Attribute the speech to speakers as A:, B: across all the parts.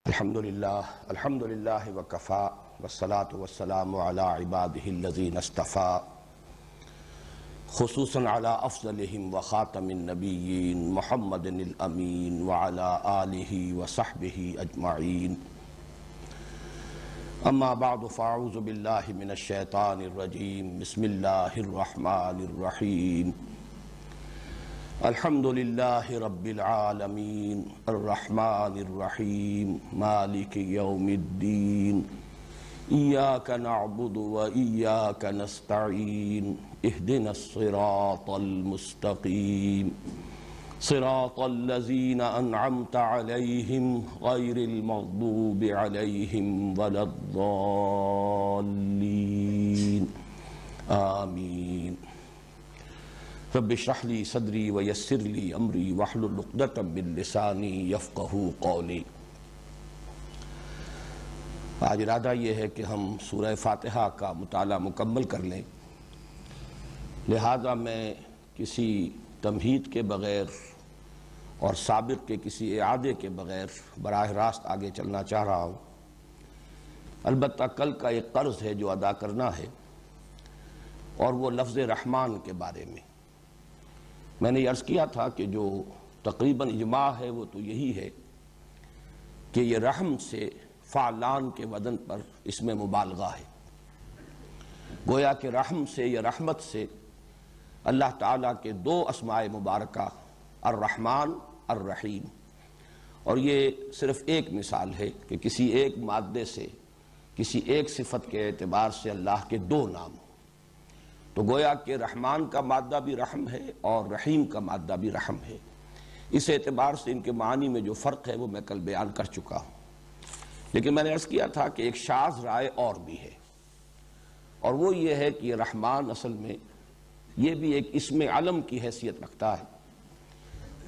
A: الحمدللہ وکفا والصلاة والسلام علی عبادہ الذین اصطفا خصوصاً علی افضلہم وخاتم النبیین محمد الامین وعلی آلہ وصحبہ اجمعین اما بعد فاعوذ باللہ من الشیطان الرجیم بسم اللہ الرحمن الرحیم الحمدللہ رب العالمین الرحمن الرحیم مالک یوم الدین ایاک نعبد و ایاک نستعین اہدنا الصراط المستقیم صراط الذین انعمت علیہم غیر المغضوب علیہم ولا الضالین آمین رب اشرح لی صدری ویسر لی امری واحلل عقدۃ من لسانی یفقہوا قولی۔ آج ارادہ یہ ہے کہ ہم سورہ فاتحہ کا مطالعہ مکمل کر لیں، لہذا میں کسی تمہید کے بغیر اور سابق کے کسی اعادے کے بغیر براہ راست آگے چلنا چاہ رہا ہوں۔ البتہ کل کا ایک قرض ہے جو ادا کرنا ہے، اور وہ لفظ رحمان کے بارے میں میں نے عرض کیا تھا کہ جو تقریباً اجماع ہے وہ تو یہی ہے کہ یہ رحم سے فعلان کے وزن پر اس میں مبالغہ ہے، گویا کہ رحم سے یا رحمت سے اللہ تعالیٰ کے دو اسماء مبارکہ الرحمن الرحیم، اور یہ صرف ایک مثال ہے کہ کسی ایک مادے سے کسی ایک صفت کے اعتبار سے اللہ کے دو نام، تو گویا کہ رحمان کا مادہ بھی رحم ہے اور رحیم کا مادہ بھی رحم ہے۔ اس اعتبار سے ان کے معنی میں جو فرق ہے وہ میں کل بیان کر چکا ہوں، لیکن میں نے عرض کیا تھا کہ ایک شاذ رائے اور بھی ہے، اور وہ یہ ہے کہ یہ رحمان اصل میں یہ بھی ایک اسم علم کی حیثیت رکھتا ہے،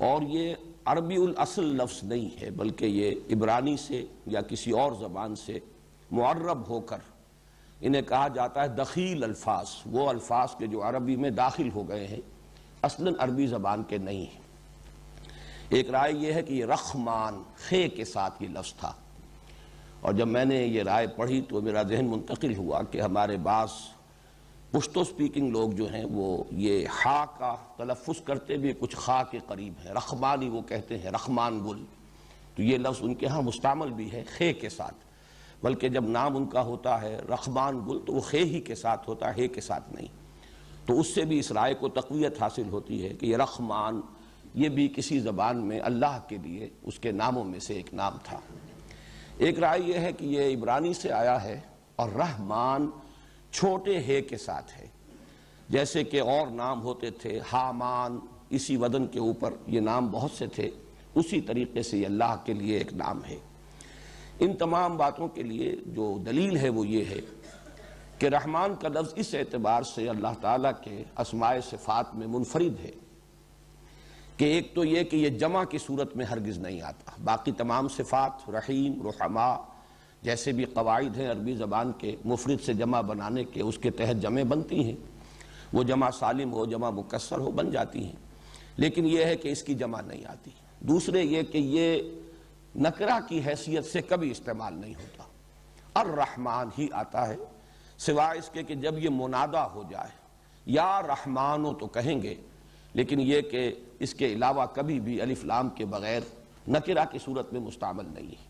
A: اور یہ عربی الاصل لفظ نہیں ہے بلکہ یہ عبرانی سے یا کسی اور زبان سے معرب ہو کر انہیں کہا جاتا ہے دخیل الفاظ، وہ الفاظ کے جو عربی میں داخل ہو گئے ہیں اصلاً عربی زبان کے نہیں ہیں۔ ایک رائے یہ ہے کہ یہ رحمان خے کے ساتھ یہ لفظ تھا، اور جب میں نے یہ رائے پڑھی تو میرا ذہن منتقل ہوا کہ ہمارے بعض پشتو سپیکنگ لوگ جو ہیں وہ یہ ہا کا تلفظ کرتے بھی کچھ خا کے قریب ہیں، رحمانی وہ کہتے ہیں رحمان گل، تو یہ لفظ ان کے ہاں مستعمل بھی ہے خے کے ساتھ، بلکہ جب نام ان کا ہوتا ہے رحمان گل تو وہ خے ہی کے ساتھ ہوتا ہے، ہے کے ساتھ نہیں، تو اس سے بھی اس رائے کو تقویت حاصل ہوتی ہے کہ یہ رحمان یہ بھی کسی زبان میں اللہ کے لیے اس کے ناموں میں سے ایک نام تھا۔ ایک رائے یہ ہے کہ یہ عبرانی سے آیا ہے اور رحمان چھوٹے ہے کے ساتھ ہے، جیسے کہ اور نام ہوتے تھے حامان، اسی وزن کے اوپر یہ نام بہت سے تھے، اسی طریقے سے یہ اللہ کے لیے ایک نام ہے۔ ان تمام باتوں کے لیے جو دلیل ہے وہ یہ ہے کہ رحمان کا لفظ اس اعتبار سے اللہ تعالیٰ کے اسماء صفات میں منفرد ہے کہ ایک تو یہ کہ یہ جمع کی صورت میں ہرگز نہیں آتا، باقی تمام صفات رحیم رحماء جیسے بھی قواعد ہیں عربی زبان کے مفرد سے جمع بنانے کے، اس کے تحت جمع بنتی ہیں، وہ جمع سالم ہو جمع مکسر ہو بن جاتی ہیں، لیکن یہ ہے کہ اس کی جمع نہیں آتی۔ دوسرے یہ کہ یہ نکرہ کی حیثیت سے کبھی استعمال نہیں ہوتا، الرحمن ہی آتا ہے، سوائے اس کے کہ جب یہ منادہ ہو جائے یا رحمانو تو کہیں گے، لیکن یہ کہ اس کے علاوہ کبھی بھی الف لام کے بغیر نکرہ کی صورت میں مستعمل نہیں ہے۔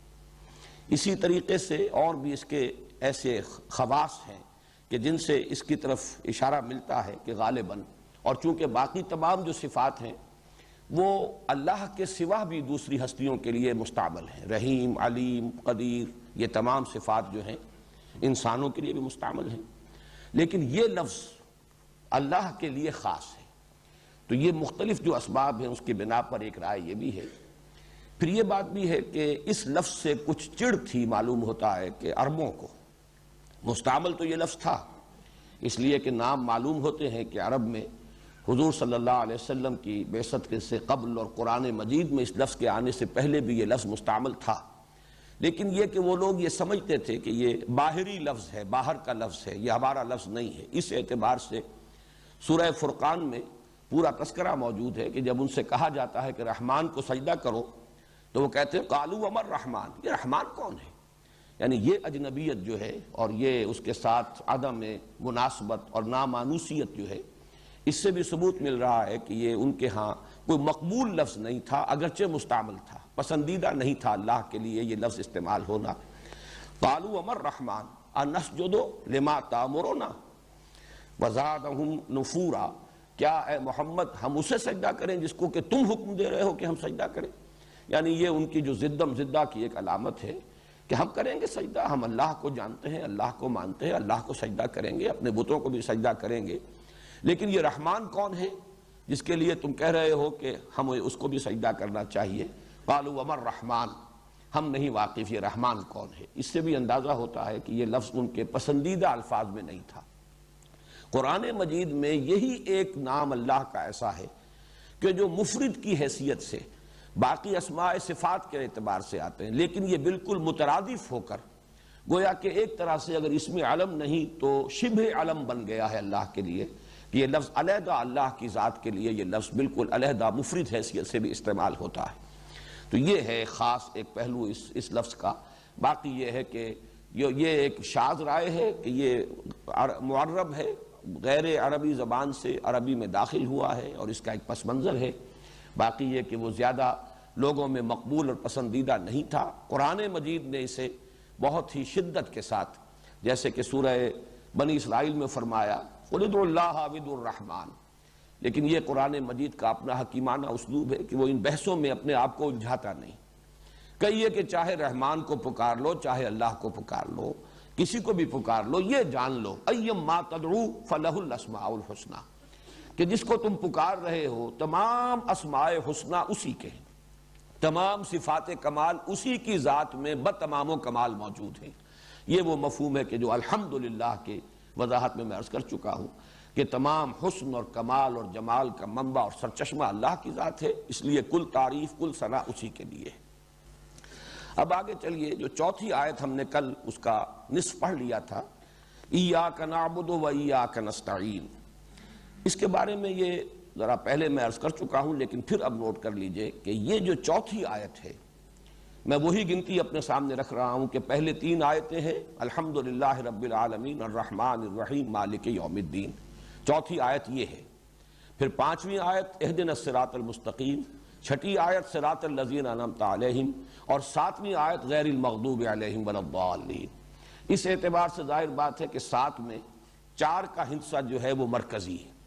A: اسی طریقے سے اور بھی اس کے ایسے خواص ہیں کہ جن سے اس کی طرف اشارہ ملتا ہے کہ غالباً، اور چونکہ باقی تمام جو صفات ہیں وہ اللہ کے سوا بھی دوسری ہستیوں کے لیے مستعمل ہیں، رحیم علیم قدیر، یہ تمام صفات جو ہیں انسانوں کے لیے بھی مستعمل ہیں، لیکن یہ لفظ اللہ کے لیے خاص ہے۔ تو یہ مختلف جو اسباب ہیں اس کی بنا پر ایک رائے یہ بھی ہے۔ پھر یہ بات بھی ہے کہ اس لفظ سے کچھ چڑ تھی، معلوم ہوتا ہے کہ عربوں کو مستعمل تو یہ لفظ تھا، اس لیے کہ نام معلوم ہوتے ہیں کہ عرب میں حضور صلی اللہ علیہ وسلم کی بعثت سے قبل اور قرآن مجید میں اس لفظ کے آنے سے پہلے بھی یہ لفظ مستعمل تھا، لیکن یہ کہ وہ لوگ یہ سمجھتے تھے کہ یہ باہری لفظ ہے، باہر کا لفظ ہے، یہ ہمارا لفظ نہیں ہے۔ اس اعتبار سے سورہ فرقان میں پورا تذکرہ موجود ہے کہ جب ان سے کہا جاتا ہے کہ رحمان کو سجدہ کرو تو وہ کہتے ہیں قالوا وما الرحمن، یہ رحمان کون ہے؟ یعنی یہ اجنبیت جو ہے اور یہ اس کے ساتھ عدم مناسبت اور نامانوسیت جو ہے، اس سے بھی ثبوت مل رہا ہے کہ یہ ان کے ہاں کوئی مقبول لفظ نہیں تھا، اگرچہ مستعمل تھا، پسندیدہ نہیں تھا اللہ کے لیے یہ لفظ استعمال ہونا۔ قالوا وما الرحمن انسجد لما تامرنا وزادہم نفورا، کیا اے محمد ہم اسے سجدہ کریں جس کو کہ تم حکم دے رہے ہو کہ ہم سجدہ کریں؟ یعنی یہ ان کی جو زدہ کی ایک علامت ہے کہ ہم کریں گے سجدہ، ہم اللہ کو جانتے ہیں، اللہ کو مانتے ہیں، اللہ کو سجدہ کریں گے، اپنے بتوں کو بھی سجدہ کریں گے، لیکن یہ رحمان کون ہے جس کے لیے تم کہہ رہے ہو کہ ہم اس کو بھی سجدہ کرنا چاہیے؟ قالوا وما الرحمن، ہم نہیں واقف یہ رحمان کون ہے۔ اس سے بھی اندازہ ہوتا ہے کہ یہ لفظ ان کے پسندیدہ الفاظ میں نہیں تھا۔ قرآن مجید میں یہی ایک نام اللہ کا ایسا ہے کہ جو مفرد کی حیثیت سے باقی اسماء صفات کے اعتبار سے آتے ہیں، لیکن یہ بالکل مترادف ہو کر گویا کہ ایک طرح سے اگر اس میں علم نہیں تو شبہ علم بن گیا ہے اللہ کے لیے، کہ یہ لفظ علیحدہ اللہ کی ذات کے لیے یہ لفظ بالکل علیحدہ مفرد حیثیت سے بھی استعمال ہوتا ہے۔ تو یہ ہے خاص ایک پہلو اس لفظ کا۔ باقی یہ ہے کہ یہ ایک شاذ رائے ہے کہ یہ معرب ہے، غیر عربی زبان سے عربی میں داخل ہوا ہے اور اس کا ایک پس منظر ہے۔ باقی یہ کہ وہ زیادہ لوگوں میں مقبول اور پسندیدہ نہیں تھا۔ قرآن مجید نے اسے بہت ہی شدت کے ساتھ، جیسے کہ سورہ بنی اسرائیل میں فرمایا قُلِ ادْعُوا اللَّهَ وَادْعُوا الرَّحْمَٰنَ، لیکن یہ قرآن مجید کا اپنا حکیمانہ اسلوب ہے کہ وہ ان بحثوں میں اپنے آپ کو الجھاتا نہیں۔ کہیے کہ چاہے رحمان کو پکار لو، چاہے اللہ کو پکار لو، کسی کو بھی پکار لو، یہ جان لو اَيَّمَّا تَدْعُوا فَلَهُ الْأَسْمَاءُ الْحُسْنَىٰ، کہ جس کو تم پکار رہے ہو تمام اسماء حسنہ اسی کے ہیں، تمام صفات کمال اسی کی ذات میں بتمام و کمال موجود ہیں۔ یہ وہ مفہوم ہے کہ جو الحمدللہ کے وضاحت میں عرض کر چکا ہوں کہ تمام حسن اور کمال اور جمال کا منبع اور سرچشمہ اللہ کی ذات ہے، اس لیے کل تعریف کل ثنا اسی کے لیے ہے۔ اب آگے چلیے، جو چوتھی آیت ہم نے کل اس کا نصف پڑھ لیا تھا، ایاک نعبد و ایاک نستعین، اس کے بارے میں یہ ذرا پہلے میں عرض کر چکا ہوں، لیکن پھر اب نوٹ کر لیجئے کہ یہ جو چوتھی آیت ہے، میں وہی گنتی اپنے سامنے رکھ رہا ہوں کہ پہلے تین آیتیں ہیں الحمدللہ رب العالمین الرحمن الرحیم مالک یوم الدین، چوتھی آیت یہ ہے۔ پھر پانچویں آیت اہدنا الصراط المستقیم، چھٹی آیت صراط الذین انعمت علیہم، اور ساتویں آیت غیر المغضوب علیہم ولا الضالین۔ اس اعتبار سے ظاہر بات ہے کہ سات میں چار کا حصہ جو ہے وہ مرکزی ہے،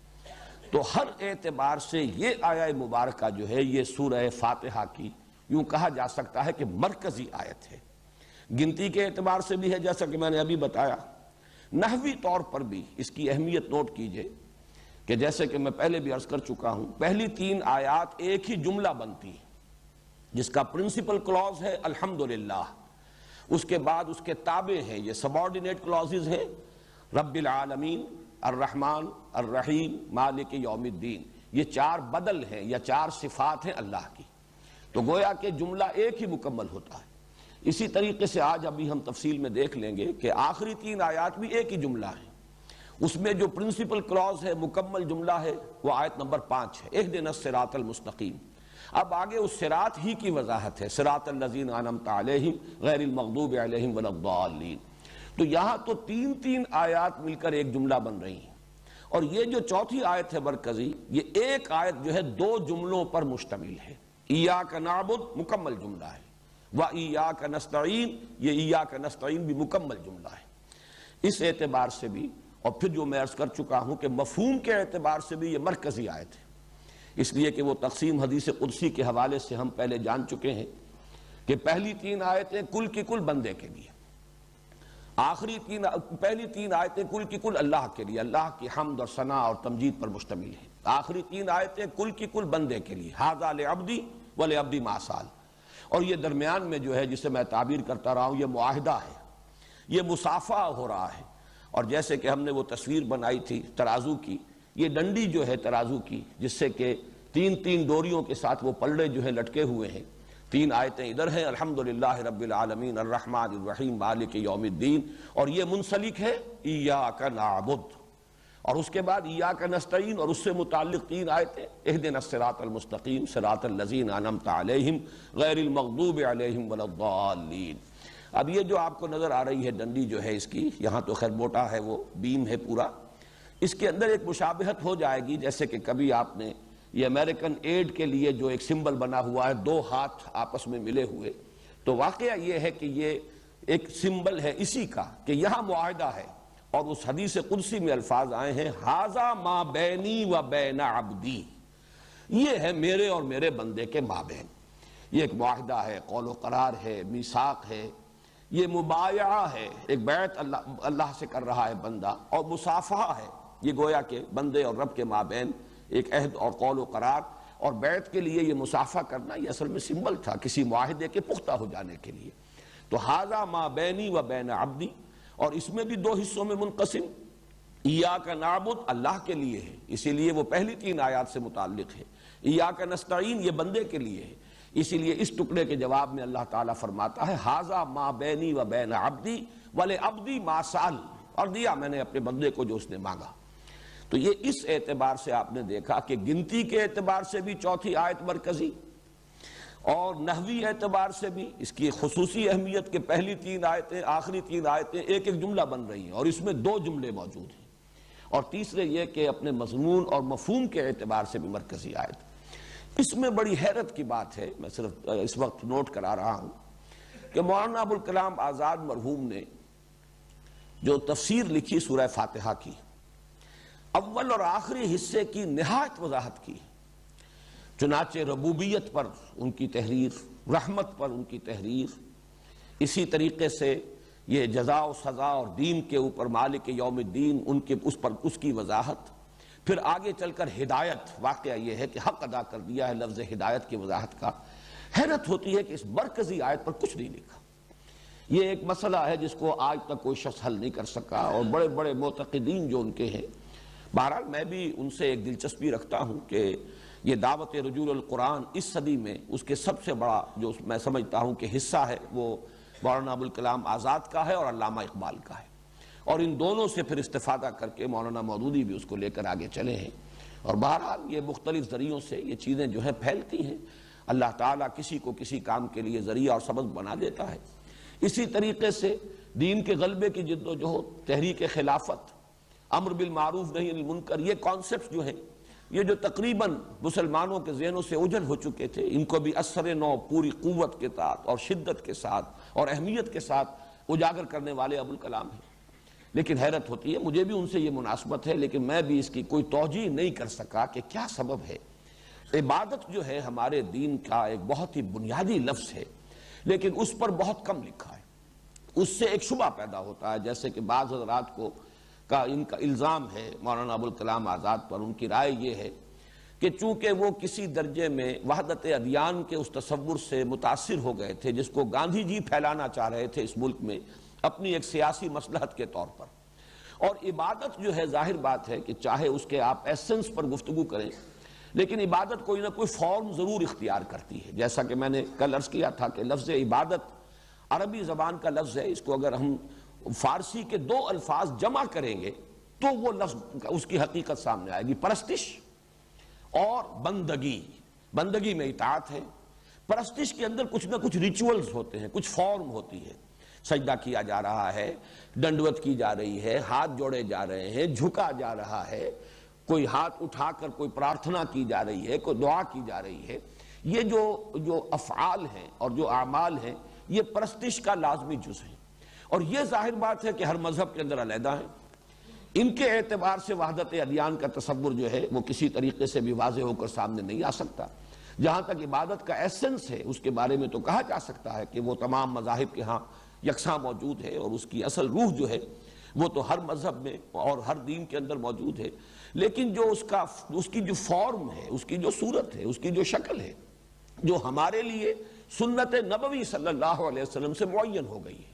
A: تو ہر اعتبار سے یہ آیہ مبارکہ جو ہے یہ سورہ فاتحہ کی یوں کہا جا سکتا ہے کہ مرکزی آیت ہے۔ گنتی کے اعتبار سے بھی ہے، جیسا کہ میں نے ابھی بتایا، نحوی طور پر بھی اس کی اہمیت نوٹ کیجئے کہ جیسے کہ میں پہلے بھی عرض کر چکا ہوں، پہلی تین آیات ایک ہی جملہ بنتی ہے جس کا پرنسپل کلوز ہے الحمدللہ، اس کے بعد اس کے تابع ہیں یہ سبارڈینیٹ کلوزز ہیں رب العالمین، الرحمن، الرحیم، مالک یوم الدین، یہ چار بدل ہیں یا چار صفات ہیں اللہ کی، تو گویا کہ جملہ ایک ہی مکمل ہوتا ہے۔ اسی طریقے سے آج ابھی ہم تفصیل میں دیکھ لیں گے کہ آخری تین آیات بھی ایک ہی جملہ ہے، اس میں جو پرنسپل کلوز ہے، مکمل جملہ ہے، وہ آیت نمبر 5 ہے، اہدنا الصراط المستقیم۔ اب آگے اس صراط ہی کی وضاحت ہے، صراط الذین انعمت علیہم غیر المغضوب علیہم ولا الضالین۔ تو یہاں تو تین تین آیات مل کر ایک جملہ بن رہی ہیں، اور یہ جو چوتھی آیت ہے مرکزی، یہ ایک آیت جو ہے دو جملوں پر مشتمل ہے۔ ایاک نعبد مکمل جملہ ہے، وَإِيَّاكَ نَسْتَعِينُ، یہ ایاک نستعین بھی مکمل جملہ ہے۔ اس اعتبار سے بھی، اور پھر جو میں عرض کر چکا ہوں کہ مفہوم کے اعتبار سے بھی یہ مرکزی آیت ہے، اس لیے کہ وہ تقسیم حدیث قدسی کے حوالے سے ہم پہلے جان چکے ہیں کہ پہلی تین آیتیں کل کی کل بندے کے لیے، پہلی تین آیتیں کل کی کل اللہ کے لیے، اللہ کی حمد اور ثنا اور تمجید پر مشتمل ہیں، آخری تین آیتیں کل کی کل بندے کے لیے، ھذا لعبدی ولعبدی ما سال، اور یہ درمیان میں جو ہے جسے میں تعبیر کرتا رہا ہوں یہ معاہدہ ہے، یہ مصافحہ ہو رہا ہے۔ اور جیسے کہ ہم نے وہ تصویر بنائی تھی ترازو کی، یہ ڈنڈی جو ہے ترازو کی، جس سے کہ تین تین ڈوریوں کے ساتھ وہ پلڑے جو ہیں لٹکے ہوئے ہیں، تین آیتیں ادھر ہیں الحمدللہ رب العالمین الرحمن الرحیم مالک یوم الدین، اور یہ منسلک ہے ایاک نعبد، اور اس کے بعد ایاک نستعین اور اس سے متعلق 3 آیتیں، اہدنا الصراط المستقیم صراط الذین انعمت علیہم غیر المغضوب علیہم ولا الضالین۔ اب یہ جو آپ کو نظر آ رہی ہے ڈنڈی جو ہے اس کی، یہاں تو خیر موٹا ہے، وہ بیم ہے پورا، اس کے اندر ایک مشابہت ہو جائے گی جیسے کہ کبھی آپ نے یہ امریکن ایڈ کے لیے جو ایک سمبل بنا ہوا ہے 2 ہاتھ آپس میں ملے ہوئے، تو واقعہ یہ ہے کہ یہ ایک سمبل ہے اسی کا کہ یہاں معاہدہ ہے، اور اس حدیث قدسی میں الفاظ آئے ہیں ھذا ما بینی و بین عبدی، یہ ہے میرے اور میرے بندے کے مابین۔ یہ ایک معاہدہ ہے، قول و قرار ہے، میثاق ہے، یہ مبایعہ ہے، ایک بیعت اللہ سے کر رہا ہے بندہ، اور مصافحہ ہے، یہ گویا کہ بندے اور رب کے مابین ایک عہد اور قول و قرار اور بیعت کے لیے یہ مصافحہ کرنا یہ اصل میں سمبل تھا کسی معاہدے کے پختہ ہو جانے کے لیے۔ تو ھذا ما بینی و بین عبدی، اور اس میں بھی 2 حصوں میں منقسم، ایاک نعبد اللہ کے لیے ہے، اسی لیے وہ پہلی 3 آیات سے متعلق ہے، ایاک نستعین یہ بندے کے لیے ہے، اسی لیے اس ٹکڑے کے جواب میں اللہ تعالیٰ فرماتا ہے ھذا ما بینی و بین عبدی ولعبدی ما سأل، اور دیا میں نے اپنے بندے کو جو اس نے مانگا۔ تو یہ اس اعتبار سے آپ نے دیکھا کہ گنتی کے اعتبار سے بھی 4تھی آیت مرکزی، اور نحوی اعتبار سے بھی اس کی خصوصی اہمیت کہ پہلی 3 آیتیں آخری 3 آیتیں ایک ایک جملہ بن رہی ہیں اور اس میں 2 جملے موجود ہیں، اور تیسرے یہ کہ اپنے مضمون اور مفہوم کے اعتبار سے بھی مرکزی آیت۔ اس میں بڑی حیرت کی بات ہے، میں صرف اس وقت نوٹ کرا رہا ہوں کہ مولانا ابوالکلام آزاد مرحوم نے جو تفسیر لکھی سورہ فاتحہ کی، اول اور آخری حصے کی نہایت وضاحت کی، چنانچہ ربوبیت پر ان کی تحریر، رحمت پر ان کی تحریر، اسی طریقے سے یہ جزا و سزا اور دین کے اوپر مالک یوم الدین ان کے اس کی وضاحت، پھر آگے چل کر ہدایت، واقعہ یہ ہے کہ حق ادا کر دیا ہے لفظ ہدایت کی وضاحت کا۔ حیرت ہوتی ہے کہ اس مرکزی آیت پر کچھ نہیں لکھا۔ یہ ایک مسئلہ ہے جس کو آج تک کوئی شخص حل نہیں کر سکا، اور بڑے بڑے معتقدین جو ان کے ہیں، بہرحال میں بھی ان سے ایک دلچسپی رکھتا ہوں کہ یہ دعوت رجوع القرآن اس صدی میں اس کے سب سے بڑا جو میں سمجھتا ہوں کہ حصہ ہے وہ مولانا ابوالکلام آزاد کا ہے اور علامہ اقبال کا ہے، اور ان دونوں سے پھر استفادہ کر کے مولانا مودودی بھی اس کو لے کر آگے چلے ہیں، اور بہرحال یہ مختلف ذریعوں سے یہ چیزیں جو ہیں پھیلتی ہیں، اللہ تعالیٰ کسی کو کسی کام کے لیے ذریعہ اور سبب بنا دیتا ہے۔ اسی طریقے سے دین کے غلبے کی جد و جہد، تحریک خلافت، امر بالمعروف نہی عن المنکر، یہ کانسیپٹس جو ہیں یہ جو تقریباً مسلمانوں کے ذہنوں سے اوجھل ہو چکے تھے، ان کو بھی اثر نو پوری قوت کے ساتھ اور شدت کے ساتھ اور اہمیت کے ساتھ اجاگر کرنے والے ابوالکلام ہیں۔ لیکن حیرت ہوتی ہے، مجھے بھی ان سے یہ مناسبت ہے، لیکن میں بھی اس کی کوئی توجیہ نہیں کر سکا کہ کیا سبب ہے۔ عبادت جو ہے ہمارے دین کا ایک بہت ہی بنیادی لفظ ہے، لیکن اس پر بہت کم لکھا ہے۔ اس سے ایک شبہ پیدا ہوتا ہے، جیسے کہ بعض حضرات کو ان کا الزام ہے مولانا ابوالکلام آزاد پر، ان کی رائے یہ ہے کہ چونکہ وہ کسی درجے میں وحدت ادیان کے اس تصور سے متاثر ہو گئے تھے جس کو گاندھی جی پھیلانا چاہ رہے تھے اس ملک میں اپنی ایک سیاسی مصلحت کے طور پر، اور عبادت جو ہے ظاہر بات ہے کہ چاہے اس کے آپ ایسنس پر گفتگو کریں، لیکن عبادت کوئی نہ کوئی فارم ضرور اختیار کرتی ہے۔ جیسا کہ میں نے کل عرض کیا تھا کہ لفظ عبادت عربی زبان کا لفظ ہے، اس کو اگر ہم فارسی کے 2 الفاظ جمع کریں گے تو وہ لفظ اس کی حقیقت سامنے آئے گی، پرستش اور بندگی۔ بندگی میں اطاعت ہے، پرستش کے اندر کچھ نہ کچھ ریچولز ہوتے ہیں، کچھ فارم ہوتی ہے، سجدہ کیا جا رہا ہے، ڈنڈوت کی جا رہی ہے، ہاتھ جوڑے جا رہے ہیں، جھکا جا رہا ہے، کوئی ہاتھ اٹھا کر کوئی پرارتھنا کی جا رہی ہے، کوئی دعا کی جا رہی ہے۔ یہ جو افعال ہیں اور جو اعمال ہیں یہ پرستش کا لازمی جز ہے، اور یہ ظاہر بات ہے کہ ہر مذہب کے اندر علیحدہ ہے۔ ان کے اعتبار سے وحدت ادیان کا تصور جو ہے وہ کسی طریقے سے بھی واضح ہو کر سامنے نہیں آ سکتا۔ جہاں تک عبادت کا ایسنس ہے اس کے بارے میں تو کہا جا سکتا ہے کہ وہ تمام مذاہب کے ہاں یکساں موجود ہے، اور اس کی اصل روح جو ہے وہ تو ہر مذہب میں اور ہر دین کے اندر موجود ہے، لیکن جو اس کی جو فارم ہے، اس کی جو صورت ہے، اس کی جو شکل ہے، جو ہمارے لیے سنت نبوی صلی اللہ علیہ وسلم سے معین ہو گئی ہے،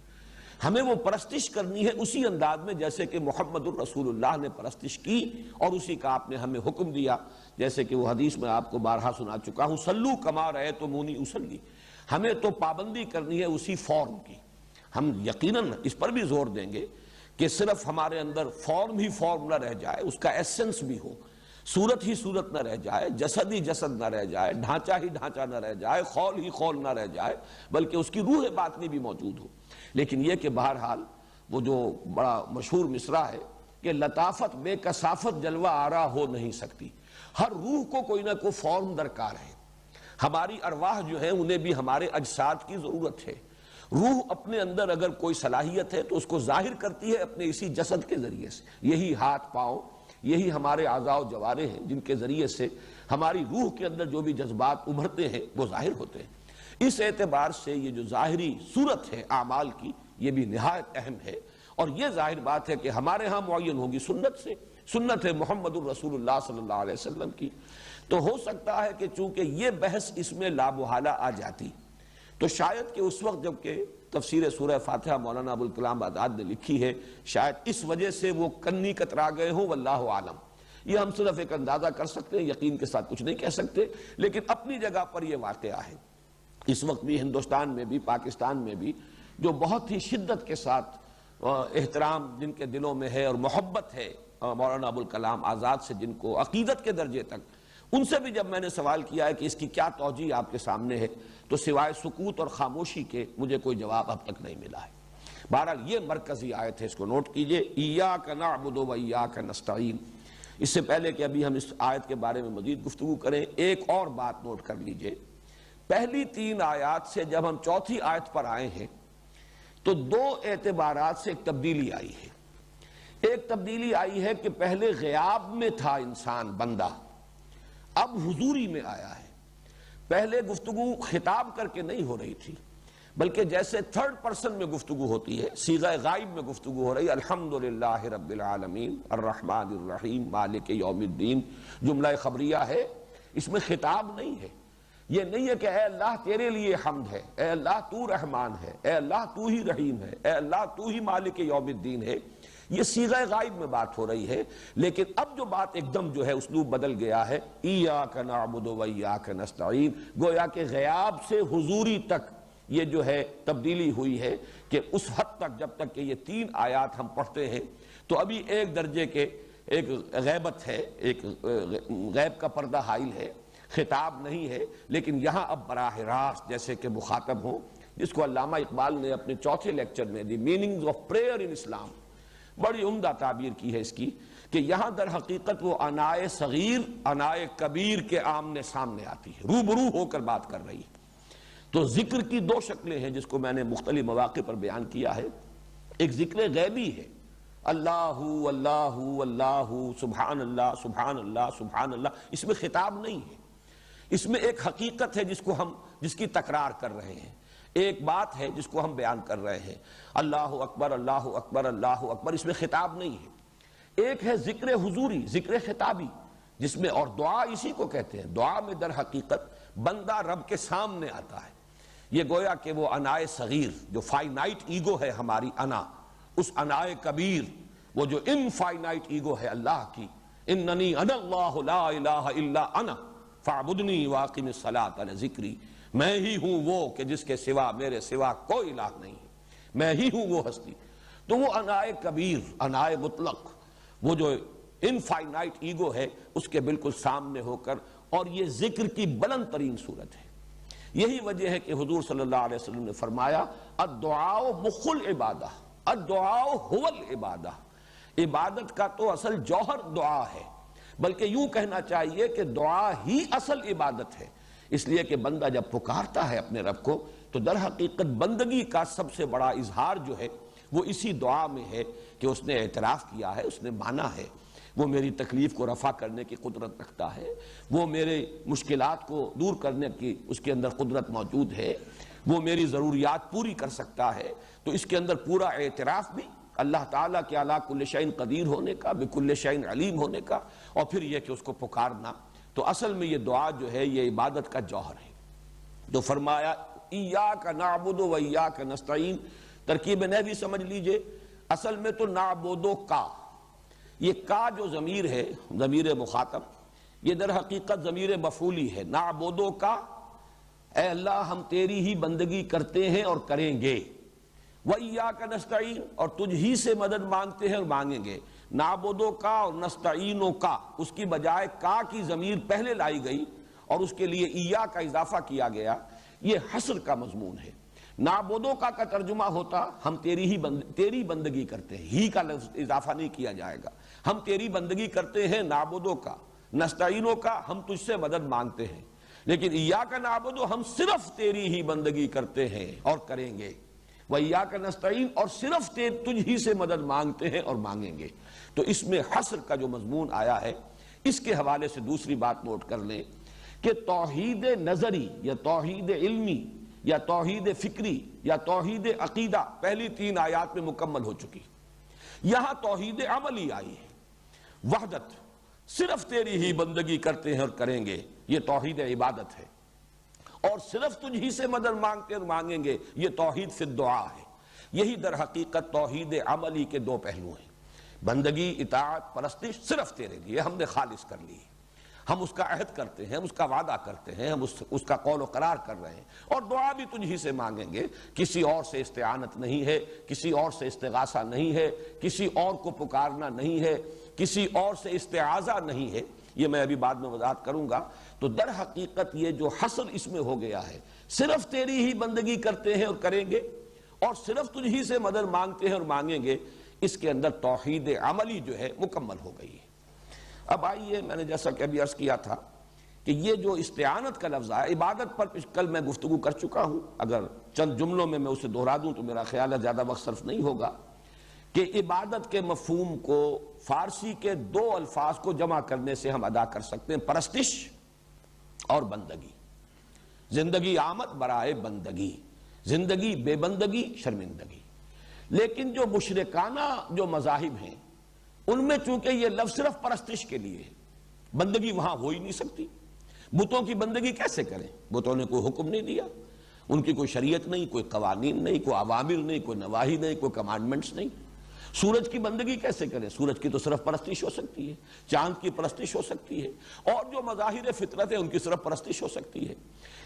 A: ہمیں وہ پرستش کرنی ہے اسی انداز میں جیسے کہ محمد الرسول اللہ نے پرستش کی، اور اسی کا آپ نے ہمیں حکم دیا، جیسے کہ وہ حدیث میں آپ کو بارہا سنا چکا ہوں، صلو کما رأیتمونی اصلی۔ ہمیں تو پابندی کرنی ہے اسی فارم کی۔ ہم یقیناً اس پر بھی زور دیں گے کہ صرف ہمارے اندر فارم ہی فارم نہ رہ جائے، اس کا ایسنس بھی ہو، صورت ہی صورت نہ رہ جائے، جسد ہی جسد نہ رہ جائے، ڈھانچہ ہی ڈھانچہ نہ رہ جائے، خول ہی خول نہ رہ جائے، بلکہ اس کی روح باطنی بھی موجود ہو۔ لیکن یہ کہ بہرحال وہ جو بڑا مشہور مصرع ہے کہ لطافت بے کثافت جلوہ آرا ہو نہیں سکتی، ہر روح کو کوئی نہ کوئی فارم درکار ہے۔ ہماری ارواح جو ہیں انہیں بھی ہمارے اجساد کی ضرورت ہے۔ روح اپنے اندر اگر کوئی صلاحیت ہے تو اس کو ظاہر کرتی ہے اپنے اسی جسد کے ذریعے سے، یہی ہاتھ پاؤں، یہی ہمارے اعضاء و جوارے ہیں جن کے ذریعے سے ہماری روح کے اندر جو بھی جذبات ابھرتے ہیں وہ ظاہر ہوتے ہیں۔ اس اعتبار سے یہ جو ظاہری صورت ہے اعمال کی، یہ بھی نہایت اہم ہے، اور یہ ظاہر بات ہے کہ ہمارے ہاں معین ہوگی سنت سے، سنت ہے محمد الرسول اللہ صلی اللہ علیہ وسلم کی۔ تو ہو سکتا ہے کہ چونکہ یہ بحث اس میں لامحالہ آ جاتی تو شاید کہ اس وقت جب کہ تفسیر سورہ فاتحہ مولانا ابوالکلام آزاد نے لکھی ہے، شاید اس وجہ سے وہ کنی کترا گئے ہوں، واللہ عالم۔ یہ ہم صرف ایک اندازہ کر سکتے ہیں، یقین کے ساتھ کچھ نہیں کہہ سکتے، لیکن اپنی جگہ پر یہ واقعہ ہے۔ اس وقت بھی ہندوستان میں بھی، پاکستان میں بھی جو بہت ہی شدت کے ساتھ احترام جن کے دلوں میں ہے اور محبت ہے مولانا ابوالکلام آزاد سے، جن کو عقیدت کے درجے تک، ان سے بھی جب میں نے سوال کیا ہے کہ اس کی کیا توجیہ آپ کے سامنے ہے، تو سوائے سکوت اور خاموشی کے مجھے کوئی جواب اب تک نہیں ملا ہے۔ بہرحال یہ مرکزی آیت ہے، اس کو نوٹ کیجئے، ایاک نعبد و ایاک نستعین۔ اس سے پہلے کہ ابھی ہم اس آیت کے بارے میں مزید گفتگو کریں، ایک اور بات نوٹ کر لیجئے۔ پہلی 3 آیات سے جب ہم چوتھی آیت پر آئے ہیں تو 2 اعتبارات سے ایک تبدیلی آئی ہے۔ ایک تبدیلی آئی ہے کہ پہلے غیاب میں تھا انسان، بندہ، اب حضوری میں آیا ہے۔ پہلے گفتگو خطاب کر کے نہیں ہو رہی تھی، بلکہ جیسے تھرڈ پرسن میں گفتگو ہوتی ہے، صیغہ غائب میں گفتگو ہو رہی ہے، الحمدللہ رب العالمین الرحمن الرحیم مالک یوم الدین، جملہ خبریہ ہے، اس میں خطاب نہیں ہے۔ یہ نہیں ہے کہ اے اللہ تیرے لیے حمد ہے، اے اللہ تو رحمان ہے، اے اللہ تو ہی رحیم ہے، اے اللہ تو ہی مالک یوم الدین ہے۔ یہ صیغہ غائب میں بات ہو رہی ہے، لیکن اب جو بات ایک دم جو ہے اسلوب بدل گیا ہے، ایاک نعبد و ایاک نستعین، گویا کہ غیاب سے حضوری تک یہ جو ہے تبدیلی ہوئی ہے، کہ اس حد تک جب تک کہ یہ 3 آیات ہم پڑھتے ہیں تو ابھی ایک درجے کے ایک غیبت ہے، ایک غیب کا پردہ حائل ہے، خطاب نہیں ہے، لیکن یہاں اب براہ راست جیسے کہ مخاطب ہوں، جس کو علامہ اقبال نے اپنے چوتھے لیکچر میں دی میننگز آف پریئر ان اسلام، بڑی عمدہ تعبیر کی ہے اس کی، کہ یہاں در حقیقت وہ انائے صغیر انائے کبیر کے آمنے سامنے آتی ہے، روبرو ہو کر بات کر رہی ہے۔ تو ذکر کی 2 شکلیں ہیں جس کو میں نے مختلف مواقع پر بیان کیا ہے۔ ایک ذکر غیبی ہے، اللہ اللہ اللہ سبحان اللہ سبحان اللہ سبحان اللہ، اس میں خطاب نہیں ہے، اس میں ایک حقیقت ہے جس کی تکرار کر رہے ہیں، ایک بات ہے جس کو ہم بیان کر رہے ہیں، اللہ اکبر اللہ اکبر اللہ اکبر، اس میں خطاب نہیں ہے۔ ایک ہے ذکر حضوری، ذکر خطابی، جس میں، اور دعا اسی کو کہتے ہیں، دعا میں در حقیقت بندہ رب کے سامنے آتا ہے۔ یہ گویا کہ وہ انائے صغیر جو فائنائٹ ایگو ہے ہماری انا، اس انائے کبیر وہ جو انفائنائٹ ایگو ہے اللہ کی، اننی انا اللہ لا الہ الا انا فاعبدنی واقم الصلاۃ علی ذکری، میں ہی ہوں وہ کہ جس کے سوا میرے سوا کوئی الہ نہیں ہے، میں ہی ہوں وہ ہستی۔ تو وہ انائے کبیر، انائے مطلق، وہ جو انفائنائٹ ایگو ہے، اس کے بالکل سامنے ہو کر، اور یہ ذکر کی بلند ترین صورت ہے۔ یہی وجہ ہے کہ حضور صلی اللہ علیہ وسلم نے فرمایا الدعاء مخ العبادہ، الدعاء هو العبادہ، عبادت کا تو اصل جوہر دعا ہے، بلکہ یوں کہنا چاہیے کہ دعا ہی اصل عبادت ہے، اس لیے کہ بندہ جب پکارتا ہے اپنے رب کو تو در حقیقت بندگی کا سب سے بڑا اظہار جو ہے وہ اسی دعا میں ہے کہ اس نے اعتراف کیا ہے، اس نے مانا ہے وہ میری تکلیف کو رفع کرنے کی قدرت رکھتا ہے، وہ میرے مشکلات کو دور کرنے کی اس کے اندر قدرت موجود ہے، وہ میری ضروریات پوری کر سکتا ہے۔ تو اس کے اندر پورا اعتراف بھی اللہ تعالیٰ کے علی کل شیء قدیر ہونے کا، بکل شیء علیم ہونے کا، اور پھر یہ کہ اس کو پکارنا۔ تو اصل میں یہ دعا جو ہے یہ عبادت کا جوہر ہے۔ تو فرمایا ایاک نعبد و ایاک نستعین، ترکیب نحوی سمجھ لیجئے، اصل میں تو نعبدو کا، یہ کا جو ضمیر ہے، ضمیر مخاطب، یہ در حقیقت ضمیر مفعولی ہے، نعبدو کا، اے اللہ ہم تیری ہی بندگی کرتے ہیں اور کریں گے۔ وَإِيَّاكَ نَسْتَعِينُ، اور تجھ ہی سے مدد مانگتے ہیں اور مانگیں گے۔ نعبدو کا اور نستعینو کا، اس کی بجائے کا کی ضمیر پہلے لائی گئی اور اس کے لیے ایا کا اضافہ کیا گیا، یہ حصر کا مضمون ہے۔ نعبدو کا ترجمہ ہوتا ہم تیری بندگی کرتے ہیں، ہی کا لفظ اضافہ نہیں کیا جائے گا، ہم تیری بندگی کرتے ہیں۔ نعبدو کا، نستعینو کا، ہم تجھ سے مدد مانگتے ہیں۔ لیکن ایاک نعبدو، ہم صرف تیری ہی بندگی کرتے ہیں اور کریں گے۔ وَإِيَّاكَ نَسْتَعِينُ، اور صرف تجھ ہی سے مدد مانگتے ہیں اور مانگیں گے۔ تو اس میں حصر کا جو مضمون آیا ہے، اس کے حوالے سے دوسری بات نوٹ کر لیں کہ توحید نظری یا توحید علمی یا توحید فکری یا توحید عقیدہ پہلی 3 آیات میں مکمل ہو چکی۔ یہاں توحید عملی آئی ہے، وحدت، صرف تیری ہی بندگی کرتے ہیں اور کریں گے، یہ توحید عبادت ہے۔ اور صرف تجھ ہی سے مدد مانگتے اور مانگیں گے، یہ توحید فی الدعا ہے۔ یہی در حقیقت توحید عملی کے 2 پہلو ہیں، بندگی، اطاعت، پرستش صرف تیرے لیے ہم نے خالص کر لی، ہم اس کا عہد کرتے ہیں، ہم اس کا وعدہ کرتے ہیں، ہم اس کا قول و قرار کر رہے ہیں، اور دعا بھی تجھ ہی سے مانگیں گے، کسی اور سے استعانت نہیں ہے، کسی اور سے استغاثہ نہیں ہے، کسی اور کو پکارنا نہیں ہے، کسی اور سے استعاذہ نہیں ہے۔ یہ میں ابھی بعد میں وضاحت کروں گا۔ تو در حقیقت یہ جو حصر اس میں ہو گیا ہے، صرف تیری ہی بندگی کرتے ہیں اور کریں گے، اور صرف تجھ ہی سے مدد مانگتے ہیں اور مانگیں گے، اس کے اندر توحید عملی جو ہے مکمل ہو گئی ہے۔ اب آئیے، میں نے جیسا کہ ابھی عرض کیا تھا کہ یہ جو استعانت کا لفظ ہے، عبادت پر کل میں گفتگو کر چکا ہوں، اگر چند جملوں میں اسے دہرا دوں تو میرا خیال ہے زیادہ وقت صرف نہیں ہوگا، کہ عبادت کے مفہوم کو فارسی کے 2 الفاظ کو جمع کرنے سے ہم ادا کر سکتے ہیں، پرستش اور بندگی۔ زندگی آمد برائے بندگی، زندگی بے بندگی شرمندگی۔ لیکن جو مشرکانہ جو مذاہب ہیں، ان میں چونکہ یہ لفظ صرف پرستش کے لیے ہے، بندگی وہاں ہو ہی نہیں سکتی۔ بتوں کی بندگی کیسے کریں؟ بتوں نے کوئی حکم نہیں دیا، ان کی کوئی شریعت نہیں، کوئی قوانین نہیں، کوئی اوامر نہیں، کوئی نواہی نہیں، کوئی کمانڈمنٹس نہیں۔ سورج کی بندگی کیسے کریں؟ سورج کی تو صرف پرستش ہو سکتی ہے، چاند کی پرستش ہو سکتی ہے، اور جو مظاہر فطرت ہے ان کی صرف پرستش ہو سکتی ہے۔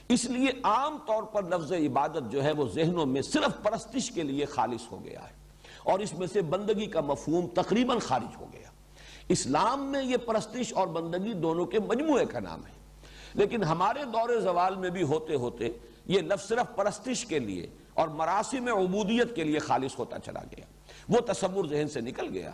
A: اس لیے عام طور پر لفظ عبادت جو ہے وہ ذہنوں میں صرف پرستش کے لیے خالص ہو گیا ہے، اور اس میں سے بندگی کا مفہوم تقریباً خارج ہو گیا۔ اسلام میں یہ پرستش اور بندگی دونوں کے مجموعے کا نام ہے، لیکن ہمارے دور زوال میں بھی ہوتے ہوتے یہ لفظ صرف پرستش کے لیے اور مراسم عبودیت کے لیے خالص ہوتا چلا گیا، وہ تصور ذہن سے نکل گیا۔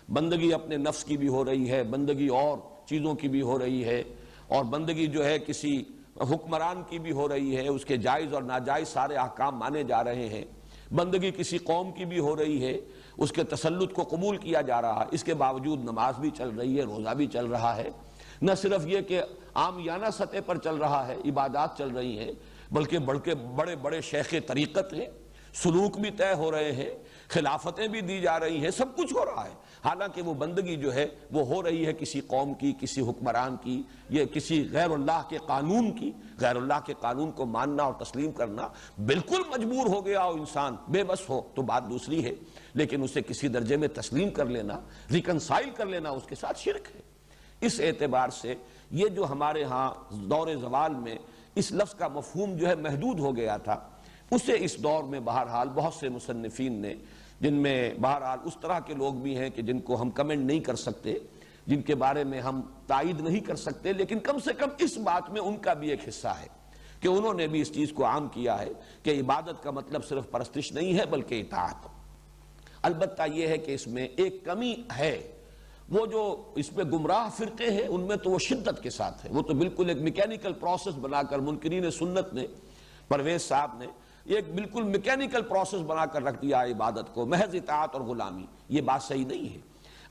A: بندگی اپنے نفس کی بھی ہو رہی ہے، بندگی اور چیزوں کی بھی ہو رہی ہے، اور بندگی جو ہے کسی حکمران کی بھی ہو رہی ہے، اس کے جائز اور ناجائز سارے احکام مانے جا رہے ہیں۔ بندگی کسی قوم کی بھی ہو رہی ہے، اس کے تسلط کو قبول کیا جا رہا ہے، اس کے باوجود نماز بھی چل رہی ہے، روزہ بھی چل رہا ہے۔ نہ صرف یہ کہ عامیانہ سطح پر چل رہا ہے، عبادات چل رہی ہیں، بلکہ بڑے بڑے شیخ طریقت ہیں، سلوک بھی طے ہو رہے ہیں، خلافتیں بھی دی جا رہی ہیں، سب کچھ ہو رہا ہے، حالانکہ وہ بندگی جو ہے وہ ہو رہی ہے کسی قوم کی، کسی حکمران کی، یہ کسی غیر اللہ کے قانون کی۔ غیر اللہ کے قانون کو ماننا اور تسلیم کرنا، بالکل مجبور ہو گیا ہو انسان، بے بس ہو تو بات دوسری ہے، لیکن اسے کسی درجے میں تسلیم کر لینا، ریکنسائل کر لینا، اس کے ساتھ شرک ہے۔ اس اعتبار سے یہ جو ہمارے ہاں دور زوال میں اس لفظ کا مفہوم جو ہے محدود ہو گیا تھا، اسے اس دور میں بہرحال بہت سے مصنفین نے، جن میں بہرحال اس طرح کے لوگ بھی ہیں کہ جن کو ہم کمنٹ نہیں کر سکتے، جن کے بارے میں ہم تائید نہیں کر سکتے، لیکن کم سے کم اس بات میں ان کا بھی ایک حصہ ہے کہ انہوں نے بھی اس چیز کو عام کیا ہے کہ عبادت کا مطلب صرف پرستش نہیں ہے بلکہ اطاعت۔ البتہ یہ ہے کہ اس میں ایک کمی ہے، وہ جو اس میں گمراہ فرقے ہیں ان میں تو وہ شدت کے ساتھ ہے، وہ تو بالکل ایک میکینیکل پروسیس بنا کر منکرین سنت نے، پرویز صاحب نے ایک بالکل میکینیکل پروسیس بنا کر رکھ دیا عبادت کو، محض اطاعت اور غلامی۔ یہ بات صحیح نہیں ہے۔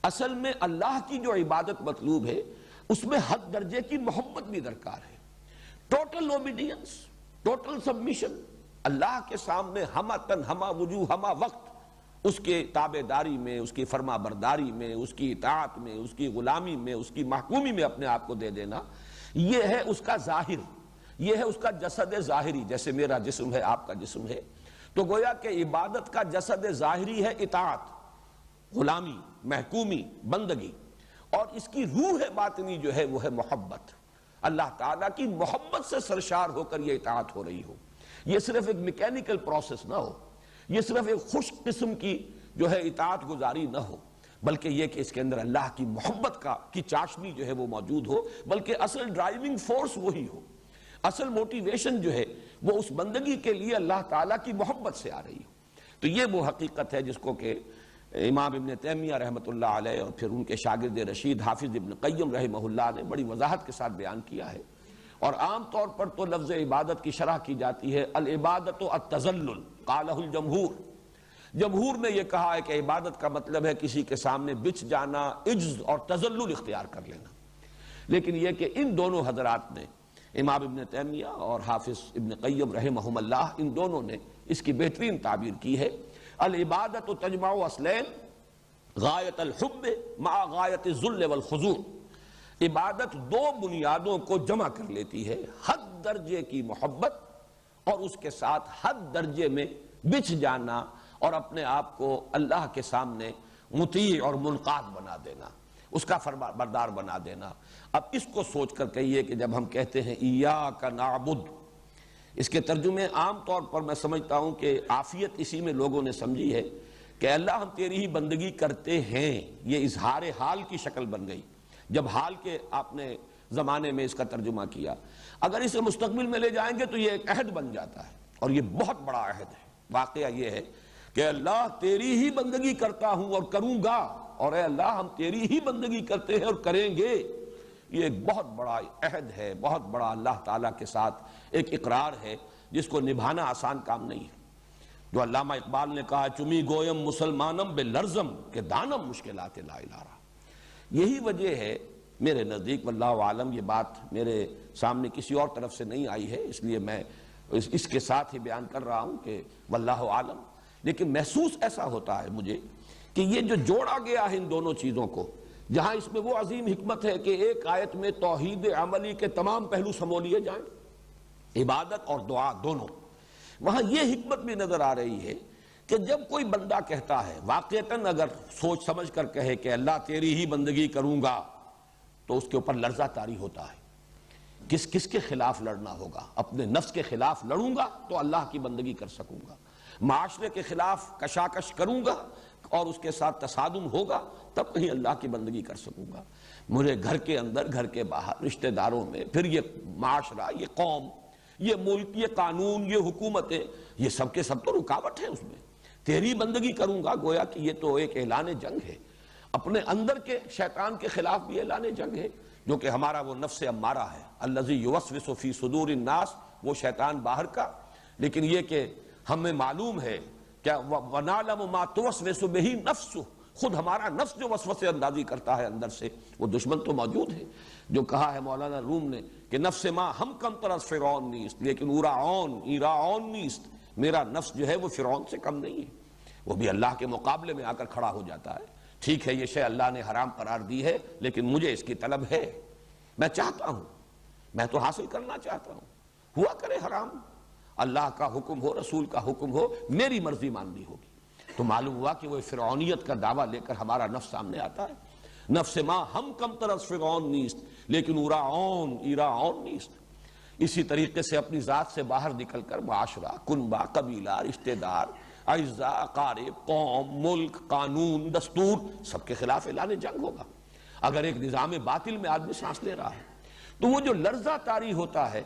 A: اصل میں اللہ کی جو عبادت مطلوب ہے اس میں حد درجے کی محبت بھی درکار ہے، ٹوٹل اوبیڈینس، ٹوٹل سبمیشن، اللہ کے سامنے ہمہ تن ہمہ وجوہ ہمہ وقت اس کے تابع داری میں، اس کی فرما برداری میں، اس کی اطاعت میں، اس کی غلامی میں، اس کی محکومی میں اپنے آپ کو دے دینا، یہ ہے اس کا ظاہر، یہ ہے اس کا جسد ظاہری۔ جیسے میرا جسم ہے، آپ کا جسم ہے، تو گویا کہ عبادت کا جسد ظاہری ہے اطاعت، غلامی، محکومی، بندگی، اور اس کی روح باطنی جو ہے وہ ہے محبت، اللہ تعالیٰ کی محبت سے سرشار ہو کر یہ اطاعت ہو رہی ہو۔ یہ صرف ایک میکینیکل پروسیس نہ ہو، یہ صرف ایک خشک قسم کی جو ہے اطاعت گزاری نہ ہو، بلکہ یہ کہ اس کے اندر اللہ کی محبت کی چاشنی جو ہے وہ موجود ہو، بلکہ اصل ڈرائیونگ فورس وہی ہو، اصل موٹیویشن جو ہے وہ اس بندگی کے لیے اللہ تعالیٰ کی محبت سے آ رہی ہو۔ تو یہ وہ حقیقت ہے جس کو کہ امام ابن تیمیہ رحمۃ اللہ علیہ اور پھر ان کے شاگرد رشید حافظ ابن قیم رحمہ اللہ نے بڑی وضاحت کے ساتھ بیان کیا ہے۔ اور عام طور پر تو لفظ عبادت کی شرح کی جاتی ہے العبادت التذلل قالہ الجمہور، جمہور نے یہ کہا ہے کہ عبادت کا مطلب ہے کسی کے سامنے بچ جانا، عجز اور تذلل اختیار کر لینا، لیکن یہ کہ ان دونوں حضرات نے، امام ابن تیمیہ اور حافظ ابن قیم رحمہم اللہ، ان دونوں نے اس کی بہترین تعبیر کی ہے، العبادت تجمع اصلین غایت الحب مع غایت الذل والخضوع، عبادت دو بنیادوں کو جمع کر لیتی ہے، حد درجے کی محبت اور اس کے ساتھ حد درجے میں بچ جانا اور اپنے آپ کو اللہ کے سامنے مطیع اور منقاد بنا دینا، اس کا فرمانبردار بنا دینا۔ اب اس کو سوچ کر کہیے کہ جب ہم کہتے ہیں ایاک نعبد، اس کے ترجمے عام طور پر میں سمجھتا ہوں کہ عافیت اسی میں لوگوں نے سمجھی ہے کہ اللہ ہم تیری ہی بندگی کرتے ہیں، یہ اظہار حال کی شکل بن گئی جب حال کے آپ نے زمانے میں اس کا ترجمہ کیا۔ اگر اسے مستقبل میں لے جائیں گے تو یہ ایک عہد بن جاتا ہے، اور یہ بہت بڑا عہد ہے۔ واقعہ یہ ہے کہ اللہ تیری ہی بندگی کرتا ہوں اور کروں گا، اور اے اللہ ہم تیری ہی بندگی کرتے ہیں اور کریں گے، یہ ایک بہت بڑا عہد ہے، بہت بڑا اللہ تعالیٰ کے ساتھ ایک اقرار ہے جس کو نبھانا آسان کام نہیں ہے۔ جو علامہ اقبال نے کہا چمی گویم مسلمانم بے لرزم کہ دانم مشکلات لا الہ، یہی وجہ ہے میرے نزدیک، واللہ عالم، یہ بات میرے سامنے کسی اور طرف سے نہیں آئی ہے اس لیے میں اس کے ساتھ ہی بیان کر رہا ہوں کہ واللہ عالم، لیکن محسوس ایسا ہوتا ہے مجھے کہ یہ جو جوڑا گیا ہے ان دونوں چیزوں کو، جہاں اس میں وہ عظیم حکمت ہے کہ ایک آیت میں توحید عملی کے تمام پہلو سمو لیے جائیں، عبادت اور دعا دونوں، وہاں یہ حکمت بھی نظر آ رہی ہے کہ جب کوئی بندہ کہتا ہے واقعتاً اگر سوچ سمجھ کر کہے کہ اللہ تیری ہی بندگی کروں گا، تو اس کے اوپر لرزہ طاری ہوتا ہے۔ کس کے خلاف لڑنا ہوگا؟ اپنے نفس کے خلاف لڑوں گا تو اللہ کی بندگی کر سکوں گا، معاشرے کے خلاف کشاکش کروں گا اور اس کے ساتھ تصادم ہوگا تب کہیں اللہ کی بندگی کر سکوں گا۔ مجھے گھر کے اندر، گھر کے باہر، رشتہ داروں میں، پھر یہ معاشرہ، یہ قوم، یہ ملک، یہ قانون، یہ حکومتیں، یہ سب کے سب تو رکاوٹ ہے اس میں۔ تیری بندگی کروں گا گویا کہ یہ تو ایک اعلان جنگ ہے، اپنے اندر کے شیطان کے خلاف بھی اعلان جنگ ہے، جو کہ ہمارا وہ نفس امارہ ہے، الذی یوسوس فی صدور الناس، وہ شیطان باہر کا، لیکن یہ کہ ہمیں معلوم ہے کہ وَنَعْلَمُ مَا تُوَسْوِسُ بِهِ نَفْسُ، خود ہمارا نفس جو وسوسے اندازی کرتا ہے اندر سے، وہ دشمن تو موجود ہے، جو کہا ہے مولانا روم نے کہ نفس ما ہم کم تر از فرعون نیست لیکن ایراعون نیست، میرا نفس جو ہے وہ فرعون سے کم نہیں ہے، وہ بھی اللہ کے مقابلے میں آ کر کھڑا ہو جاتا ہے۔ ٹھیک ہے یہ شے اللہ نے حرام قرار دی ہے لیکن مجھے اس کی طلب ہے، میں چاہتا ہوں، میں تو حاصل کرنا چاہتا ہوں، ہوا کرے حرام، اللہ کا حکم ہو، رسول کا حکم ہو، میری مرضی ماننی ہوگی۔ تو معلوم ہوا کہ وہ فرعونیت کا دعویٰ لے کر ہمارا نفس سامنے آتا ہے، نفس ما ہم کم تر از فرعون نیست لیکن ایراعون نیست۔ اسی طریقے سے اپنی ذات سے باہر نکل کر معاشرہ، کنبہ، قبیلہ، رشتہ دار، اعزاء، اقارب، قوم، ملک، قانون، دستور، سب کے خلاف اعلان جنگ ہوگا۔ اگر ایک نظام باطل میں آدمی سانس لے رہا ہے تو وہ جو لرزہ طاری ہوتا ہے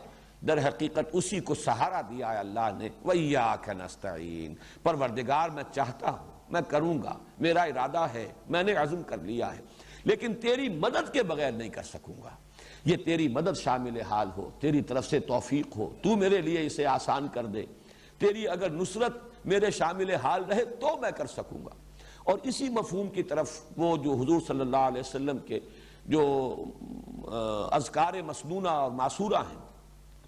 A: در حقیقت اسی کو سہارا دیا ہے اللہ نے، وَإِيَّاكَ نَسْتَعِينُ، پروردگار میں چاہتا ہوں، میں کروں گا، میرا ارادہ ہے، میں نے عزم کر لیا ہے، لیکن تیری مدد کے بغیر نہیں کر سکوں گا۔ یہ تیری مدد شامل حال ہو، تیری طرف سے توفیق ہو، تو میرے لیے اسے آسان کر دے، تیری اگر نصرت میرے شامل حال رہے تو میں کر سکوں گا۔ اور اسی مفہوم کی طرف وہ جو حضور صلی اللہ علیہ وسلم کے جو اذکار مسنونہ اور معصورہ ہیں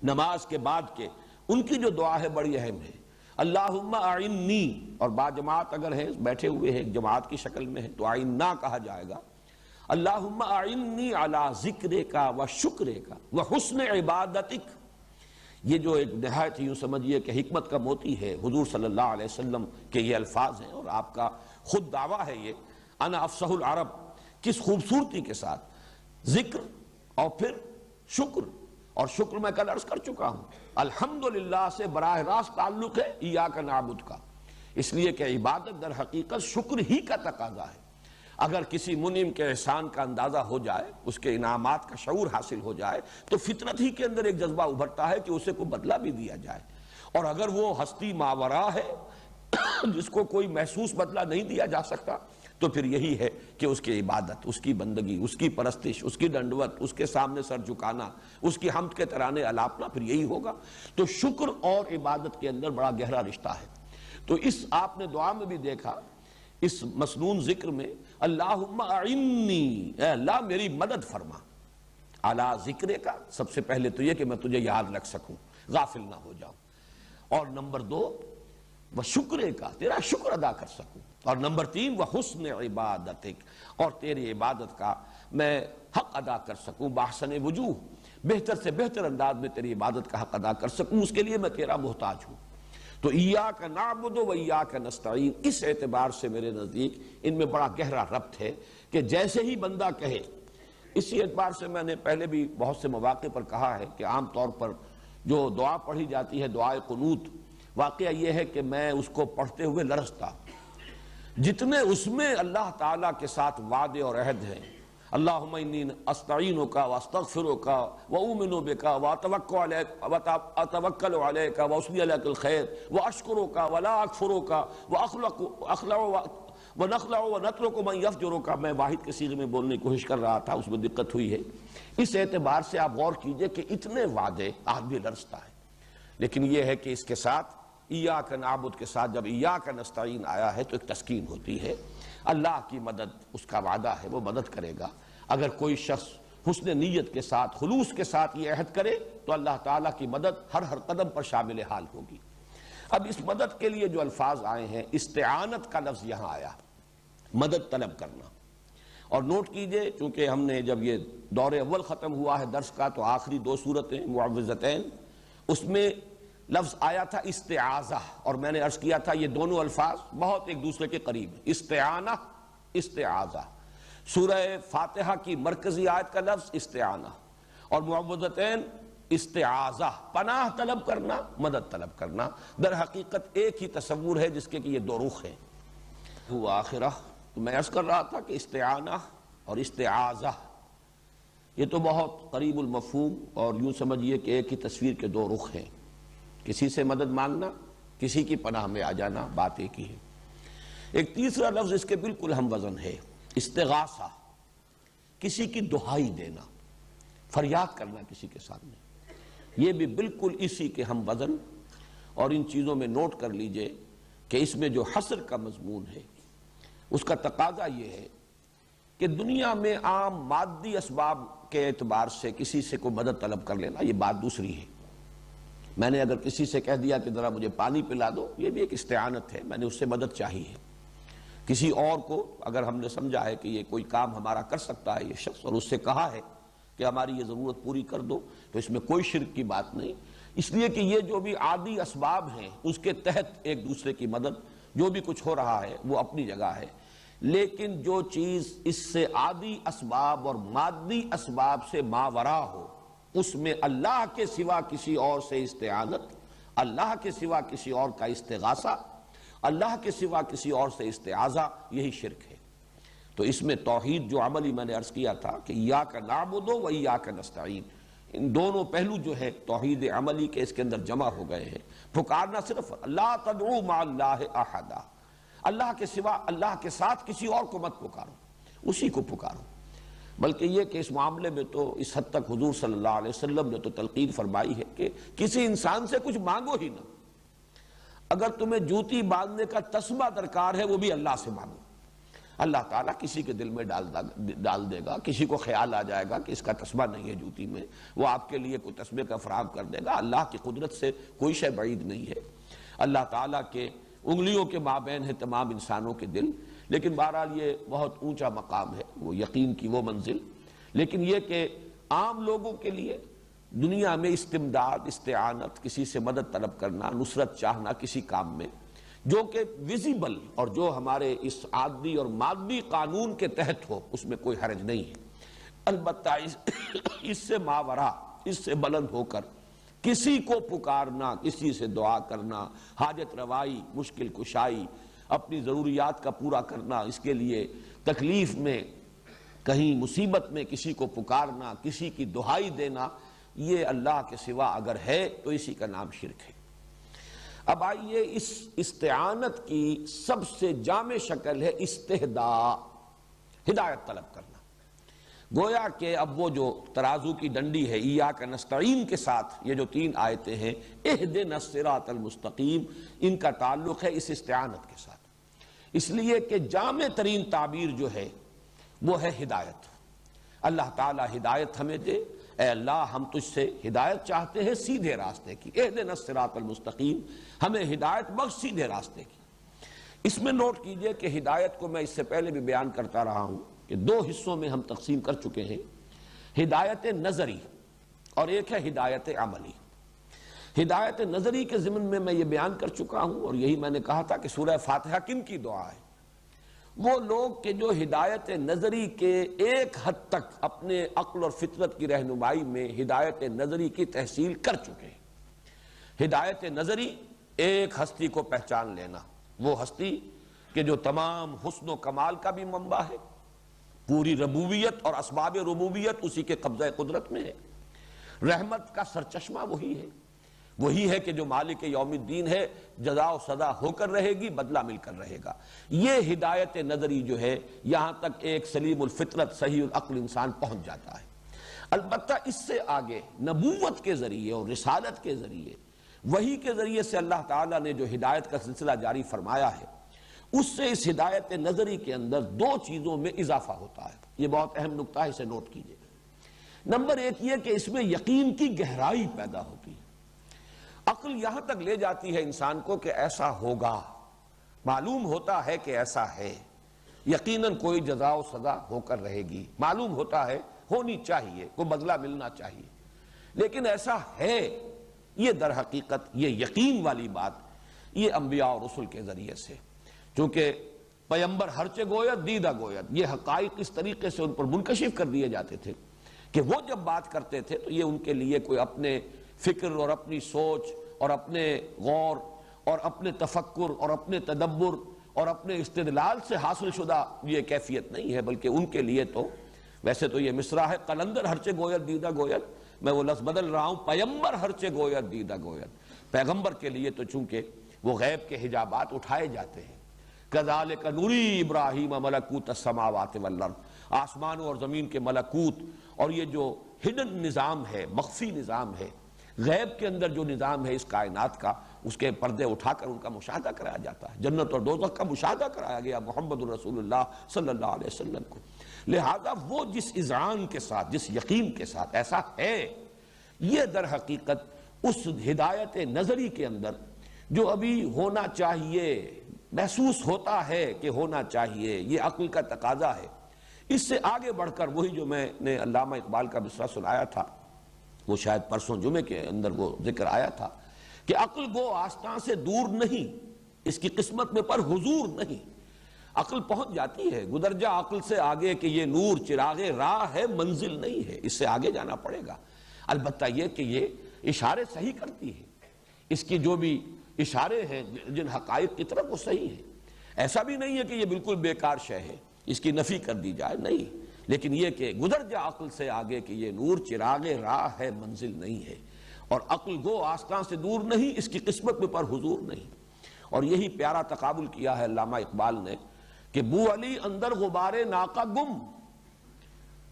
A: نماز کے بعد کے، ان کی جو دعا ہے بڑی اہم ہے، اللہم اعنی، اور با جماعت اگر ہے بیٹھے ہوئے ہیں ایک جماعت کی شکل میں ہے تو اعنا کہا جائے گا، اللہم اعنی علی ذکرک و شکرک و حسن عبادتک۔ یہ جو ایک نہایت یوں سمجھیے کہ حکمت کا موتی ہے، حضور صلی اللہ علیہ وسلم کے یہ الفاظ ہیں اور آپ کا خود دعویٰ ہے یہ، انا افصح العرب، کس خوبصورتی کے ساتھ ذکر اور پھر شکر، اور شکر میں کل عرض کر چکا ہوں الحمدللہ سے براہ راست تعلق ہے ایاک نعبد کا، اس لیے کہ عبادت در حقیقت شکر ہی کا تقاضا ہے۔ اگر کسی منعم کے احسان کا اندازہ ہو جائے، اس کے انعامات کا شعور حاصل ہو جائے، تو فطرت ہی کے اندر ایک جذبہ ابھرتا ہے کہ اسے کوئی بدلہ بھی دیا جائے۔ اور اگر وہ ہستی ماورا ہے جس کو کوئی محسوس بدلہ نہیں دیا جا سکتا، تو پھر یہی ہے کہ اس کی عبادت، اس کی بندگی، اس کی پرستش، اس کی ڈنڈوت، اس کے سامنے سر جھکانا، اس کی حمد کے ترانے الاپنا، پھر یہی ہوگا۔ تو شکر اور عبادت کے اندر بڑا گہرا رشتہ ہے۔ تو اس آپ نے دعا میں بھی دیکھا، اس مسنون ذکر میں، اللہم اعنی، اے اللہ میری مدد فرما، علی ذکر کا، سب سے پہلے تو یہ کہ میں تجھے یاد رکھ سکوں، غافل نہ ہو جاؤں، اور نمبر 2 وہ شکر کا، تیرا شکر ادا کر سکوں، اور نمبر 3 وہ حسن عبادتک، اور تیری عبادت کا میں حق ادا کر سکوں، باحسن وجوہ، بہتر سے بہتر انداز میں تیری عبادت کا حق ادا کر سکوں، اس کے لیے میں تیرا محتاج ہوں۔ تو ایاک نعبد و ایاک نستعین، اس اعتبار سے میرے نزدیک ان میں بڑا گہرا ربط ہے کہ جیسے ہی بندہ کہے، اسی اعتبار سے میں نے پہلے بھی بہت سے مواقع پر کہا ہے کہ عام طور پر جو دعا پڑھی جاتی ہے دعائے قنوت، واقعہ یہ ہے کہ میں اس کو پڑھتے ہوئے لرزتا، جتنے اس میں اللہ تعالیٰ کے ساتھ وعدے اور عہد ہیں، اللہم انی استعینک واستغفرک واؤمن بک واتوکل علیک واثنی علیک الخیر واشکرک ولا اکفرک ونخلع ونترک من یفجرک، میں واحد کے صیغے میں بولنے کی کوشش کر رہا تھا، اس میں دقت ہوئی ہے۔ اس اعتبار سے آپ غور کیجئے کہ اتنے وعدے آدمی لرزتا ہے، لیکن یہ ہے کہ اس کے ساتھ ایاک نعبد کے ساتھ جب ایاک نستعین آیا ہے تو ایک تسکین ہوتی ہے، اللہ کی مدد اس کا وعدہ ہے، وہ مدد کرے گا۔ اگر کوئی شخص حسن نیت کے ساتھ، خلوص کے ساتھ یہ عہد کرے تو اللہ تعالیٰ کی مدد ہر قدم پر شامل حال ہوگی۔ اب اس مدد کے لیے جو الفاظ آئے ہیں، استعانت کا لفظ یہاں آیا، مدد طلب کرنا۔ اور نوٹ کیجئے، چونکہ ہم نے جب یہ دور اول ختم ہوا ہے درس کا، تو آخری 2 سورتیں معوذتین، اس میں لفظ آیا تھا استعاذہ، اور میں نے عرض کیا تھا یہ دونوں الفاظ بہت ایک دوسرے کے قریب ہیں، استعانہ، استعاذہ۔ سورہ فاتحہ کی مرکزی آیت کا لفظ استعانہ، اور معوذتین استعاذہ، پناہ طلب کرنا، مدد طلب کرنا۔ در حقیقت ایک ہی تصور ہے جس کے کہ یہ 2 رخ ہیں۔ وہ آخرہ، تو میں عرض کر رہا تھا کہ استعانہ اور استعاذہ یہ تو بہت قریب المفہوم، اور یوں سمجھیے کہ ایک ہی تصویر کے 2 رخ ہیں، کسی سے مدد مانگنا، کسی کی پناہ میں آ جانا، بات ایک ہی ہے۔ ایک تیسرا لفظ اس کے بالکل ہم وزن ہے، استغاثہ، کسی کی دہائی دینا، فریاد کرنا کسی کے سامنے، یہ بھی بالکل اسی کے ہم وزن۔ اور ان چیزوں میں نوٹ کر لیجئے کہ اس میں جو حصر کا مضمون ہے، اس کا تقاضا یہ ہے کہ دنیا میں عام مادی اسباب کے اعتبار سے کسی سے کوئی مدد طلب کر لینا، یہ بات دوسری ہے۔ میں نے اگر کسی سے کہہ دیا کہ ذرا مجھے پانی پلا دو، یہ بھی ایک استعانت ہے، میں نے اس سے مدد چاہی ہے۔ کسی اور کو اگر ہم نے سمجھا ہے کہ یہ کوئی کام ہمارا کر سکتا ہے یہ شخص، اور اس سے کہا ہے کہ ہماری یہ ضرورت پوری کر دو، تو اس میں کوئی شرک کی بات نہیں، اس لیے کہ یہ جو بھی عادی اسباب ہیں اس کے تحت ایک دوسرے کی مدد، جو بھی کچھ ہو رہا ہے وہ اپنی جگہ ہے۔ لیکن جو چیز اس سے عادی اسباب اور مادی اسباب سے ماورا ہو، اس میں اللہ کے سوا کسی اور سے استعانت، اللہ کے سوا کسی اور کا استغاثہ، اللہ کے سوا کسی اور سے استعاذہ، یہی شرک ہے۔ تو اس میں توحید جو عملی میں نے عرض کیا تھا کہ ایاک نعبد و ایاک نستعین، ان دونوں پہلو جو ہے توحید عملی کے اس کے اندر جمع ہو گئے ہیں۔ پکارنا صرف لا تدعو مع اللہ احدا، اللہ کے سوا، اللہ کے ساتھ کسی اور کو مت پکارو، اسی کو پکارو۔ بلکہ یہ کہ اس معاملے میں تو اس حد تک حضور صلی اللہ علیہ وسلم نے تو تلقین فرمائی ہے کہ کسی انسان سے کچھ مانگو ہی نہ۔ اگر تمہیں جوتی باندھنے کا تسمہ درکار ہے وہ بھی اللہ سے مانگو، اللہ تعالیٰ کسی کے دل میں ڈال دے گا، کسی کو خیال آ جائے گا کہ اس کا تسمہ نہیں ہے جوتی میں، وہ آپ کے لیے کوئی تسمے کا فراہم کر دے گا۔ اللہ کی قدرت سے کوئی شے بعید نہیں ہے، اللہ تعالیٰ کے انگلیوں کے مابین ہے تمام انسانوں کے دل۔ لیکن بہرحال یہ بہت اونچا مقام ہے، وہ یقین کی وہ منزل۔ لیکن یہ کہ عام لوگوں کے لیے دنیا میں استمداد، استعانت، کسی سے مدد طلب کرنا، نصرت چاہنا کسی کام میں، جو کہ ویزیبل اور جو ہمارے اس عادی اور مادی قانون کے تحت ہو، اس میں کوئی حرج نہیں ہے۔ البتہ اس سے ماورا، اس سے بلند ہو کر کسی کو پکارنا، کسی سے دعا کرنا، حاجت روائی، مشکل کشائی، اپنی ضروریات کا پورا کرنا، اس کے لیے تکلیف میں، کہیں مصیبت میں کسی کو پکارنا، کسی کی دہائی دینا، یہ اللہ کے سوا اگر ہے تو اسی کا نام شرک ہے۔ اب آئیے، اس استعانت کی سب سے جامع شکل ہے استہداء، ہدایت طلب کرنا۔ گویا کہ اب وہ جو ترازو کی ڈنڈی ہے ایاک نستعین کے ساتھ یہ جو 3 آیتیں ہیں اہدنا الصراط المستقیم، ان کا تعلق ہے اس استعانت کے ساتھ، اس لیے کہ جامع ترین تعبیر جو ہے وہ ہے ہدایت۔ اللہ تعالی ہدایت ہمیں دے، اے اللہ ہم تجھ سے ہدایت چاہتے ہیں سیدھے راستے کی، اہدنا الصراط المستقیم، ہمیں ہدایت بخش سیدھے راستے کی۔ اس میں نوٹ کیجئے کہ ہدایت کو میں اس سے پہلے بھی بیان کرتا رہا ہوں کہ 2 حصوں میں ہم تقسیم کر چکے ہیں، ہدایت نظری اور ایک ہے ہدایت عملی۔ ہدایت نظری کے ضمن میں یہ بیان کر چکا ہوں، اور یہی میں نے کہا تھا کہ سورہ فاتحہ کن کی دعا ہے؟ وہ لوگ کہ جو ہدایت نظری کے ایک حد تک اپنے عقل اور فطرت کی رہنمائی میں ہدایت نظری کی تحصیل کر چکے ہیں۔ ہدایت نظری ایک ہستی کو پہچان لینا، وہ ہستی کہ جو تمام حسن و کمال کا بھی منبع ہے، پوری ربوبیت اور اسباب ربوبیت اسی کے قبضہ قدرت میں ہے، رحمت کا سرچشمہ وہی ہے کہ جو مالک یوم الدین ہے، جزا و سزا ہو کر رہے گی، بدلہ مل کر رہے گا۔ یہ ہدایت نظری جو ہے یہاں تک ایک سلیم الفطرت صحیح العقل انسان پہنچ جاتا ہے۔ البتہ اس سے آگے نبوت کے ذریعے اور رسالت کے ذریعے، وحی کے ذریعے سے اللہ تعالیٰ نے جو ہدایت کا سلسلہ جاری فرمایا ہے، اس سے اس ہدایت نظری کے اندر 2 چیزوں میں اضافہ ہوتا ہے۔ یہ بہت اہم نکتہ ہے، اسے نوٹ کیجئے۔ نمبر 1 یہ کہ اس میں یقین کی گہرائی پیدا ہوتی ہے۔ عقل یہاں تک لے جاتی ہے انسان کو کہ ایسا ہوگا، معلوم ہوتا ہے کہ ایسا ہے، یقیناً کوئی جزا و سزا ہو کر رہے گی، معلوم ہوتا ہے ہونی چاہیے، کوئی بدلہ ملنا چاہیے، لیکن ایسا ہے، یہ در حقیقت یہ یقین والی بات یہ انبیاء اور رسل کے ذریعے سے، چونکہ پیمبر ہرچے گوید دیدہ گوید، یہ حقائق اس طریقے سے ان پر منکشف کر دیے جاتے تھے کہ وہ جب بات کرتے تھے تو یہ ان کے لیے کوئی اپنے فکر اور اپنی سوچ اور اپنے غور اور اپنے تفکر اور اپنے تدبر اور اپنے استدلال سے حاصل شدہ یہ کیفیت نہیں ہے، بلکہ ان کے لیے تو ویسے تو یہ مصرع ہے قلندر ہرچے گوید دیدہ گوید، میں وہ لفظ بدل رہا ہوں، پیمبر ہرچے گوید دیدہ گوید، پیغمبر کے لیے تو چونکہ وہ غیب کے حجابات اٹھائے جاتے ہیں۔ کذالک نوری ابراہیم ملکوت السماوات والارض، آسمانوں اور زمین کے ملکوت اور یہ جو ہڈن نظام ہے، مخفی نظام ہے، غیب کے اندر جو نظام ہے اس کائنات کا، اس کے پردے اٹھا کر ان کا مشاہدہ کرایا جاتا ہے، جنت اور دوزخ کا مشاہدہ کرایا گیا محمد رسول اللہ صلی اللہ علیہ وسلم کو۔ لہذا وہ جس اذعان کے ساتھ، جس یقین کے ساتھ ایسا ہے، یہ در حقیقت اس ہدایت نظری کے اندر جو ابھی ہونا چاہیے، محسوس ہوتا ہے کہ ہونا چاہیے، یہ عقل کا تقاضا ہے۔ اس سے آگے بڑھ کر وہی جو میں نے علامہ اقبال کا مصرع سنایا تھا، وہ شاید پرسوں جمعے کے اندر وہ ذکر آیا تھا کہ عقل گو آستاں سے دور نہیں، اس کی قسمت میں پر حضور نہیں۔ عقل پہنچ جاتی ہے، گزر جا عقل سے آگے کہ یہ نور چراغ راہ ہے، منزل نہیں ہے، اس سے آگے جانا پڑے گا۔ البتہ یہ کہ یہ اشارے صحیح کرتی ہے، اس کی جو بھی اشارے ہیں جن حقائق کی طرف وہ صحیح ہے، ایسا بھی نہیں ہے کہ یہ بالکل بیکار شے ہے، اس کی نفی کر دی جائے، نہیں، لیکن یہ کہ گزر جا عقل سے آگے کہ یہ نور چراغ راہ ہے، منزل نہیں ہے، اور عقل گو آستاں سے دور نہیں، اس کی قسمت میں پر حضور نہیں۔ اور یہی پیارا تقابل کیا ہے علامہ اقبال نے کہ بو علی اندر غبار ناقہ گم۔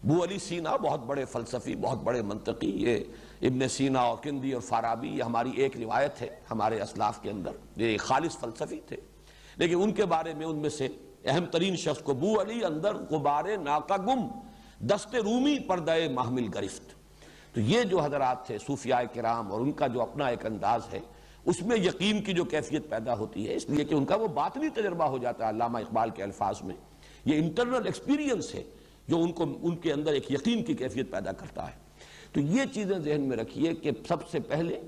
A: بو علی سینا بہت بڑے فلسفی، بہت بڑے منطقی، یہ ابن سینا اور کندی اور فارابی یہ ہماری ایک روایت ہے ہمارے اسلاف کے اندر، یہ خالص فلسفی تھے، لیکن ان کے بارے میں ان میں سے اہم ترین شخص کو بو علی اندر غبار ناقہ گم، دست رومی پردہ محمل گرفت۔ تو یہ جو حضرات تھے صوفیاء کرام اور ان کا جو اپنا ایک انداز ہے، اس میں یقین کی جو کیفیت پیدا ہوتی ہے، اس لیے کہ ان کا وہ باطنی تجربہ ہو جاتا ہے۔ علامہ اقبال کے الفاظ میں یہ انٹرنل ایکسپیرینس ہے جو ان کے اندر ایک یقین کی کیفیت پیدا کرتا ہے۔ تو یہ چیزیں ذہن میں رکھیے کہ سب سے پہلے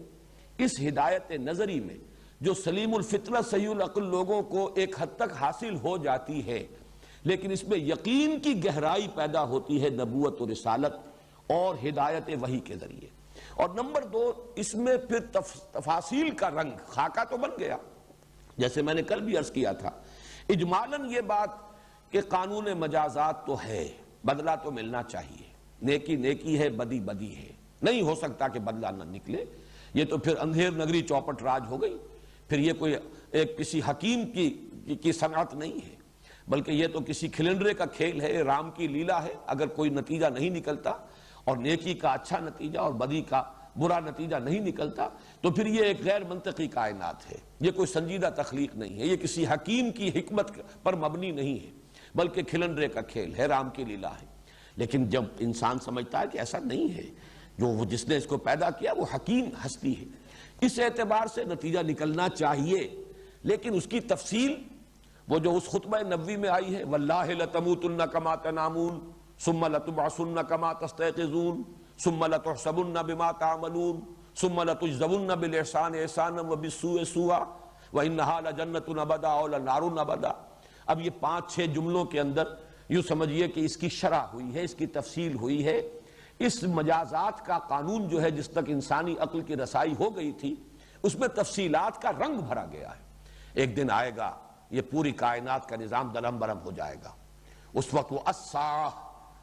A: اس ہدایت نظری میں جو سلیم الفطرت صحیح العقل لوگوں کو ایک حد تک حاصل ہو جاتی ہے، لیکن اس میں یقین کی گہرائی پیدا ہوتی ہے نبوت و رسالت اور ہدایت وحی کے ذریعے۔ اور نمبر دو، اس میں پھر تفاصیل کا رنگ، خاکہ تو بن گیا جیسے میں نے کل بھی عرض کیا تھا، اجمالاً یہ بات کہ قانون مجازات تو ہے، بدلہ تو ملنا چاہیے، نیکی نیکی ہے، بدی بدی ہے، نہیں ہو سکتا کہ بدلہ نہ نکلے، یہ تو پھر اندھیر نگری چوپٹ راج ہو گئی، پھر یہ کوئی ایک کسی حکیم کی صنعت نہیں ہے، بلکہ یہ تو کسی کھلنڈرے کا کھیل ہے، رام کی لیلا ہے۔ اگر کوئی نتیجہ نہیں نکلتا اور نیکی کا اچھا نتیجہ اور بدی کا برا نتیجہ نہیں نکلتا تو پھر یہ ایک غیر منطقی کائنات ہے، یہ کوئی سنجیدہ تخلیق نہیں ہے، یہ کسی حکیم کی حکمت پر مبنی نہیں ہے، بلکہ کھلنڈرے کا کھیل ہے، رام کی لیلا ہے۔ لیکن جب انسان سمجھتا ہے کہ ایسا نہیں ہے، جس نے اس کو پیدا کیا وہ حکیم ہستی ہے، اس اعتبار سے نتیجہ نکلنا چاہیے، لیکن اس کی تفصیل وہ جو اس خطبہ نبوی میں آئی ہے، وَاللَّهِ لَتَمُوتُنَّ كَمَا تَنَامُونَ ثُمَّ لَتُبْعَثُنَّ كَمَا تَسْتَيْقِظُونَ ثُمَّ لَتُحْسَبُنَّ بِمَا تَعْمَلُونَ ثُمَّ لَتُجْزَوُنَّ بِالْإِحْسَانِ إِحْسَانًا وَبِالسُّوءِ سُوءًا وَإِنَّهَا لَجَنَّةٌ أَبَدًا أَوْ لَنَارٌ أَبَدًا۔ اب یہ 5-6 جملوں کے اندر یوں سمجھیے کہ اس کی شرح ہوئی ہے، اس کی تفصیل ہوئی ہے، اس مجازات کا قانون جو ہے جس تک انسانی عقل کی رسائی ہو گئی تھی اس میں تفصیلات کا رنگ بھرا گیا ہے۔ ایک دن آئے گا یہ پوری کائنات کا نظام دلم برم ہو جائے گا، اس وقت وہ الساعہ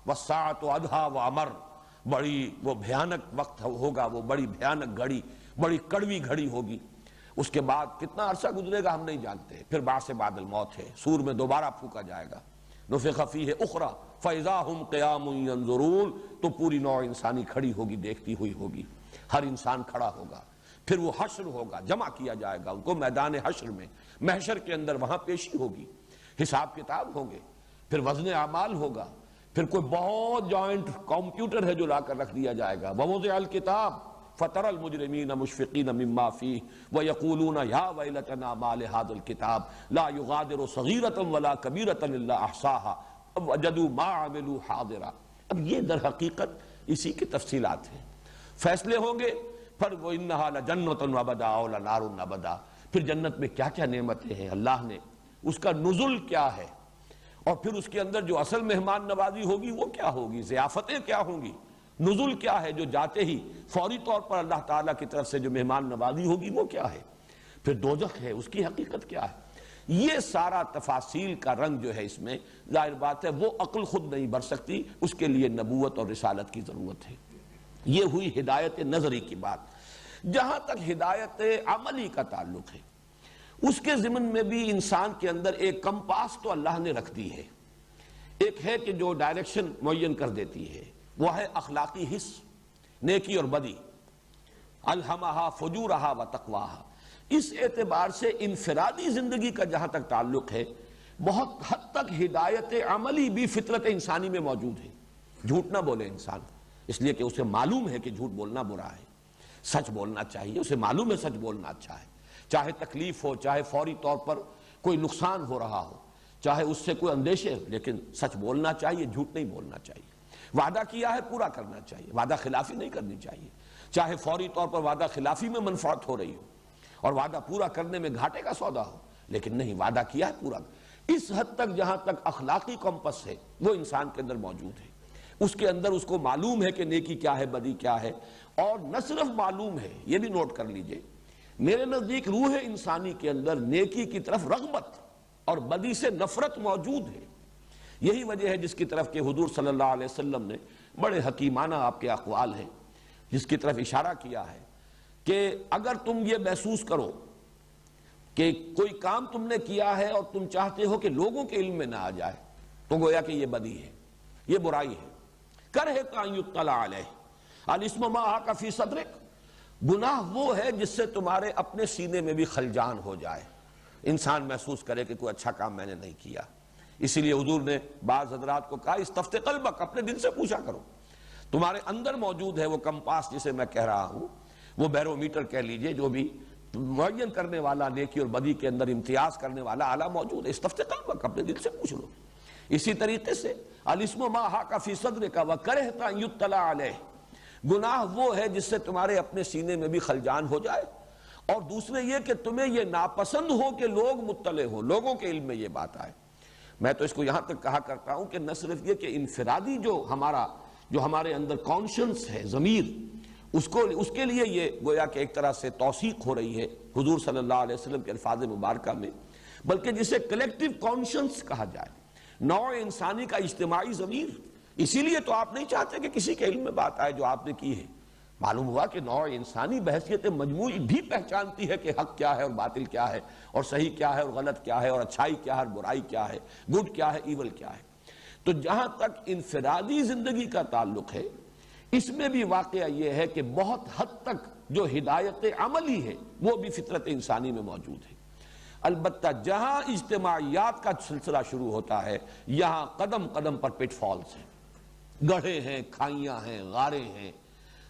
A: والساعۃ ادھیٰ وامر، بڑی وہ بھیانک وقت ہوگا، وہ بڑی بھیانک گھڑی، بڑی کڑوی گھڑی ہوگی۔ اس کے بعد کتنا عرصہ گزرے گا ہم نہیں جانتے، پھر بعث بعد الموت ہے، سور میں دوبارہ پھونکا جائے گا، نفخ فیہ اخری فاذا ہم قیام ینظرون، تو پوری نوع انسانی کھڑی ہوگی، دیکھتی ہوئی ہوگی، ہر انسان کھڑا ہوگا، پھر وہ حشر ہوگا، جمع کیا جائے گا ان کو میدان حشر میں، محشر کے اندر، وہاں پیشی ہوگی، حساب کتاب ہوں گے، پھر وزن اعمال ہوگا، پھر کوئی بہت جوائنٹ کمپیوٹر ہے جو لا کر رکھ دیا جائے گا، ووضع الکتاب فَتَرَى الْمُجْرِمِينَ مُشْفِقِينَ مِمَّا فِيهِ وَيَقُولُونَ يَا وَيْلَتَنَا مَا لِهَذَا الْكِتَابِ لَا يُغَادِرُ صَغِيرَةً وَلَا كَبِيرَةً إِلَّا أَحْصَاهَا وَوَجَدُوا مَا عَمِلُوا حَاضِرًا۔ اب یہ در حقیقت اسی کی تفصیلات ہیں، فیصلے ہوں گے، پھر وَإِنَّهَا لَجَنَّةٌ وَأَبَدًا أَوْ لَنَارٌ أَبَدًا، پھر جنت میں کیا کیا نعمتیں ہیں اللہ نے، اس کا نزل کیا ہے، اور پھر اس کے اندر جو اصل مہمان نوازی ہوگی وہ کیا ہوگی، ضیافتیں کیا ہوں گی، نزل کیا ہے، جو جاتے ہی فوری طور پر اللہ تعالیٰ کی طرف سے جو مہمان نوازی ہوگی وہ کیا ہے، پھر دوزخ ہے، اس کی حقیقت کیا ہے، یہ سارا تفاصیل کا رنگ جو ہے اس میں، ظاہر بات ہے وہ عقل خود نہیں بھر سکتی، اس کے لیے نبوت اور رسالت کی ضرورت ہے۔ یہ ہوئی ہدایت نظری کی بات۔ جہاں تک ہدایت عملی کا تعلق ہے، اس کے ضمن میں بھی انسان کے اندر ایک کمپاس تو اللہ نے رکھ دی ہے، ایک ہے کہ جو ڈائریکشن معین کر دیتی ہے، وہ ہے اخلاقی حس، نیکی اور بدی، الہمہا فجورہا و تقواہا۔ اس اعتبار سے انفرادی زندگی کا جہاں تک تعلق ہے، بہت حد تک ہدایت عملی بھی فطرت انسانی میں موجود ہے۔ جھوٹ نہ بولے انسان، اس لیے کہ اسے معلوم ہے کہ جھوٹ بولنا برا ہے، سچ بولنا چاہیے، اسے معلوم ہے سچ بولنا اچھا ہے، چاہے تکلیف ہو، چاہے فوری طور پر کوئی نقصان ہو رہا ہو، چاہے اس سے کوئی اندیشے ہو، لیکن سچ بولنا چاہیے، جھوٹ نہیں بولنا چاہیے۔ وعدہ کیا ہے پورا کرنا چاہیے، وعدہ خلافی نہیں کرنی چاہیے، چاہے فوری طور پر وعدہ خلافی میں منفعت ہو رہی ہو اور وعدہ پورا کرنے میں گھاٹے کا سودا ہو، لیکن نہیں، وعدہ کیا ہے پورا۔ اس حد تک جہاں تک اخلاقی کمپس ہے وہ انسان کے اندر موجود ہے، اس کے اندر اس کو معلوم ہے کہ نیکی کیا ہے، بدی کیا ہے، اور نہ صرف معلوم ہے، یہ بھی نوٹ کر لیجئے، میرے نزدیک روح انسانی کے اندر نیکی کی طرف رغبت اور بدی سے نفرت موجود ہے۔ یہی وجہ ہے جس کی طرف کہ حضور صلی اللہ علیہ وسلم نے بڑے حکیمانہ آپ کے اقوال ہیں، جس کی طرف اشارہ کیا ہے کہ اگر تم یہ محسوس کرو کہ کوئی کام تم نے کیا ہے اور تم چاہتے ہو کہ لوگوں کے علم میں نہ آ جائے تو گویا کہ یہ بدی ہے، یہ برائی ہے۔ کرہتا ان یطلع علیہ الاسم ما حاک فی صدرک، گناہ وہ ہے جس سے تمہارے اپنے سینے میں بھی خلجان ہو جائے، انسان محسوس کرے کہ کوئی اچھا کام میں نے نہیں کیا۔ اسی لیے حضور نے بعض حضرات کو کہا استفت قلبک، اپنے دل سے پوچھا کرو، تمہارے اندر موجود ہے وہ کمپاس جسے میں کہہ رہا ہوں، وہ بیرومیٹر کہہ لیجئے، جو بھی معین کرنے والا، نیکی اور بدی کے اندر امتیاز کرنے والا آلہ موجود ہے، استفت قلبک، اپنے دل سے پوچھ لو۔ اسی طریقے سے الاسم ما حاک فی صدرک وکرہتا ان یطلع علیہ، گناہ وہ ہے جس سے تمہارے اپنے سینے میں بھی خلجان ہو جائے، اور دوسرے یہ کہ تمہیں یہ ناپسند ہو کہ لوگ مطلع ہوں، لوگوں کے علم میں یہ بات آئے۔ میں تو اس کو یہاں تک کہا کرتا ہوں کہ نہ صرف یہ کہ انفرادی جو ہمارے اندر کانشنس ہے، ضمیر، اس کے لیے یہ گویا کہ ایک طرح سے توثیق ہو رہی ہے حضور صلی اللہ علیہ وسلم کے الفاظ مبارکہ میں، بلکہ جسے کلیکٹیو کانشنس کہا جائے، نوع انسانی کا اجتماعی ضمیر۔ اسی لیے تو آپ نہیں چاہتے کہ کسی کے علم میں بات آئے جو آپ نے کی ہے۔ معلوم ہوا کہ نوع انسانی بحثیت مجموعی بھی پہچانتی ہے کہ حق کیا ہے اور باطل کیا ہے، اور صحیح کیا ہے اور غلط کیا ہے، اور اچھائی کیا ہے اور برائی کیا ہے، گڈ کیا ہے، ایول کیا ہے۔ تو جہاں تک انفرادی زندگی کا تعلق ہے، اس میں بھی واقعہ یہ ہے کہ بہت حد تک جو ہدایت عملی ہے وہ بھی فطرت انسانی میں موجود ہے۔ البتہ جہاں اجتماعیات کا سلسلہ شروع ہوتا ہے، یہاں قدم قدم پر پٹ فالز ہیں، گڑھے ہیں، کھائیاں ہیں، غاریں ہیں۔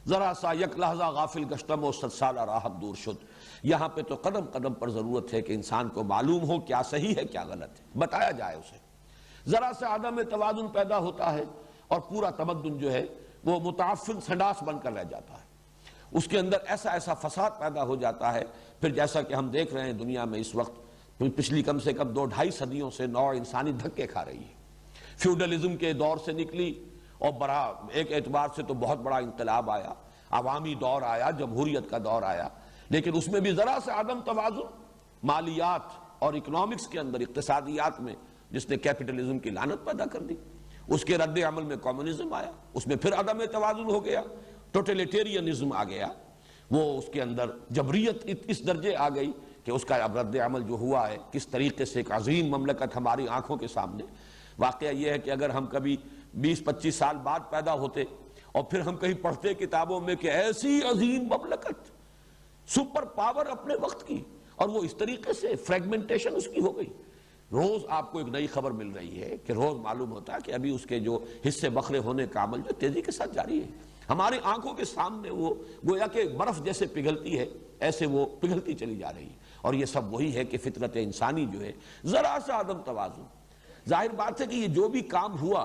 A: ذرا سا یک لحظہ غافل گشتم و 100 سالہ راہت دور شد۔ یہاں پہ تو قدم قدم پر ضرورت ہے کہ انسان کو معلوم ہو کیا صحیح ہے کیا غلط ہے، بتایا جائے اسے۔ ذرا سے عدم توازن پیدا ہوتا ہے اور پورا تمدن جو ہے وہ متعفن سنڈاس بن کر رہ جاتا ہے، اس کے اندر ایسا فساد پیدا ہو جاتا ہے۔ پھر جیسا کہ ہم دیکھ رہے ہیں دنیا میں اس وقت، پچھلی کم سے کم 2-2.5 صدیوں سے نوع انسانی دھکے کھا رہی ہے۔ فیوڈلزم کے دور سے نکلی اور بڑا ایک اعتبار سے تو بہت بڑا انقلاب آیا، عوامی دور آیا، جمہوریت کا دور آیا، لیکن اس میں بھی ذرا سے عدم توازن مالیات اور اکنامکس کے اندر، اقتصادیات میں، جس نے کیپٹلزم کی لعنت پیدا کر دی۔ اس کے رد عمل میں کمیونزم آیا، اس میں پھر عدم توازن ہو گیا، ٹوٹلیٹیرینزم آ گیا، وہ اس کے اندر جبریت اس درجے آ گئی کہ اس کا اب رد عمل جو ہوا ہے کس طریقے سے ایک عظیم مملکت ہماری آنکھوں کے سامنے۔ واقعہ یہ ہے کہ اگر ہم کبھی 20-25 سال بعد پیدا ہوتے اور پھر ہم کہیں پڑھتے کتابوں میں کہ ایسی عظیم مملکت، سپر پاور اپنے وقت کی، اور وہ اس طریقے سے فریگمنٹیشن اس کی ہو گئی۔ روز آپ کو ایک نئی خبر مل رہی ہے کہ روز معلوم ہوتا ہے کہ ابھی اس کے جو حصے بکھرے ہونے کا عمل جو تیزی کے ساتھ جاری ہے، ہماری آنکھوں کے سامنے وہ گویا کہ برف جیسے پگھلتی ہے، ایسے وہ پگھلتی چلی جا رہی ہے۔ اور یہ سب وہی ہے کہ فطرت انسانی جو ہے ذرا سا عدم توازن۔ ظاہر بات ہے کہ یہ جو بھی کام ہوا،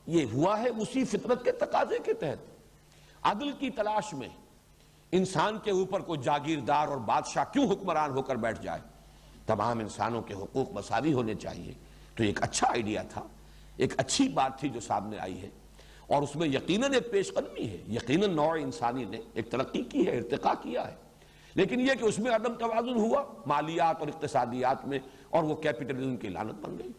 A: یہ ہوا ہے اسی فطرت کے تقاضے کے تحت۔ عدل کی تلاش میں انسان کے اوپر کوئی جاگیردار اور بادشاہ کیوں حکمران ہو کر بیٹھ جائے؟ تمام انسانوں کے حقوق مساوی ہونے چاہیے۔ تو ایک اچھا آئیڈیا تھا، ایک اچھی بات تھی جو سامنے آئی ہے، اور اس میں یقیناً ایک پیش قدمی ہے، یقیناً نوع انسانی نے ایک ترقی کی ہے، ارتقا کیا ہے، لیکن یہ کہ اس میں عدم توازن ہوا مالیات اور اقتصادیات میں، اور وہ کیپٹلزم کی لعنت بن گئی۔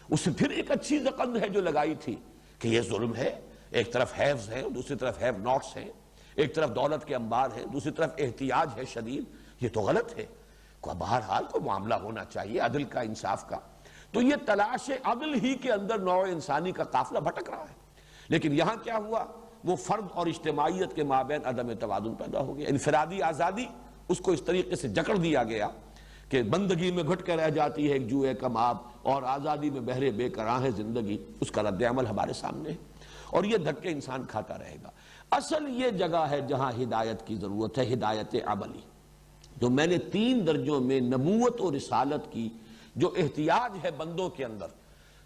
A: اس سے پھر ایک اچھی زقند ہے جو لگائی تھی کہ یہ ظلم ہے، ایک طرف ہیوز ہیں دوسری طرف ہیو ناٹس ہیں، ایک طرف دولت کے انبار ہیں دوسری طرف احتیاج ہے شدید، یہ تو غلط ہے۔ بہرحال کوئی معاملہ ہونا چاہیے عدل کا، انصاف کا۔ تو یہ تلاش عدل ہی کے اندر نوع انسانی کا قافلہ بھٹک رہا ہے، لیکن یہاں کیا ہوا؟ وہ فرد اور اجتماعیت کے مابین عدم توازن پیدا ہو گیا۔ انفرادی آزادی اس کو اس طریقے سے جکڑ دیا گیا کہ بندگی میں گھٹ کے رہ جاتی ہے ایک جوئے کا ماب، اور آزادی میں بہرے بے قرار ہے زندگی۔ اس کا رد عمل ہمارے سامنے ہے، اور یہ دھکے انسان کھاتا رہے گا۔ اصل یہ جگہ ہے جہاں ہدایت کی ضرورت ہے، ہدایت عملی۔ تو میں نے 3 درجوں میں نبوت و رسالت کی جو احتیاج ہے بندوں کے اندر،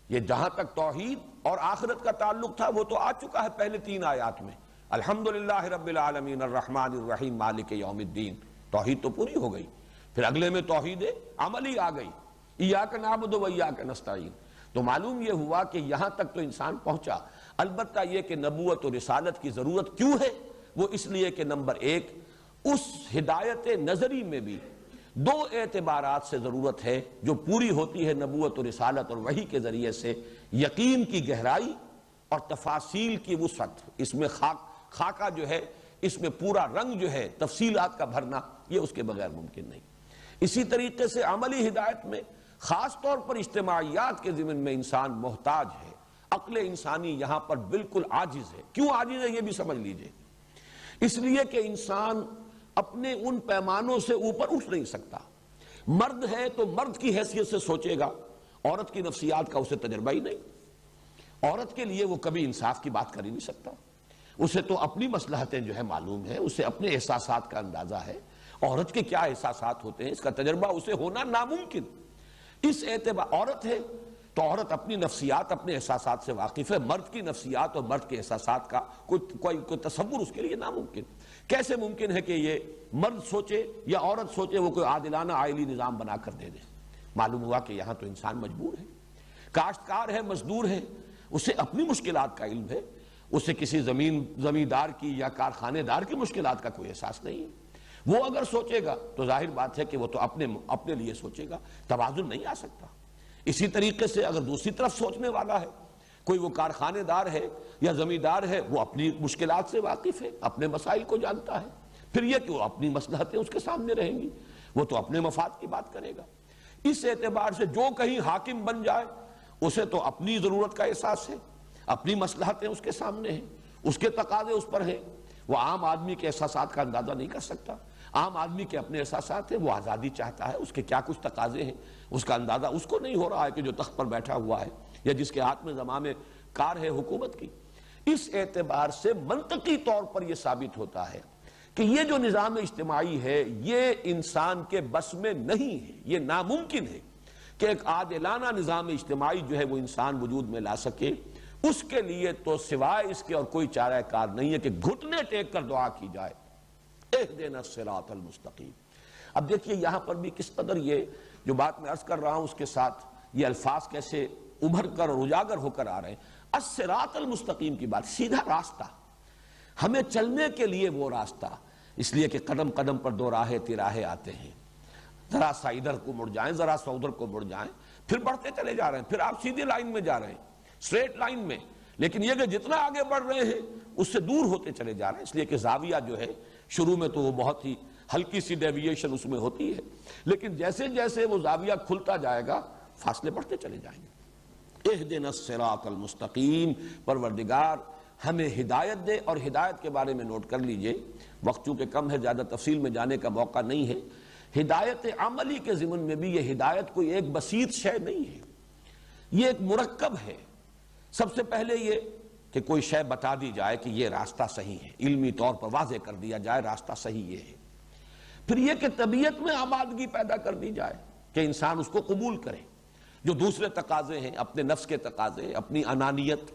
A: یہ جہاں تک توحید اور آخرت کا تعلق تھا وہ تو آ چکا ہے پہلے 3 آیات میں۔ الحمدللہ رب العالمین الرحمن الرحیم مالک یوم الدین، توحید تو پوری ہو گئی۔ پھر اگلے میں توحید عملی آ گئی، ایاک نعبد و ایاک نستعین۔ تو معلوم یہ ہوا کہ یہاں تک تو انسان پہنچا۔ البتہ یہ کہ نبوت و رسالت کی ضرورت کیوں ہے؟ وہ اس لیے کہ نمبر 1، اس ہدایت نظری میں بھی 2 اعتبارات سے ضرورت ہے جو پوری ہوتی ہے نبوت و رسالت اور وحی کے ذریعے سے: یقین کی گہرائی اور تفاصیل کی وسعت۔ اس میں خاکہ جو ہے، اس میں پورا رنگ جو ہے، تفصیلات کا بھرنا، یہ اس کے بغیر ممکن نہیں۔ اسی طریقے سے عملی ہدایت میں خاص طور پر اجتماعیات کے ضمن میں انسان محتاج ہے۔ عقل انسانی یہاں پر بالکل عاجز ہے۔ کیوں عاجز ہے یہ بھی سمجھ لیجئے۔ اس لیے کہ انسان اپنے ان پیمانوں سے اوپر اٹھ نہیں سکتا۔ مرد ہے تو مرد کی حیثیت سے سوچے گا، عورت کی نفسیات کا اسے تجربہ ہی نہیں۔ عورت کے لیے وہ کبھی انصاف کی بات کر ہی نہیں سکتا، اسے تو اپنی مصلحتیں جو ہے معلوم ہے، اسے اپنے احساسات کا اندازہ ہے۔ عورت کے کیا احساسات ہوتے ہیں اس کا تجربہ اسے ہونا ناممکن۔ اس اعتبار عورت ہے تو عورت اپنی نفسیات، اپنے احساسات سے واقف ہے۔ مرد کی نفسیات اور مرد کے احساسات کا کوئی تصور اس کے لیے ناممکن۔ کیسے ممکن ہے کہ یہ مرد سوچے یا عورت سوچے وہ کوئی عادلانہ آئلی نظام بنا کر دے دے؟ معلوم ہوا کہ یہاں تو انسان مجبور ہے۔ کاشتکار ہے، مزدور ہے، اسے اپنی مشکلات کا علم ہے، اسے کسی زمیندار کی یا کارخانے دار کی مشکلات کا کوئی احساس نہیں ہے۔ وہ اگر سوچے گا تو ظاہر بات ہے کہ وہ تو اپنے لیے سوچے گا، توازن نہیں آ سکتا۔ اسی طریقے سے اگر دوسری طرف سوچنے والا ہے، کوئی وہ کارخانے دار ہے یا زمیندار ہے، وہ اپنی مشکلات سے واقف ہے، اپنے مسائل کو جانتا ہے، پھر یہ کہ وہ اپنی مصلحتیں اس کے سامنے رہیں گی، وہ تو اپنے مفاد کی بات کرے گا۔ اس اعتبار سے جو کہیں حاکم بن جائے اسے تو اپنی ضرورت کا احساس ہے، اپنی مصلحتیں اس کے سامنے ہیں، اس کے تقاضے اس پر ہیں۔ وہ عام آدمی کے احساسات کا اندازہ نہیں کر سکتا۔ عام آدمی کے اپنے احساسات ہیں، وہ آزادی چاہتا ہے، اس کے کیا کچھ تقاضے ہیں، اس کا اندازہ اس کو نہیں ہو رہا ہے کہ جو تخت پر بیٹھا ہوا ہے یا جس کے ہاتھ میں زمام کار ہے حکومت کی۔ اس اعتبار سے منطقی طور پر یہ ثابت ہوتا ہے کہ یہ جو نظام اجتماعی ہے یہ انسان کے بس میں نہیں ہے، یہ ناممکن ہے کہ ایک عادلانہ نظام اجتماعی جو ہے وہ انسان وجود میں لا سکے۔ اس کے لیے تو سوائے اس کے اور کوئی چارہ کار نہیں ہے کہ گھٹنے ٹیک کر دعا کی جائے، اہدنا الصراط المستقیم۔ اب دیکھیے یہاں پر بھی کس قدر یہ جو بات میں عرض کر رہا ہوں اس کے ساتھ یہ الفاظ کیسے ابھر کر اور اجاگر ہو کر آ رہے ہیں۔ الصراط المستقیم کی بات، سیدھا راستہ، ہمیں چلنے کے لیے وہ راستہ، اس لیے کہ قدم قدم پر دو راہیں تراہیں آتے ہیں، ذرا سا ادھر کو مڑ جائیں، ذرا سا ادھر کو مڑ جائیں، پھر بڑھتے چلے جا رہے ہیں، پھر آپ سیدھی لائن میں جا رہے ہیں، اسٹریٹ لائن میں، لیکن یہ کہ جتنا آگے بڑھ رہے ہیں اس سے دور ہوتے چلے جا رہے ہیں، اس لیے کہ زاویہ جو ہے شروع میں تو وہ بہت ہی ہلکی سی ڈیویشن اس میں ہوتی ہے، لیکن جیسے جیسے وہ زاویہ کھلتا جائے گا فاصلے بڑھتے چلے جائیں گے۔ اہدنا الصراط المستقیم، پروردگار ہمیں ہدایت دے۔ اور ہدایت کے بارے میں نوٹ کر لیجئے، وقت چونکہ کم ہے زیادہ تفصیل میں جانے کا موقع نہیں ہے، ہدایت عملی کے ضمن میں بھی یہ ہدایت کوئی ایک بسیط شے نہیں ہے، یہ ایک مرکب ہے۔ سب سے پہلے یہ کہ کوئی شے بتا دی جائے کہ یہ راستہ صحیح ہے، علمی طور پر واضح کر دیا جائے راستہ صحیح یہ ہے۔ پھر یہ کہ طبیعت میں آمادگی پیدا کر دی جائے کہ انسان اس کو قبول کرے۔ جو دوسرے تقاضے ہیں، اپنے نفس کے تقاضے، اپنی انانیت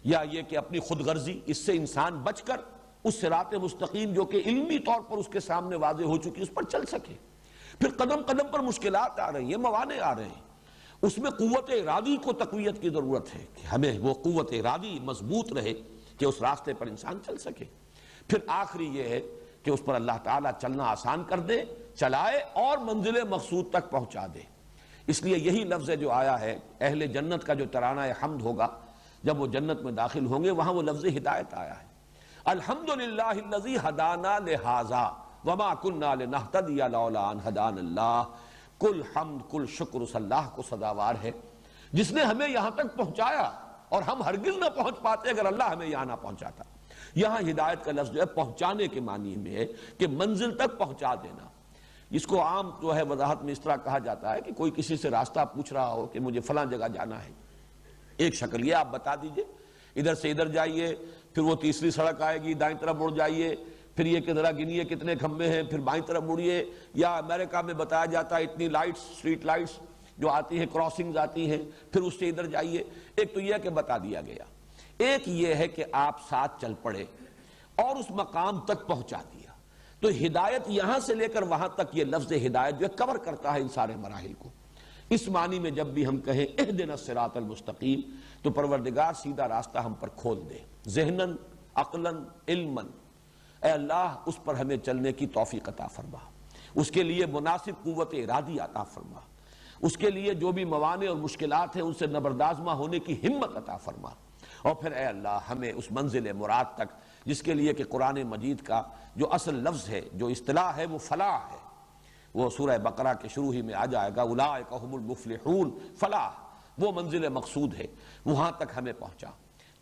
A: یا یہ کہ اپنی خود غرضی، اس سے انسان بچ کر اس صراط مستقیم جو کہ علمی طور پر اس کے سامنے واضح ہو چکی اس پر چل سکے۔ پھر قدم قدم پر مشکلات آ رہی ہیں، موانع آ رہے ہیں، اس میں قوت ارادی کو تقویت کی ضرورت ہے کہ ہمیں وہ قوت ارادی مضبوط رہے کہ اس راستے پر انسان چل سکے۔ پھر آخری یہ ہے کہ اس پر اللہ تعالیٰ چلنا آسان کر دے، چلائے اور منزل مقصود تک پہنچا دے۔ اس لیے یہی لفظ جو آیا ہے اہل جنت کا جو ترانہ حمد ہوگا جب وہ جنت میں داخل ہوں گے، وہاں وہ لفظ ہدایت آیا ہے، الحمدللہ الذی ہدانا لہذا وما کننا لنہتدی لولا ان ہدانا اللہ۔ کل حمد کل شکر اس اللہ کو سزاوار ہے جس نے ہمیں یہاں تک پہنچایا، اور ہم ہرگز نہ پہنچ پاتے اگر اللہ ہمیں یہاں نہ پہنچاتا۔ یہاں ہدایت کا لفظ جو ہے پہنچانے کے معنی میں ہے کہ منزل تک پہنچا دینا۔ اس کو عام جو ہے وضاحت میں اس طرح کہا جاتا ہے کہ کوئی کسی سے راستہ پوچھ رہا ہو کہ مجھے فلاں جگہ جانا ہے، ایک شکل یہ آپ بتا دیجئے، ادھر سے ادھر جائیے، پھر وہ تیسری سڑک آئے گی، دائیں طرف مڑ جائیے، پھر یہ کہ ذرا گنیے کتنے کھمبے ہیں، پھر بائیں طرف مڑیے۔ یا امریکہ میں بتایا جاتا ہے اتنی لائٹس، اسٹریٹ لائٹس جو آتی ہیں، کراسنگز آتی ہیں، پھر اس سے ادھر جائیے۔ ایک تو یہ کہ بتا دیا گیا، ایک یہ ہے کہ آپ ساتھ چل پڑے اور اس مقام تک پہنچا دیا۔ تو ہدایت یہاں سے لے کر وہاں تک یہ لفظ ہدایت جو ہے کور کرتا ہے ان سارے مراحل کو۔ اس معنی میں جب بھی ہم کہیں اہدنا الصراط المستقیم تو پروردگار سیدھا راستہ ہم پر کھول دے، ذہناً، عقلاً، علماً۔ اے اللہ اس پر ہمیں چلنے کی توفیق عطا فرما، اس کے لیے مناسب قوت ارادی عطا فرما، اس کے لیے جو بھی موانع اور مشکلات ہیں ان سے نبردازمہ ہونے کی ہمت عطا فرما، اور پھر اے اللہ ہمیں اس منزل مراد تک جس کے لیے کہ قرآن مجید کا جو اصل لفظ ہے، جو اصطلاح ہے، وہ فلاح ہے، وہ سورہ بقرہ کے شروع ہی میں آ جائے گا، اولئک ھم المفلحون، فلاح وہ منزل مقصود ہے، وہاں تک ہمیں پہنچا۔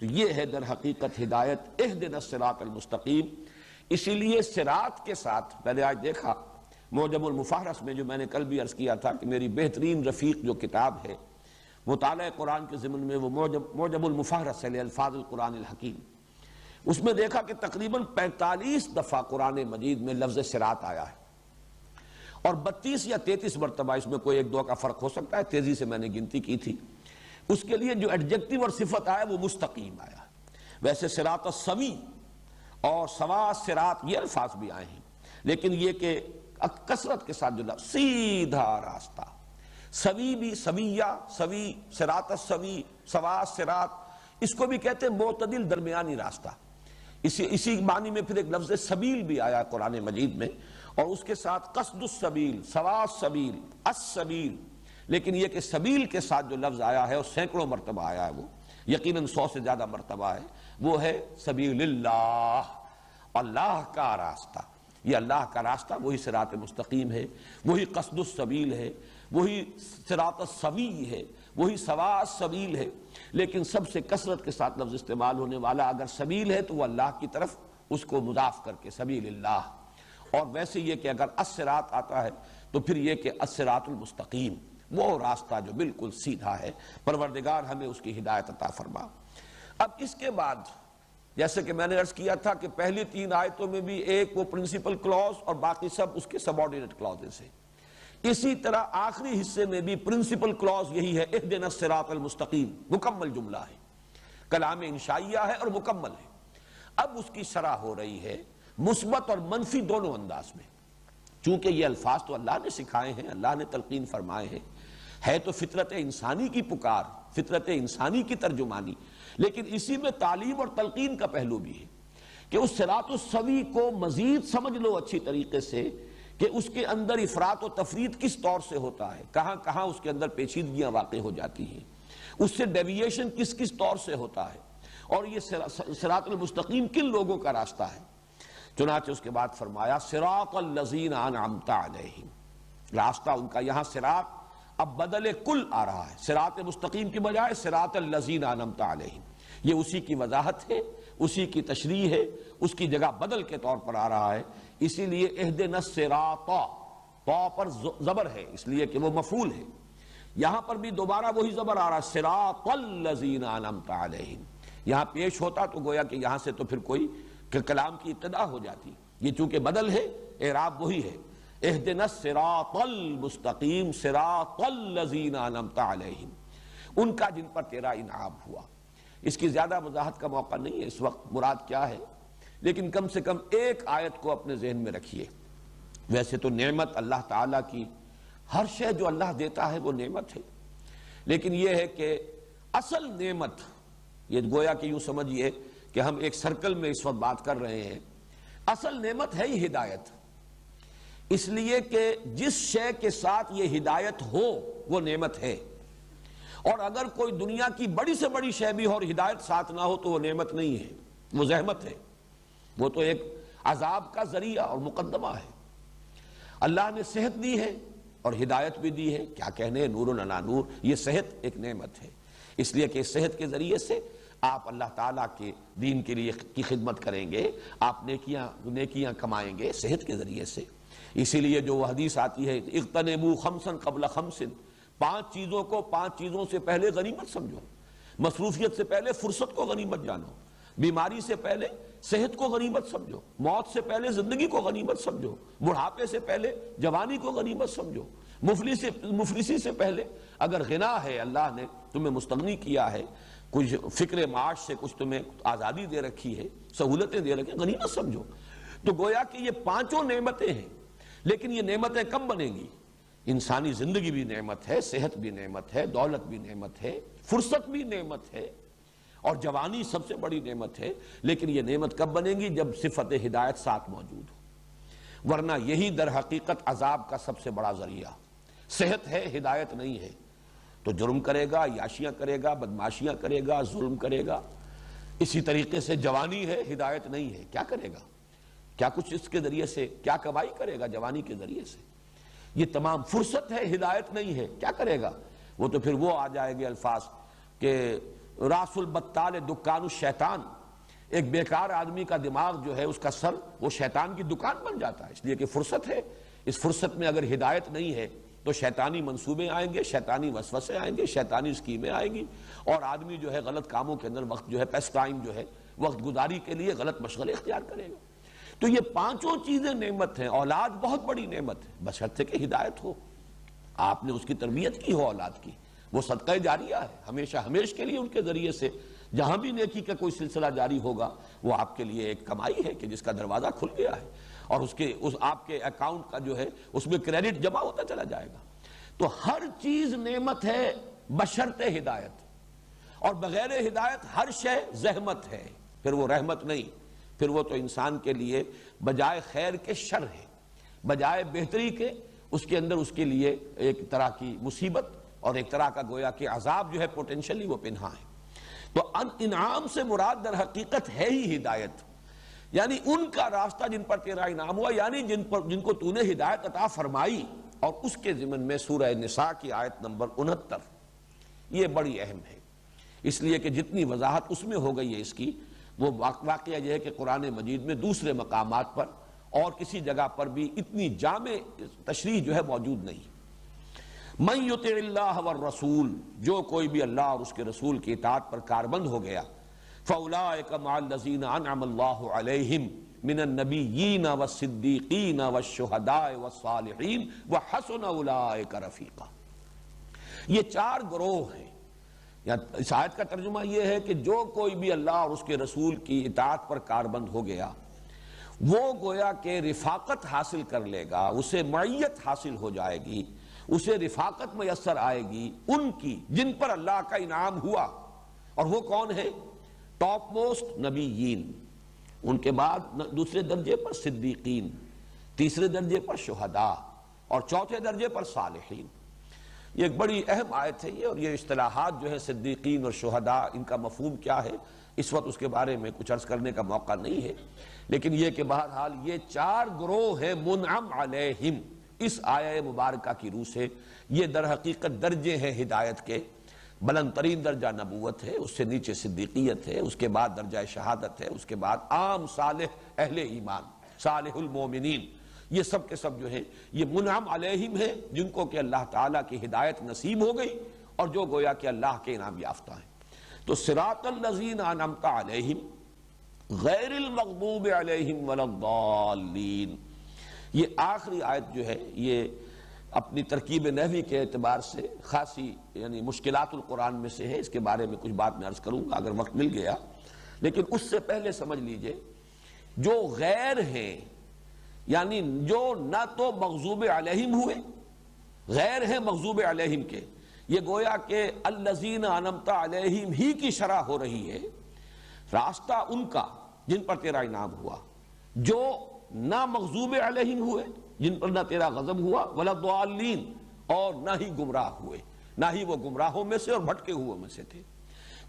A: تو یہ ہے در حقیقت ہدایت، اہدنا الصراط المستقیم۔ اسی لیے صراط کے ساتھ پہلے آج دیکھا معجم المفہرس میں، جو میں نے کل بھی عرض کیا تھا کہ میری بہترین رفیق جو کتاب ہے مطالعہ قرآن کے ضمن میں، وہ معجم المفہرس ہے لالفاظ القرآن الحکیم، اس میں دیکھا کہ تقریباً 45 دفعہ قرآن مجید میں لفظ صراط آیا ہے، اور 32 یا 33 مرتبہ، اس میں کوئی ایک دو کا فرق ہو سکتا ہے، تیزی سے میں نے گنتی کی تھی، اس کے لیے جو ایڈجیکٹیو اور صفت آیا وہ مستقیم آیا۔ ویسے صراط السوی اور سوا صراط یہ الفاظ بھی آئے ہیں، لیکن یہ کہ کثرت کے ساتھ جو لفظ سیدھا راستہ، سوی بھی، سویہ، سوی، صراط السوی، سوا صراط، اس کو بھی کہتے ہیں معتدل، درمیانی راستہ۔ اسی معنی میں پھر ایک لفظ سبیل بھی آیا قرآن مجید میں، اور اس کے ساتھ قصد السبیل، سوا السبیل، السبیل۔ لیکن یہ کہ سبیل کے ساتھ جو لفظ آیا ہے اور سینکڑوں مرتبہ آیا ہے، وہ یقیناً 100 سے زیادہ مرتبہ ہے، وہ ہے سبیل اللہ، اللہ کا راستہ۔ یہ اللہ کا راستہ وہی صراط مستقیم ہے، وہی قصد السبیل ہے، وہی صراط السوی ہے، وہی سوا السبیل ہے۔ لیکن سب سے کثرت کے ساتھ لفظ استعمال ہونے والا اگر سبیل ہے تو وہ اللہ کی طرف اس کو مضاف کر کے سبیل اللہ، اور ویسے یہ کہ اگر الصراط آتا ہے تو پھر یہ کہ الصراط المستقیم، وہ راستہ جو بالکل سیدھا ہے۔ پروردگار ہمیں اس کی ہدایت عطا فرما۔ اب اس کے بعد جیسے کہ میں نے عرض کیا تھا کہ پہلی 3 آیتوں میں بھی ایک وہ پرنسپل کلوز اور باقی سب اس کے سبارڈینیٹ کلوزز ہیں، اسی طرح آخری حصے میں بھی پرنسپل کلوز یہی ہے، اہدنا الصراط المستقیم، مکمل جملہ ہے، کلام انشائیہ ہے اور مکمل ہے۔ اب اس کی شرح ہو رہی ہے مثبت اور منفی دونوں انداز میں، چونکہ یہ الفاظ تو اللہ نے سکھائے ہیں، اللہ نے تلقین فرمائے ہیں، ہے تو فطرت انسانی کی پکار، فطرت انسانی کی ترجمانی، لیکن اسی میں تعلیم اور تلقین کا پہلو بھی ہے کہ اس صراط السوی کو مزید سمجھ لو اچھی طریقے سے، کہ اس کے اندر افراط و تفریط کس طور سے ہوتا ہے، کہاں کہاں اس کے اندر پیچیدگیاں واقع ہو جاتی ہیں، اس سے ڈیوییشن کس کس طور سے ہوتا ہے، اور یہ صراط المستقیم کن لوگوں کا راستہ ہے۔ چنانچہ اس کے بعد فرمایا صراط الذین انعمت علیہم، راستہ ان کا، یہاں صراط اب بدل کل آ رہا ہے، صراط مستقیم کی بجائے صراط الذین انعمت علیہم، یہ اسی کی وضاحت ہے، اسی کی تشریح ہے، اس کی جگہ بدل کے طور پر آ رہا ہے، اسی لیے اہدنا الصراط، طا پر زبر ہے اس لیے کہ وہ مفعول ہے، یہاں پر بھی دوبارہ وہی زبر آ رہا ہے صراط الذین انعمت علیہم، یہاں پیش ہوتا تو گویا کہ یہاں سے تو پھر کوئی کلام کی ابتدا ہو جاتی، یہ چونکہ بدل ہے اعراب وہی ہے، اہدنا الصراط المستقیم صراط الذین انعمت علیہم، ان کا جن پر تیرا انعام ہوا۔ اس کی زیادہ وضاحت کا موقع نہیں ہے اس وقت مراد کیا ہے، لیکن کم سے کم ایک آیت کو اپنے ذہن میں رکھیے۔ ویسے تو نعمت اللہ تعالیٰ کی، ہر شے جو اللہ دیتا ہے وہ نعمت ہے، لیکن یہ ہے کہ اصل نعمت، یہ گویا کہ یوں سمجھیے کہ ہم ایک سرکل میں اس وقت بات کر رہے ہیں، اصل نعمت ہے ہی ہدایت، اس لیے کہ جس شے کے ساتھ یہ ہدایت ہو وہ نعمت ہے، اور اگر کوئی دنیا کی بڑی سے بڑی شے بھی ہو اور ہدایت ساتھ نہ ہو تو وہ نعمت نہیں ہے، وہ زحمت ہے، وہ تو ایک عذاب کا ذریعہ اور مقدمہ ہے۔ اللہ نے صحت دی ہے اور ہدایت بھی دی ہے، کیا کہنے، نور علی نور، یہ صحت ایک نعمت ہے، اس لیے کہ صحت کے ذریعے سے آپ اللہ تعالیٰ کے دین کے لیے کی خدمت کریں گے، آپ نیکیاں کمائیں گے صحت کے ذریعے سے۔ اسی لیے جو وہ حدیث آتی ہے اغتنموا خمسا قبل خمس، 5 چیزوں کو 5 چیزوں سے پہلے غنیمت سمجھو، مصروفیت سے پہلے فرصت کو غنیمت جانو، بیماری سے پہلے صحت کو غنیمت سمجھو، موت سے پہلے زندگی کو غنیمت سمجھو، بڑھاپے سے پہلے جوانی کو غنیمت سمجھو، مفلسی سے پہلے اگر غنا ہے، اللہ نے تمہیں مستغنی کیا ہے، کچھ فکر معاش سے کچھ تمہیں آزادی دے رکھی ہے، سہولتیں دے رکھی ہیں، غنیمت سمجھو۔ تو گویا کہ یہ 5 نعمتیں ہیں، لیکن یہ نعمتیں کب بنیں گی؟ انسانی زندگی بھی نعمت ہے، صحت بھی نعمت ہے، دولت بھی نعمت ہے، فرصت بھی نعمت ہے، اور جوانی سب سے بڑی نعمت ہے، لیکن یہ نعمت کب بنے گی؟ جب صفت ہدایت ساتھ موجود ہو، ورنہ یہی در حقیقت عذاب کا سب سے بڑا ذریعہ، صحت ہے ہدایت نہیں ہے تو جرم کرے گا، عیاشیاں کرے گا، بدماشیاں کرے گا، ظلم کرے گا۔ اسی طریقے سے جوانی ہے ہدایت نہیں ہے، کیا کرے گا؟ کیا کچھ اس کے ذریعے سے کیا کمائی کرے گا جوانی کے ذریعے سے؟ یہ تمام فرصت ہے ہدایت نہیں ہے، کیا کرے گا؟ وہ تو پھر وہ آ جائے گے الفاظ کہ راس البطال دکان الشیطان، ایک بیکار آدمی کا دماغ جو ہے، اس کا سر وہ شیطان کی دکان بن جاتا ہے، اس لیے کہ فرصت ہے، اس فرصت میں اگر ہدایت نہیں ہے تو شیطانی منصوبے آئیں گے، شیطانی وسوسے آئیں گے، شیطانی اسکیمیں آئیں گی، اور آدمی جو ہے غلط کاموں کے اندر وقت جو ہے پیس ٹائم جو ہے وقت گزاری کے لیے غلط مشغلے اختیار کرے گا۔ تو یہ 5 چیزیں نعمت ہیں، اولاد بہت بڑی نعمت ہے، بشرطے کہ ہدایت ہو، آپ نے اس کی تربیت کی ہو اولاد کی، وہ صدقہ جاریہ ہے، ہمیشہ ہمیشہ کے لیے ان کے ذریعے سے جہاں بھی نیکی کا کوئی سلسلہ جاری ہوگا وہ آپ کے لیے ایک کمائی ہے کہ جس کا دروازہ کھل گیا ہے، اور آپ کے اکاؤنٹ کا جو ہے اس میں کریڈٹ جمع ہوتا چلا جائے گا۔ تو ہر چیز نعمت ہے بشرط ہدایت، اور بغیر ہدایت ہر شے زحمت ہے، پھر وہ رحمت نہیں، پھر وہ تو انسان کے لیے بجائے خیر کے شر ہے، بجائے بہتری کے اس کے اندر اس کے لیے ایک طرح کی مصیبت اور ایک طرح کا گویا کہ عذاب جو ہے پوٹینشلی وہ پنہا ہے۔ تو انعام سے مراد در حقیقت ہے ہی ہدایت، یعنی ان کا راستہ جن پر تیرا انعام ہوا، یعنی جن کو تو نے ہدایت عطا فرمائی۔ اور اس کے ضمن میں سورہ نساء کی آیت نمبر 69 یہ بڑی اہم ہے، اس لیے کہ جتنی وضاحت اس میں ہو گئی ہے اس کی، وہ واقعہ یہ ہے کہ قرآن مجید میں دوسرے مقامات پر اور کسی جگہ پر بھی اتنی جامع تشریح جو ہے موجود نہیں۔ من یطع اللہ والرسول، جو کوئی بھی اللہ اور اس کے رسول کی اطاعت پر کاربند ہو گیا، فاولئک مع الذین انعم اللہ علیہم من النبیین والصدیقین والشہداء والصالحین وحسن اولئک رفیقا۔ یہ 4 گروہ ہیں۔ یا اس آیت کا ترجمہ یہ ہے کہ جو کوئی بھی اللہ اور اس کے رسول کی اطاعت پر کاربند ہو گیا، وہ گویا کہ رفاقت حاصل کر لے گا، اسے معیت حاصل ہو جائے گی، اسے رفاقت میسر آئے گی ان کی جن پر اللہ کا انعام ہوا۔ اور وہ کون ہے؟ ٹاپ موسٹ نبیین، ان کے بعد دوسرے درجے پر صدیقین، تیسرے درجے پر شہداء اور چوتھے درجے پر صالحین۔ یہ ایک بڑی اہم آیت ہے یہ، اور یہ اصطلاحات جو ہے صدیقین اور شہداء، ان کا مفہوم کیا ہے اس وقت اس کے بارے میں کچھ عرض کرنے کا موقع نہیں ہے، لیکن یہ کہ بہرحال یہ 4 گروہ ہیں منعم علیہم اس آیہ مبارکہ کی روح سے۔ یہ در حقیقت درجے ہیں ہدایت کے، بلند ترین درجہ نبوت ہے، اس سے نیچے صدیقیت ہے، اس کے بعد درجہ شہادت ہے، اس کے بعد عام صالح اہل ایمان، صالح المومنین، یہ سب کے سب جو ہیں یہ منعم علیہم ہیں، جن کو کہ اللہ تعالیٰ کی ہدایت نصیب ہو گئی اور جو گویا کہ اللہ کے انعام یافتہ ہیں۔ تو صراط الذین انعمت علیہم غیر المغضوب علیہم ولا الضالین، یہ آخری آیت جو ہے یہ اپنی ترکیب نحوی کے اعتبار سے خاصی یعنی مشکلات القرآن میں سے ہے، اس کے بارے میں کچھ بات میں عرض کروں گا اگر وقت مل گیا، لیکن اس سے پہلے سمجھ لیجئے جو غیر ہیں، یعنی جو نہ تو مغضوب علیہم ہوئے، غیر ہیں مغضوب علیہم کے، یہ گویا کہ الذین انعمت علیہم ہی کی شرح ہو رہی ہے، راستہ ان کا جن پر تیرا انعام ہوا، جو نہ مغضوب علیہم ہوئے، جن پر نہ تیرا غضب ہوا، ولا الضالین، اور نہ ہی گمراہ ہوئے، نہ ہی وہ گمراہوں میں سے اور بھٹکے ہوئے میں سے تھے۔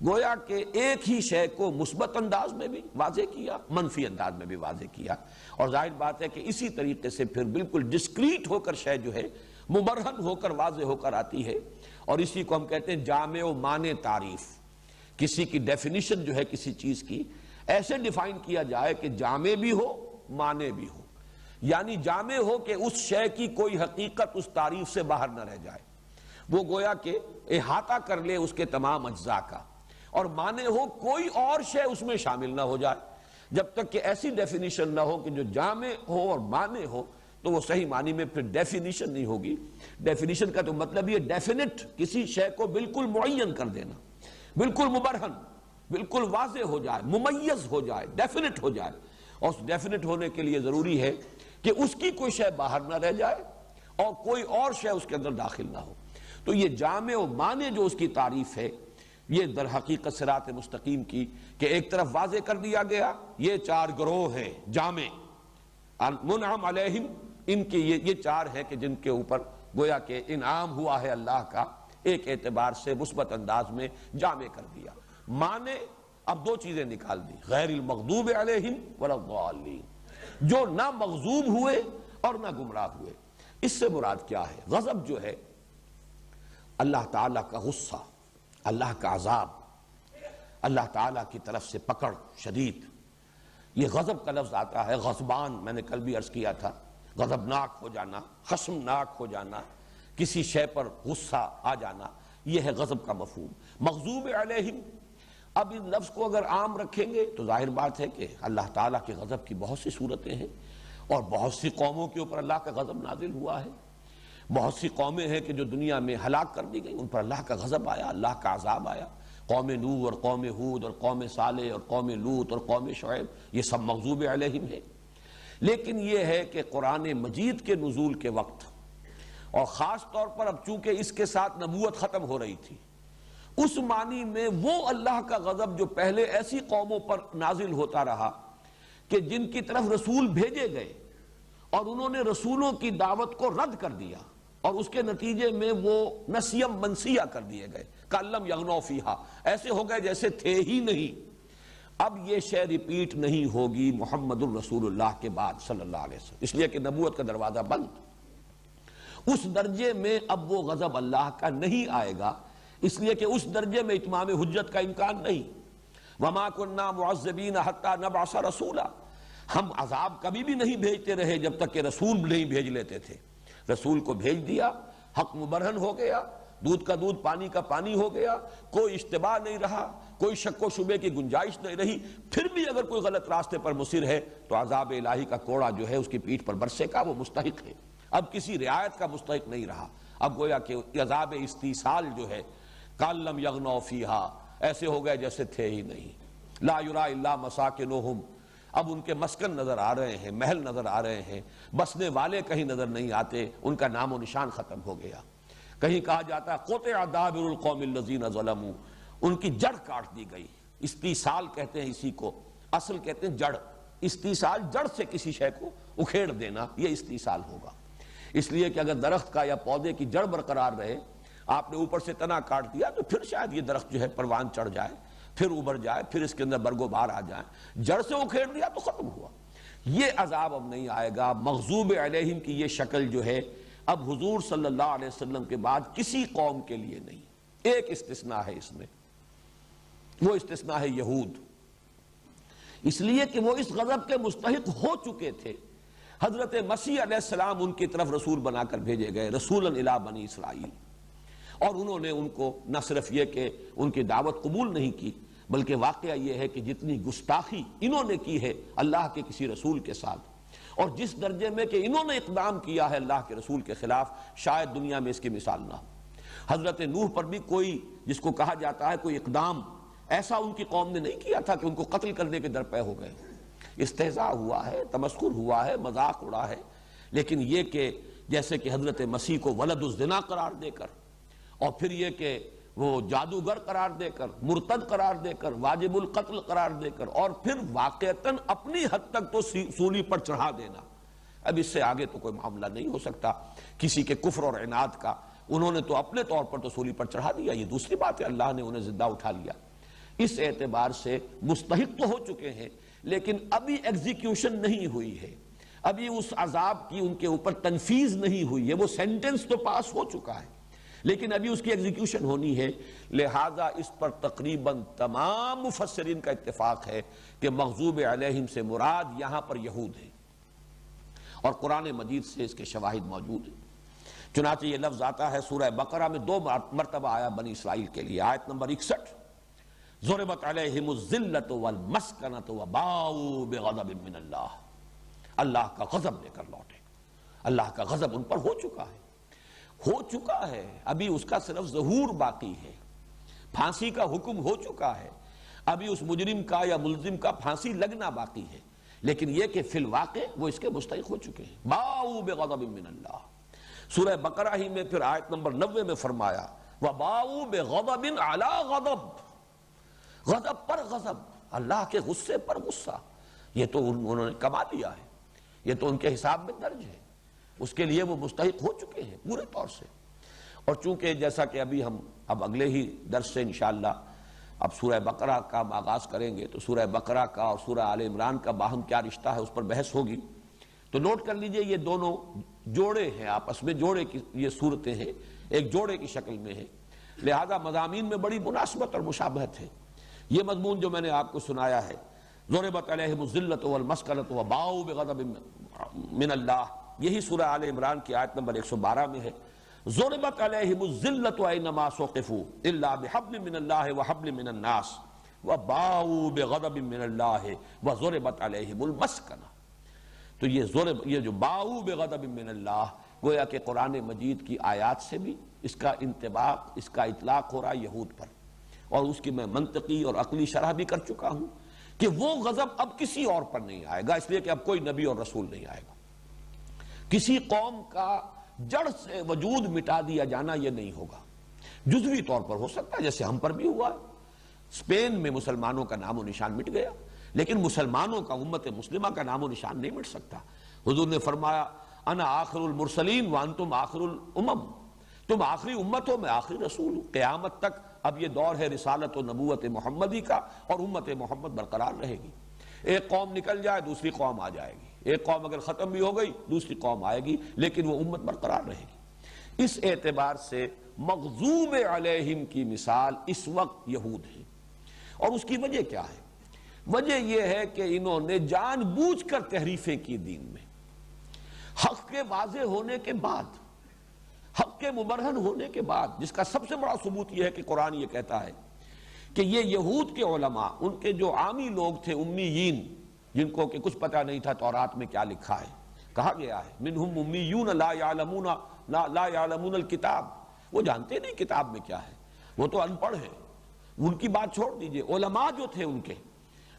A: گویا کہ ایک ہی شے کو مثبت انداز میں بھی واضح کیا، منفی انداز میں بھی واضح کیا، اور ظاہر بات ہے کہ اسی طریقے سے پھر بالکل ڈسکریٹ ہو کر شے جو ہے مبرہن ہو کر واضح ہو کر آتی ہے، اور اسی کو ہم کہتے ہیں جامع و مانع تعریف۔ کسی کی ڈیفینیشن جو ہے کسی چیز کی ایسے ڈیفائن کیا جائے کہ جامع بھی ہو مانع بھی ہو، یعنی جامع ہو کہ اس شے کی کوئی حقیقت اس تعریف سے باہر نہ رہ جائے، وہ گویا کہ احاطہ کر لے اس کے تمام اجزاء کا، اور مانع ہو کوئی اور شے اس میں شامل نہ ہو جائے۔ جب تک کہ ایسی ڈیفینیشن نہ ہو کہ جو جامع ہو اور مانع ہو تو وہ صحیح معنی میں پھر ڈیفینیشن نہیں ہوگی۔ ڈیفینیشن کا تو مطلب یہ ڈیفینٹ، کسی شے کو بالکل معین کر دینا، بالکل مبرہن، بالکل واضح ہو جائے، ممیز ہو جائے، ڈیفینٹ ہو جائے، اور اس ڈیفینٹ ہونے کے لیے ضروری ہے کہ اس کی کوئی شے باہر نہ رہ جائے اور کوئی اور شے اس کے اندر داخل نہ ہو۔ تو یہ جامع و مانع جو اس کی تعریف ہے، یہ در حقیقت صراط مستقیم کی کہ ایک طرف واضح کر دیا گیا یہ 4 گروہ ہیں جامع منعم علیہم، ان کے یہ 4 ہیں کہ جن کے اوپر گویا کہ انعام ہوا ہے اللہ کا، ایک اعتبار سے مثبت انداز میں جامع کر دیا۔ معنی اب 2 چیزیں نکال دی، غیر المغضوب علیہم ولا الضالین، جو نہ مغضوب ہوئے اور نہ گمراہ ہوئے۔ اس سے مراد کیا ہے؟ غضب جو ہے اللہ تعالیٰ کا غصہ، اللہ کا عذاب، اللہ تعالیٰ کی طرف سے پکڑ شدید، یہ غضب کا لفظ آتا ہے، غضبان، میں نے کل بھی عرض کیا تھا، غضبناک ہو جانا، خشمناک ہو جانا، کسی شے پر غصہ آ جانا، یہ ہے غضب کا مفہوم۔ مغضوب علیہم، اب اس لفظ کو اگر عام رکھیں گے تو ظاہر بات ہے کہ اللہ تعالیٰ کے غضب کی بہت سی صورتیں ہیں، اور بہت سی قوموں کے اوپر اللہ کا غضب نازل ہوا ہے، بہت سی قومیں ہیں کہ جو دنیا میں ہلاک کر دی گئی، ان پر اللہ کا غضب آیا، اللہ کا عذاب آیا، قوم نوح اور قوم ہود اور قوم صالح اور قوم لوط اور قوم شعیب، یہ سب مغضوب علیہم ہیں۔ لیکن یہ ہے کہ قرآن مجید کے نزول کے وقت، اور خاص طور پر اب چونکہ اس کے ساتھ نبوت ختم ہو رہی تھی، اس معنی میں وہ اللہ کا غضب جو پہلے ایسی قوموں پر نازل ہوتا رہا کہ جن کی طرف رسول بھیجے گئے اور انہوں نے رسولوں کی دعوت کو رد کر دیا، اور اس کے نتیجے میں وہ نسیم منسیہ کر دیے گئے، کَأَلَّمْ يَغْنَوْا فِيهَا، ایسے ہو گئے جیسے تھے ہی نہیں۔ اب یہ شے ریپیٹ نہیں ہوگی محمد الرسول اللہ کے بعد صلی اللہ علیہ وسلم، اس لیے کہ نبوت کا دروازہ بند۔ اس درجے میں اب وہ غضب اللہ کا نہیں آئے گا، اس لیے کہ اس درجے میں اتمام حجت کا امکان نہیں۔ وَمَا كُنَّا مُعَذِّبِينَ حَتَّى نَبْعَثَ رَسُولًا، ہم عذاب کبھی بھی نہیں بھیجتے رہے جب تک کہ رسول نہیں بھیج لیتے تھے۔ رسول کو بھیج دیا، حق مبرہن ہو گیا، دودھ کا دودھ پانی کا پانی ہو گیا، کوئی اشتباہ نہیں رہا، کوئی شک و شبے کی گنجائش نہیں رہی۔ پھر بھی اگر کوئی غلط راستے پر مصر ہے تو عذاب الہی کا کوڑا جو ہے اس کی پیٹھ پر برسے کا، وہ مستحق ہے، اب کسی رعایت کا مستحق نہیں رہا۔ اب گویا کہ عذاب استیصال جو ہے کَأَلَّمْ يَغْنَوْا فِيهَا، ایسے ہو گئے جیسے تھے ہی نہیں۔ لَا يُرَىٰ إِلَّا مَسَاكِنُهُمْ، اب ان کے مسکن نظر آ رہے ہیں، محل نظر آ رہے ہیں، بسنے والے کہیں نظر نہیں آتے، ان کا نام و نشان ختم ہو گیا۔ کہیں کہا جاتا ہے قُطِعَ دَابِرُ الْقَوْمِ الَّذِينَ ظَلَمُوا، ان کی جڑ کاٹ دی گئی۔ استیصال کہتے ہیں اسی کو، اصل کہتے ہیں جڑ۔ استیصال جڑ سے کسی شے کو اکھیڑ دینا، یہ استیصال ہوگا۔ اس لیے کہ اگر درخت کا یا پودے کی جڑ برقرار رہے، آپ نے اوپر سے تنا کاٹ دیا تو پھر شاید یہ درخت جو ہے پروان چڑھ جائے، پھر ابھر جائے، پھر اس کے اندر برگ و بار آ جائیں۔ جڑ سے اکھیڑ دیا تو ختم ہوا۔ یہ عذاب اب نہیں آئے گا۔ مغضوب علیہم کی یہ شکل جو ہے اب حضور صلی اللہ علیہ وسلم کے بعد کسی قوم کے لیے نہیں۔ ایک استثناء ہے اس میں، وہ استثناء ہے یہود، اس لیے کہ وہ اس غضب کے مستحق ہو چکے تھے۔ حضرت مسیح علیہ السلام ان کی طرف رسول بنا کر بھیجے گئے، رسولا الی بنی اسرائیل، اور انہوں نے ان کو نہ صرف یہ کہ ان کی دعوت قبول نہیں کی، بلکہ واقعہ یہ ہے کہ جتنی گستاخی انہوں نے کی ہے اللہ کے کسی رسول کے ساتھ، اور جس درجے میں کہ انہوں نے اقدام کیا ہے اللہ کے رسول کے خلاف، شاید دنیا میں اس کی مثال نہ ہو۔ حضرت نوح پر بھی کوئی، جس کو کہا جاتا ہے کوئی اقدام ایسا ان کی قوم نے نہیں کیا تھا کہ ان کو قتل کرنے کے درپے ہو گئے۔ استہزاء ہوا ہے، تمسخر ہوا ہے، مذاق اڑا ہے، لیکن یہ کہ جیسے کہ حضرت مسیح کو ولد الزنا قرار دے کر، اور پھر یہ کہ وہ جادوگر قرار دے کر، مرتد قرار دے کر، واجب القتل قرار دے کر، اور پھر واقعتاً اپنی حد تک تو سولی پر چڑھا دینا، اب اس سے آگے تو کوئی معاملہ نہیں ہو سکتا کسی کے کفر اور عناد کا۔ انہوں نے تو اپنے طور پر تو سولی پر چڑھا دیا، یہ دوسری بات ہے اللہ نے انہیں زندہ اٹھا لیا۔ اس اعتبار سے مستحق تو ہو چکے ہیں، لیکن ابھی ایگزیکیوشن نہیں ہوئی ہے، ابھی اس عذاب کی ان کے اوپر تنفیذ نہیں ہوئی ہے۔ وہ سینٹنس تو پاس ہو چکا ہے، لیکن ابھی اس کی ایگزیکیوشن ہونی ہے، لہذا اس پر تقریباً تمام مفسرین کا اتفاق ہے کہ مغضوب علیہم سے مراد یہاں پر یہود ہے، اور قرآن مجید سے اس کے شواہد موجود ہیں۔ چنانچہ یہ لفظ آتا ہے سورہ بقرہ میں 2 مرتبہ آیا بنی اسرائیل کے لیے، آیت نمبر 61، ضربت علیہم الذلۃ والمسکنۃ وباؤوا بغضب من اللہ، اللہ کا غضب لے کر لوٹے۔ اللہ کا غضب ان پر ہو چکا ہے، ابھی اس کا صرف ظہور باقی ہے، پھانسی کا حکم ہو چکا ہے، ابھی اس مجرم کا یا ملزم کا پھانسی لگنا باقی ہے، لیکن یہ کہ فی الواقع وہ اس کے مستحق ہو چکے ہیں۔ باؤوا بغضب من اللہ، سورہ بقرہ ہی میں پھر آیت نمبر 90 میں فرمایا وباؤوا بغضب علی غضب، غضب پر غضب، اللہ کے غصے پر غصہ، یہ تو انہوں نے کما لیا ہے، یہ تو ان کے حساب میں درج ہے، اس کے لیے وہ مستحق ہو چکے ہیں پورے طور سے۔ اور چونکہ جیسا کہ ابھی ہم اب اگلے ہی درس سے انشاءاللہ اب سورہ بقرہ کا آغاز کریں گے، تو سورہ بقرہ کا اور سورہ آل عمران کا باہم کیا رشتہ ہے اس پر بحث ہوگی، تو نوٹ کر لیجئے یہ دونوں جوڑے ہیں، آپس میں جوڑے کی یہ صورتیں ہیں، ایک جوڑے کی شکل میں ہیں، لہذا مضامین میں بڑی مناسبت اور مشابہت ہے۔ یہ مضمون جو میں نے آپ کو سنایا ہے، ضربت علیہم الذلۃ والمسکنۃ وباؤوا بغضب من اللہ، یہی سورہ آل عمران کی آیت نمبر 112 میں ہے۔ ضربت علیہم الذلۃ اینما ثقفوا الا بحبل من اللہ وحبل من الناس وباؤوا بغضب من اللہ وضربت علیہم المسکنہ۔ تو یہ جو باؤوا بغضب من اللہ، گویا کہ قرآن مجید کی آیات سے بھی اس کا انطباق، اس کا اطلاق ہو رہا ہے یہود پر، اور اس کی میں منطقی اور عقلی شرح بھی کر چکا ہوں کہ وہ غضب اب کسی اور پر نہیں آئے گا، اس لیے کہ اب کوئی نبی اور رسول نہیں آئے گا۔ کسی قوم کا جڑ سے وجود مٹا دیا جانا یہ نہیں ہوگا، جزوی طور پر ہو سکتا ہے، جیسے ہم پر بھی ہوا ہے۔ اسپین میں مسلمانوں کا نام و نشان مٹ گیا، لیکن مسلمانوں کا، امت مسلمہ کا نام و نشان نہیں مٹ سکتا۔ حضور نے فرمایا انا آخر المرسلین وانتم آخر الامم، تم آخری امت ہو، میں آخری رسول ہوں۔ قیامت تک اب یہ دور ہے رسالت و نبوت محمدی کا، اور امت محمد برقرار رہے گی۔ ایک قوم نکل جائے دوسری قوم آ جائے گی، ایک قوم اگر ختم بھی ہو گئی دوسری قوم آئے گی، لیکن وہ امت برقرار رہے گی۔ اس اعتبار سے مغضوب علیہم کی مثال اس وقت یہود ہے، اور اس کی وجہ کیا ہے؟ وجہ یہ ہے کہ انہوں نے جان بوجھ کر تحریفیں کی دین میں، حق کے واضح ہونے کے بعد، حق کے مبرہن ہونے کے بعد، جس کا سب سے بڑا ثبوت یہ ہے کہ قرآن یہ کہتا ہے کہ یہ یہود کے علماء، ان کے جو عامی لوگ تھے امیین، جن کو کہ کچھ پتہ نہیں تھا تورات میں کیا لکھا ہے، کہا گیا ہے منہم امیون لا یعلمون الکتاب، وہ جانتے نہیں کتاب میں کیا ہے، وہ تو ان پڑھ ہیں۔ ان کی بات چھوڑ دیجئے، علماء جو تھے ان کے،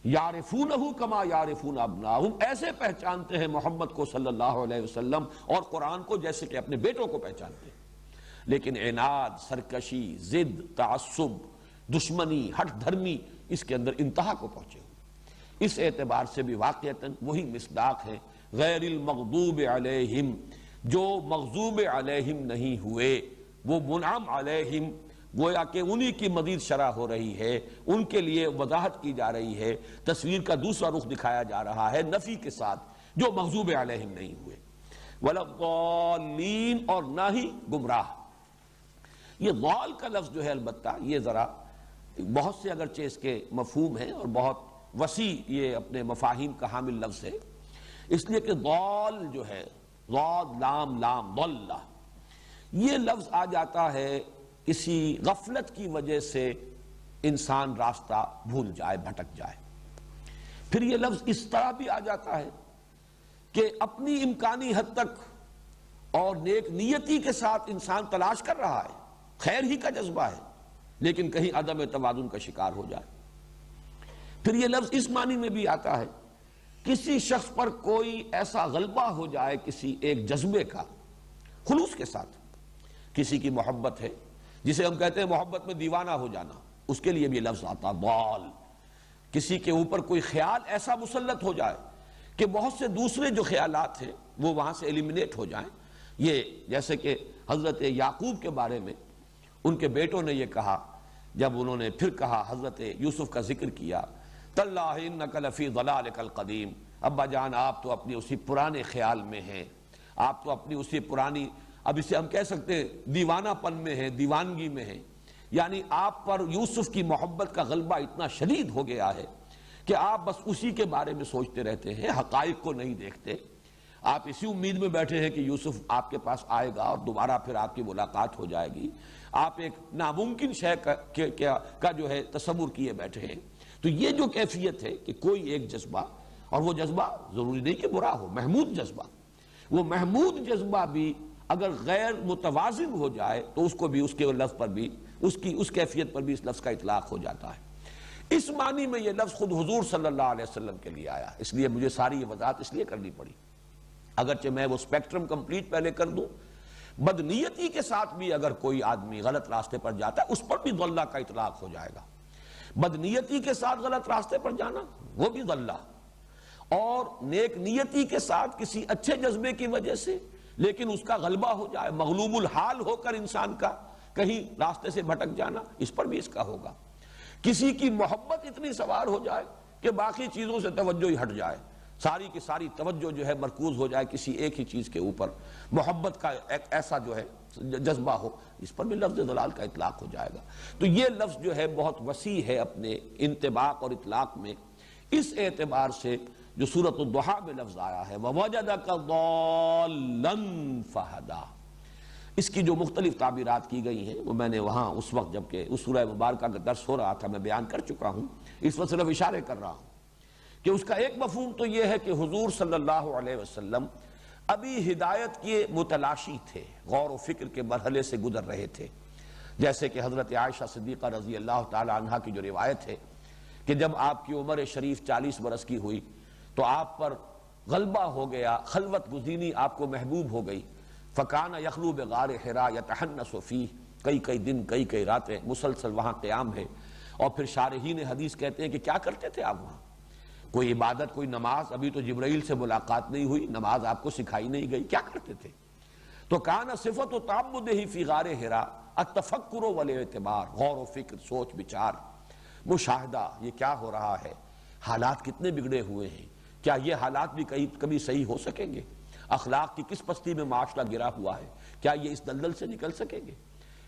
A: یعرفونہ کما یعرفون ابناہم، ایسے پہچانتے ہیں محمد کو صلی اللہ علیہ وسلم اور قرآن کو جیسے کہ اپنے بیٹوں کو پہچانتے ہیں، لیکن عناد، سرکشی، ضد، تعصب، دشمنی، ہٹ دھرمی اس کے اندر انتہا کو پہنچے ہوئے۔ اس اعتبار سے بھی واقعتاً وہی مصداق ہے غیر المغضوب علیہم، جو مغضوب علیہم نہیں ہوئے، وہ منعم علیہم، گویا کہ انہی کی مزید شرح ہو رہی ہے، ان کے لیے وضاحت کی جا رہی ہے، تصویر کا دوسرا رخ دکھایا جا رہا ہے نفی کے ساتھ، جو مغضوب علیہم نہیں ہوئے، ولا الضالین، اور نہ ہی گمراہ۔ یہ ضال کا لفظ جو ہے البتہ یہ ذرا بہت سے اگرچہ اس کے مفہوم ہیں اور بہت وسیع یہ اپنے مفاہیم کا حامل لفظ ہے، اس لیے کہ ضال جو ہے، ضاد لام لام ضلہ، یہ لفظ آ جاتا ہے کسی غفلت کی وجہ سے انسان راستہ بھول جائے، بھٹک جائے۔ پھر یہ لفظ اس طرح بھی آ جاتا ہے کہ اپنی امکانی حد تک اور نیک نیتی کے ساتھ انسان تلاش کر رہا ہے، خیر ہی کا جذبہ ہے، لیکن کہیں عدم توازن کا شکار ہو جائے۔ پھر یہ لفظ اس معنی میں بھی آتا ہے کسی شخص پر کوئی ایسا غلبہ ہو جائے کسی ایک جذبے کا، خلوص کے ساتھ، کسی کی محبت ہے، جسے ہم کہتے ہیں محبت میں دیوانہ ہو جانا، اس کے لیے بھی لفظ آتا ضال۔ کسی کے اوپر کوئی خیال ایسا مسلط ہو جائے کہ بہت سے دوسرے جو خیالات ہیں وہ وہاں سے ایلیمنیٹ ہو جائیں۔ یہ جیسے کہ حضرت یعقوب کے بارے میں ان کے بیٹوں نے یہ کہا، جب انہوں نے پھر کہا، حضرت یوسف کا ذکر کیا، تاللہ انک لفی ضلالک القدیم، ابا جان آپ تو اپنی اسی پرانے خیال میں ہیں، آپ تو اپنی اسی پرانی، اب اسے ہم کہہ سکتے ہیں دیوانہ پن میں ہیں، دیوانگی میں ہیں، یعنی آپ پر یوسف کی محبت کا غلبہ اتنا شدید ہو گیا ہے کہ آپ بس اسی کے بارے میں سوچتے رہتے ہیں، حقائق کو نہیں دیکھتے۔ آپ اسی امید میں بیٹھے ہیں کہ یوسف آپ کے پاس آئے گا اور دوبارہ پھر آپ کی ملاقات ہو جائے گی، آپ ایک ناممکن شے کا جو ہے تصور کیے بیٹھے ہیں۔ تو یہ جو کیفیت ہے کہ کوئی ایک جذبہ، اور وہ جذبہ ضروری نہیں کہ برا ہو، محمود جذبہ، وہ محمود جذبہ بھی اگر غیر متوازن ہو جائے تو اس کو بھی، اس کے لفظ پر بھی، اس کیفیت پر بھی اس لفظ کا اطلاق ہو جاتا ہے۔ اس معنی میں یہ لفظ خود حضور صلی اللہ علیہ وسلم کے لیے آیا، اس لیے مجھے ساری یہ وضاحت اس لیے کرنی پڑی، اگرچہ میں وہ سپیکٹرم کمپلیٹ پہلے کر دوں۔ بدنیتی کے ساتھ بھی اگر کوئی آدمی غلط راستے پر جاتا ہے، اس پر بھی ضلع کا اطلاق ہو جائے گا۔ بدنیتی کے ساتھ غلط راستے پر جانا وہ بھی ضلع، اور نیک نیتی کے ساتھ کسی اچھے جذبے کی وجہ سے لیکن اس کا غلبہ ہو جائے، مغلوب الحال ہو کر انسان کا کہیں راستے سے بھٹک جانا، اس پر بھی اس کا ہوگا۔ کسی کی محبت اتنی سوار ہو جائے کہ باقی چیزوں سے توجہ ہی ہٹ جائے، ساری کی ساری توجہ جو ہے مرکوز ہو جائے کسی ایک ہی چیز کے اوپر، محبت کا ایک ایسا جو ہے جذبہ ہو، اس پر بھی لفظ ضلال کا اطلاق ہو جائے گا۔ تو یہ لفظ جو ہے بہت وسیع ہے اپنے انطباق اور اطلاق میں، اس اعتبار سے جو سورۃ الضحیٰ میں لفظ آیا ہے وَوَجَدَكَ ضَالًّا فَہَدَىٰ، اس کی جو مختلف تعبیرات کی گئی ہیں وہ میں نے وہاں اس وقت جبکہ اس سورہ مبارکہ کا درس ہو رہا تھا میں بیان کر چکا ہوں، اس وقت صرف اشارے کر رہا ہوں کہ اس کا ایک مفہوم تو یہ ہے کہ حضور صلی اللہ علیہ وسلم ابھی ہدایت کے متلاشی تھے، غور و فکر کے مرحلے سے گزر رہے تھے، جیسے کہ حضرت عائشہ صدیقہ رضی اللہ تعالی عنہا کی جو روایت ہے کہ جب آپ کی عمر شریف 40 برس کی ہوئی تو آپ پر غلبہ ہو گیا، خلوت گزینی آپ کو محبوب ہو گئی، فَكَانَ يَخْلُو بِغَارِ حِرَا يَتَحَنَّسُ فِيهِ، کئی کئی دن کئی کئی راتیں مسلسل وہاں قیام ہے، اور پھر شارحین حدیث کہتے ہیں کہ کیا کرتے تھے آپ وہاں؟ کوئی عبادت، کوئی نماز، ابھی تو جبرائیل سے ملاقات نہیں ہوئی، نماز آپ کو سکھائی نہیں گئی، کیا کرتے تھے؟ تو کان صفت و تعبدہ فی غار حرا التفکر والاعتبار، غور و فکر، سوچ بچار، مشاہدہ، یہ کیا ہو رہا ہے، حالات کتنے بگڑے ہوئے ہیں، کیا یہ حالات بھی کبھی صحیح ہو سکیں گے؟ اخلاق کی کس پستی میں معاشرہ گرا ہوا ہے، کیا یہ اس دلدل سے نکل سکیں گے؟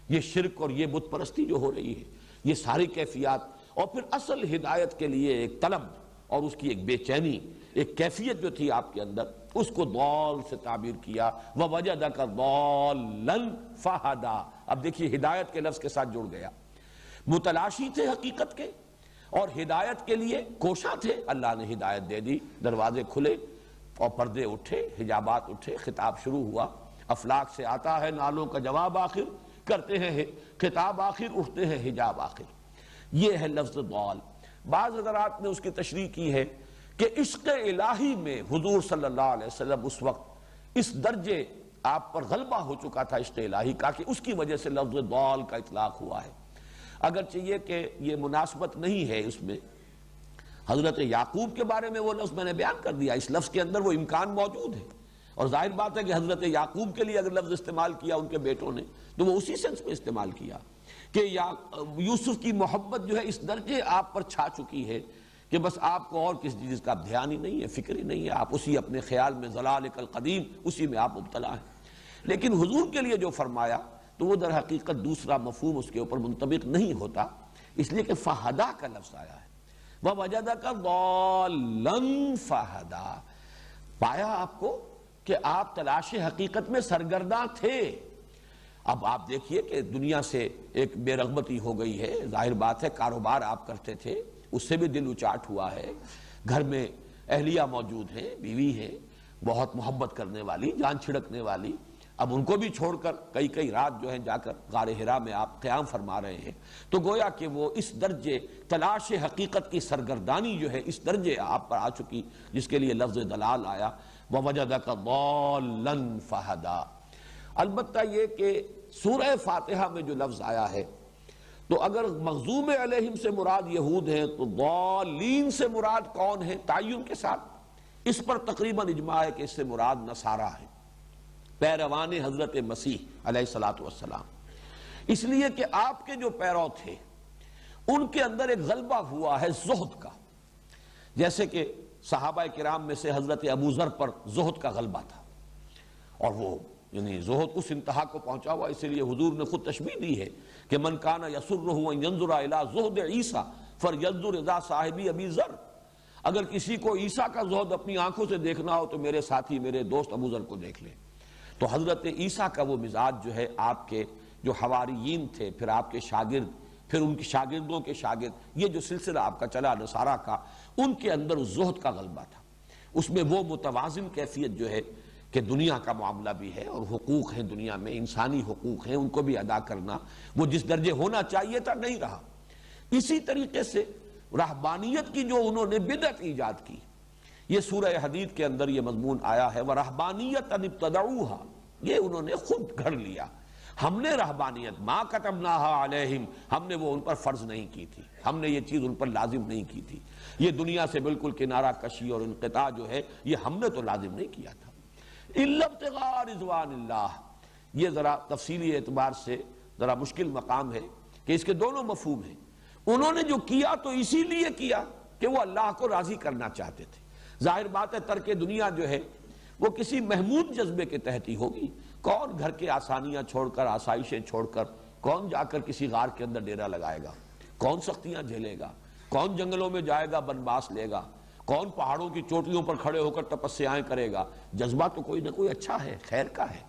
A: یہ شرک اور یہ بت پرستی جو ہو رہی ہے، یہ ساری کیفیات، اور پھر اصل ہدایت کے لیے ایک طلب اور اس کی ایک بے چینی، ایک کیفیت جو تھی آپ کے اندر، اس کو ضال سے تعبیر کیا، وَوَجَدَكَ ضَالًّا فَهَدَىٰ۔ اب دیکھیے ہدایت کے لفظ کے ساتھ جڑ گیا، متلاشی تھے حقیقت کے اور ہدایت کے لیے کوشاں تھے، اللہ نے ہدایت دے دی، دروازے کھلے اور پردے اٹھے، حجابات اٹھے، خطاب شروع ہوا، افلاک سے آتا ہے نالوں کا جواب آخر، کرتے ہیں خطاب آخر، اٹھتے ہیں حجاب آخر۔ یہ ہے لفظ ضال۔ بعض حضرات نے اس کی تشریح کی ہے کہ عشق الہی میں حضور صلی اللہ علیہ وسلم اس وقت اس درجے آپ پر غلبہ ہو چکا تھا عشق الہی کا کہ اس کی وجہ سے لفظ ضال کا اطلاق ہوا ہے۔ اگرچہ یہ کہ یہ مناسبت نہیں ہے اس میں، حضرت یعقوب کے بارے میں وہ لفظ میں نے بیان کر دیا، اس لفظ کے اندر وہ امکان موجود ہے، اور ظاہر بات ہے کہ حضرت یعقوب کے لیے اگر لفظ استعمال کیا ان کے بیٹوں نے تو وہ اسی سینس میں استعمال کیا کہ یوسف کی محبت جو ہے اس درجے آپ پر چھا چکی ہے کہ بس آپ کو اور کسی چیز کا دھیان ہی نہیں ہے، فکر ہی نہیں ہے، آپ اسی اپنے خیال میں ضلالک القدیم، اسی میں آپ مبتلا ہیں۔ لیکن حضور کے لیے جو فرمایا تو وہ در حقیقت دوسرا مفہوم اس کے اوپر منطبق نہیں ہوتا، اس لیے کہ فہدا کا لفظ آیا ہے، وَوَجَدَكَ ضَالًّا فَهَدَىٰ، پایا آپ کو کہ آپ تلاش حقیقت میں سرگرداں تھے۔ اب آپ دیکھیے کہ دنیا سے ایک بے رغبتی ہو گئی ہے، ظاہر بات ہے کاروبار آپ کرتے تھے اس سے بھی دل اچاٹ ہوا ہے، گھر میں اہلیہ موجود ہیں، بیوی ہے بہت محبت کرنے والی، جان چھڑکنے والی، اب ان کو بھی چھوڑ کر کئی کئی رات جو ہیں جا کر غار حرا میں آپ قیام فرما رہے ہیں، تو گویا کہ وہ اس درجے تلاش حقیقت کی سرگردانی جو ہے اس درجے آپ پر آ چکی جس کے لیے لفظ دلال آیا، وَوَجَدَكَ ضَالًّا فَهَدَىٰ۔ البتہ یہ کہ سورہ فاتحہ میں جو لفظ آیا ہے تو اگر مغضوب علیہم سے مراد یہود ہیں تو ضالین سے مراد کون ہے تعین کے ساتھ؟ اس پر تقریباً اجماع ہے کہ اس سے مراد نصارہ ہے، پیروان حضرت مسیح علیہ السلام، اس لیے کہ آپ کے جو پیرو تھے ان کے اندر ایک غلبہ ہوا ہے زہد کا، جیسے کہ صحابہ کرام میں سے حضرت ابو ذر پر زہد کا غلبہ تھا، اور وہ یعنی زہد اس انتہا کو پہنچا ہوا، اسی لیے حضور نے خود تشبیہ دی ہے کہ من کان یسرہ ان ینظر الی زہد عیسیٰ فلینظر الی صاحبی ابی ذر، اگر کسی کو عیسیٰ کا زہد اپنی آنکھوں سے دیکھنا ہو تو میرے ساتھی میرے دوست ابو ذر کو دیکھ لے۔ تو حضرت عیسیٰ کا وہ مزاج جو ہے آپ کے جو حواریین تھے، پھر آپ کے شاگرد، پھر ان کی شاگردوں کے شاگرد، یہ جو سلسلہ آپ کا چلا نصارہ کا، ان کے اندر اس زہد کا غلبہ تھا، اس میں وہ متوازن کیفیت جو ہے کہ دنیا کا معاملہ بھی ہے اور حقوق ہیں دنیا میں، انسانی حقوق ہیں، ان کو بھی ادا کرنا، وہ جس درجے ہونا چاہیے تھا نہیں رہا۔ اسی طریقے سے رہبانیت کی جو انہوں نے بدعت ایجاد کی، یہ سورہ حدید کے اندر یہ مضمون آیا ہے، وَرَهْبَانِيَّةً ابْتَدَعُوهَا، یہ انہوں نے خود گھڑ لیا، ہم نے رہبانیت مَا كَتَبْنَاهَا عَلَيْهِمْ، ہم نے وہ ان پر فرض نہیں کی تھی، ہم نے یہ چیز ان پر لازم نہیں کی تھی، یہ دنیا سے بالکل کنارہ کشی اور انقطاع جو ہے یہ ہم نے تو لازم نہیں کیا تھا۔ إِلَّا ابْتِغَاءَ رِضْوَانِ اللَّهِ، یہ ذرا تفصیلی اعتبار سے ذرا مشکل مقام ہے کہ اس کے دونوں مفہوم ہیں۔ انہوں نے جو کیا تو اسی لیے کیا کہ وہ اللہ کو راضی کرنا چاہتے تھے، ظاہر بات ہے ترک دنیا جو ہے وہ کسی محمود جذبے کے تحت ہی ہوگی، کون گھر کے آسانیاں چھوڑ کر، آسائشیں چھوڑ کر کون جا کر کسی غار کے اندر ڈیرا لگائے گا، کون سختیاں جھیلے گا، کون جنگلوں میں جائے گا بنواس لے گا، کون پہاڑوں کی چوٹیوں پر کھڑے ہو کر تپسیائیں کرے گا، جذبہ تو کوئی نہ کوئی اچھا ہے، خیر کا ہے۔